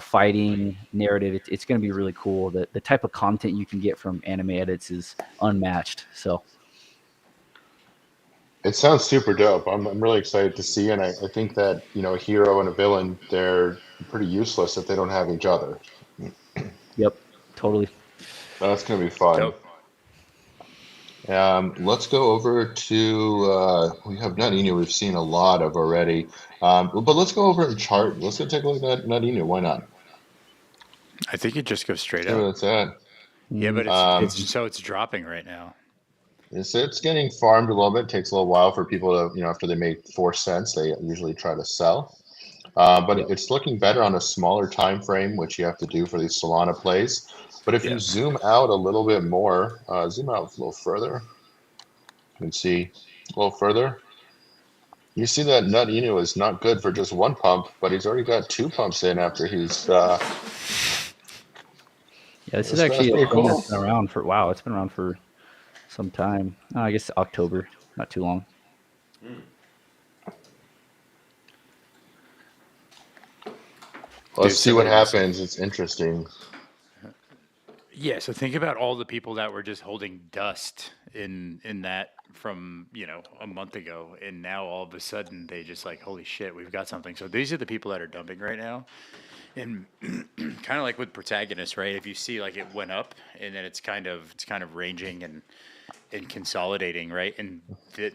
fighting narrative, it's going to be really cool. The type of content you can get from anime edits is unmatched. So It sounds super dope. I'm really excited to see, and I think that a hero and a villain, they're pretty useless if they don't have each other. yep, totally. That's gonna be fun. Dope. Let's go over to we have Nutino. We've seen a lot of already, but let's go over and chart. Let's go take a look at Nutino. Why not? I think it just goes straight See where up. that's at. Yeah, but Um, it's dropping right now. It's getting farmed a little bit. It takes a little while for people to, after they make 4 cents, they usually try to sell. But Yep. it's looking better on a smaller time frame, which you have to do for these Solana plays. But if you Yeah. zoom out a little bit more, zoom out a little further, you can see a little further. You see that Nut Inu is not good for just one pump, but he's already got 2 pumps in after he's. Yeah, this is That's actually a pretty coin cool. that's been around for wow. It's been around for some time. I guess October, not too long. Let's Dude, see what somebody must- happens. It's interesting. Yeah, so think about all the people that were just holding dust in that from, a month ago, and now all of a sudden they just like, holy shit, we've got something. So these are the people that are dumping right now. And kind of like with Protagonist, right? If you see like it went up and then it's kind of ranging and consolidating, right? And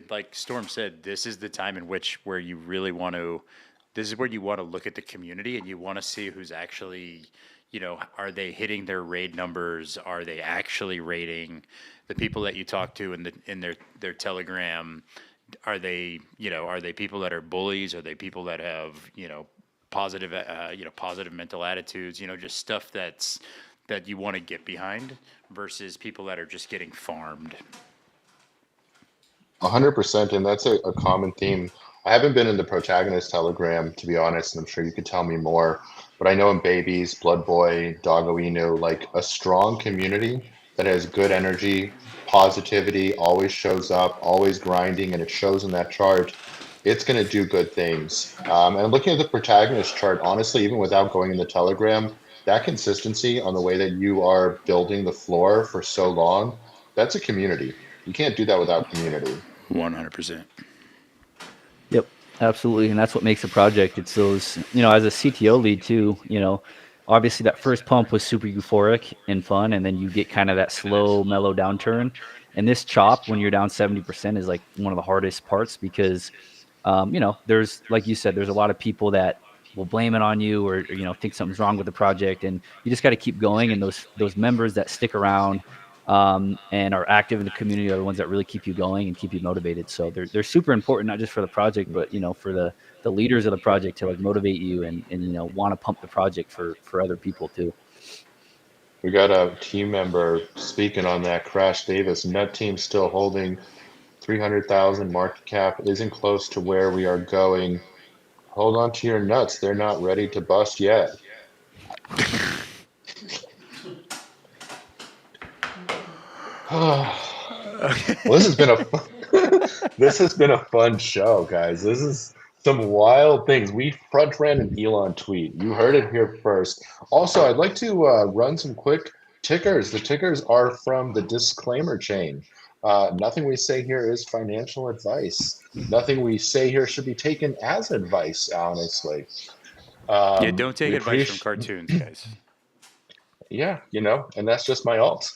like Storm said, this is the time in which where you really want to this is where you want to look at the community and you want to see who's actually, are they hitting their raid numbers? Are they actually raiding? The people that you talk to in their Telegram, are they people that are bullies? Are they people that have, positive positive mental attitudes, just stuff that you want to get behind versus people that are just getting farmed. 100%, and that's a common theme. I haven't been in the Protagonist Telegram, to be honest, and I'm sure you could tell me more. But I know in Babies, Bloodboy, Doggo Inu, like a strong community that has good energy, positivity, always shows up, always grinding, and it shows in that chart. It's going to do good things. And looking at the Protagonist chart, honestly, even without going in the Telegram, that consistency on the way that you are building the floor for so long, that's a community. You can't do that without community. 100%. Yep, absolutely, and that's what makes a project. It's those, as a CTO lead too. Obviously that first pump was super euphoric and fun, and then you get kind of that slow, mellow downturn. And this chop, when you're down 70%, is like one of the hardest parts because, there's like you said, there's a lot of people that will blame it on you or think something's wrong with the project, and you just got to keep going. And those members that stick around and are active in the community are the ones that really keep you going and keep you motivated. So they're super important, not just for the project, but for the leaders of the project to like motivate you and want to pump the project for other people too. We got a team member speaking on that. Crash Davis, Nut Team still holding 300,000 market cap, isn't close to where we are going. Hold on to your nuts. They're not ready to bust yet. Well, this has been a fun show, guys. This is some wild things. We front ran an Elon tweet. You heard it here first. Also, I'd like to run some quick tickers. The tickers are from the disclaimer chain. Nothing we say here is financial advice. Nothing we say here should be taken as advice, honestly. Yeah, don't take we advice from appreciate- cartoons, guys. Yeah, and that's just my alt.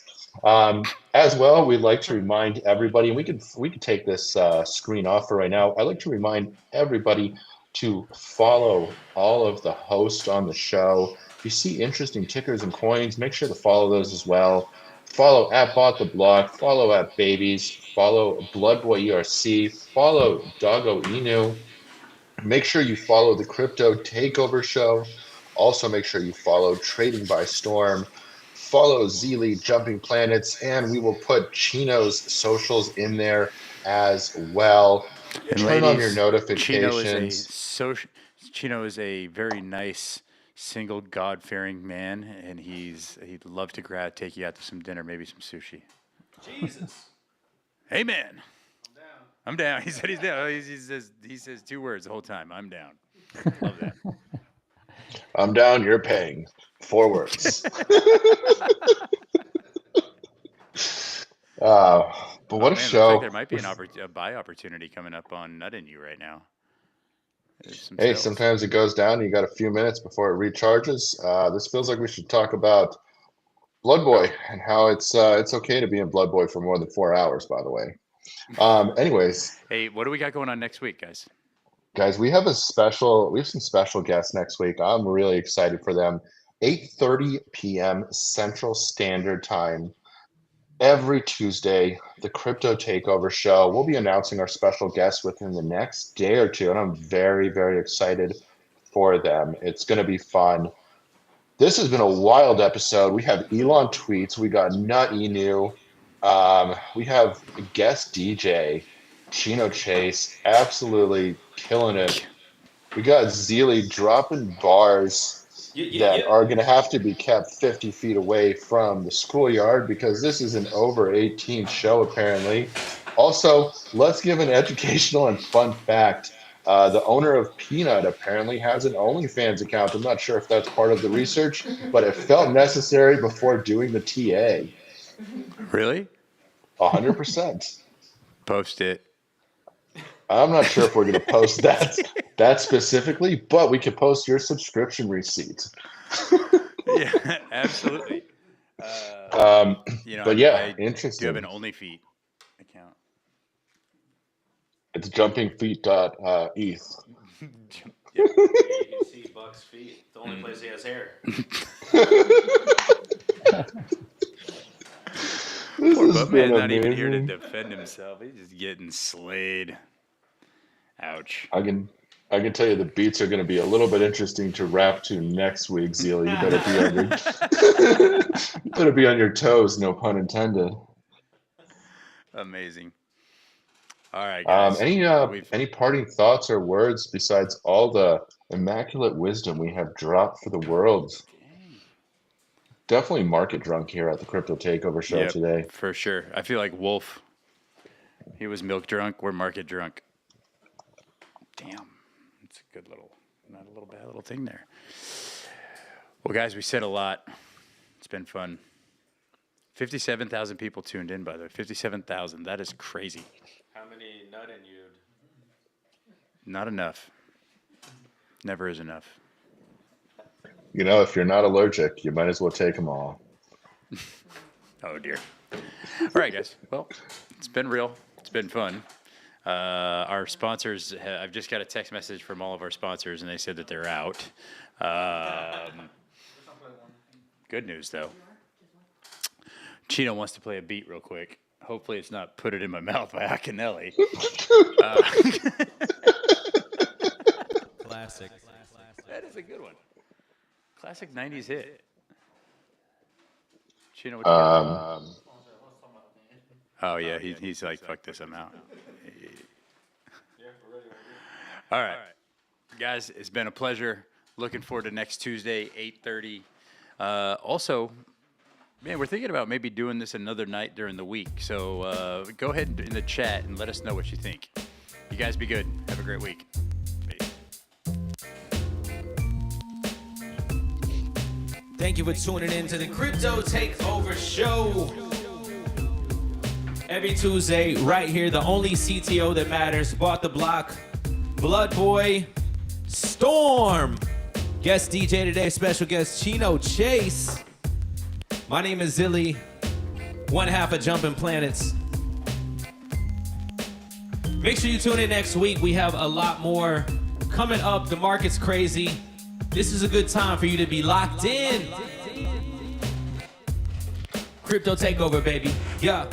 As well, we'd like to remind everybody, and we could take this screen off for right now. I'd like to remind everybody to follow all of the hosts on the show. If you see interesting tickers and coins, make sure to follow those as well. Follow at BoughtTheBlock, follow at Babies, follow Bloodboy ERC, follow Doggo Inu. Make sure you follow the Crypto Takeover show. Also, make sure you follow Trading by Storm. Follow Zeely Jumping Planets, and we will put Chino's socials in there as well. And Turn on your ladies, notifications. Chino is a very nice, single, God-fearing man, and he'd love to take you out to some dinner, maybe some sushi. Jesus. Hey, man. I'm down. He said he's down. He says 2 words the whole time. I'm down. Love that. I'm down, you're paying. 4 words. But what a Man, show. looks like there might be a buy opportunity coming up on Nut in You right now. Hey, Sales. sometimes it goes down. You got a few minutes before it recharges. This feels like we should talk about Bloodboy and how it's okay to be in Bloodboy for more than 4 hours, by the way. Anyways, Hey, what do we got going on next week, guys? guys, we have some special guests next week. I'm really excited for them. 8:30 p.m. Central Standard Time. every Tuesday, the Crypto Takeover show. We'll be announcing our special guests within the next day or two, and I'm very, very excited for them. It's going to be fun. This has been a wild episode. We have Elon tweets. We got Nut Inu. We have guest DJ Chino Chase, absolutely killing it. We got Zeely dropping bars that are going to have to be kept 50 feet away from the schoolyard because this is an over 18 show, apparently. Also, let's give an educational and fun fact. The owner of Peanut apparently has an OnlyFans account. I'm not sure if that's part of the research, but it felt necessary before doing the TA. Really? 100%. Post it. I'm not sure if we're going to post that specifically, but we could post your subscription receipt. Yeah, absolutely. But yeah, I interesting. do have an OnlyFeet account. It's jumpingfeet.eth. Yeah, you can see Buck's feet. It's the only place he has hair. Poor Buttman's not even here to defend himself. He's just getting slayed. Ouch. I can tell you the beats are going to be a little bit interesting to rap to next week, Zeely. You better be on your toes, no pun intended. Amazing. All right, guys. Any parting thoughts or words besides all the immaculate wisdom we have dropped for the world? Definitely market drunk here at the Crypto Takeover show today. For sure. I feel like Wolf. He was milk drunk. We're market drunk. Damn. It's a good little, not a little bad little thing there. Well, guys, we said a lot. It's been fun. 57,000 people tuned in, by the way. 57,000. That is crazy. How many nutting you? Not enough. Never is enough. You know, if you're not allergic, you might as well take them all. Oh, dear. All right, guys. Well, it's been real. It's been fun. Our sponsors, I've just got a text message from all of our sponsors, and they said that they're out. Good news, though. Chino wants to play a beat real quick. Hopefully it's not Put It In My Mouth by Akinelli. Classic. That is a good one. Classic 90s hit. Chino, what you got? Oh, yeah, he's like, fuck this, I'm out. All right. Guys, it's been a pleasure. Looking forward to next Tuesday, 8:30. Also, man, we're thinking about maybe doing this another night during the week. So go ahead in the chat and let us know what you think. You guys be good. Have a great week. Peace. Thank you for tuning in to the Crypto Takeover Show. Every Tuesday, right here, the only CTO that matters. BoughtTheBlock, Bloodboy, Storm. Guest DJ today, special guest Chino Chase. My name is Zilly, one half of Jumping Planets. Make sure you tune in next week. We have a lot more coming up. The market's crazy. This is a good time for you to be locked in. Crypto Takeover, baby. Yeah.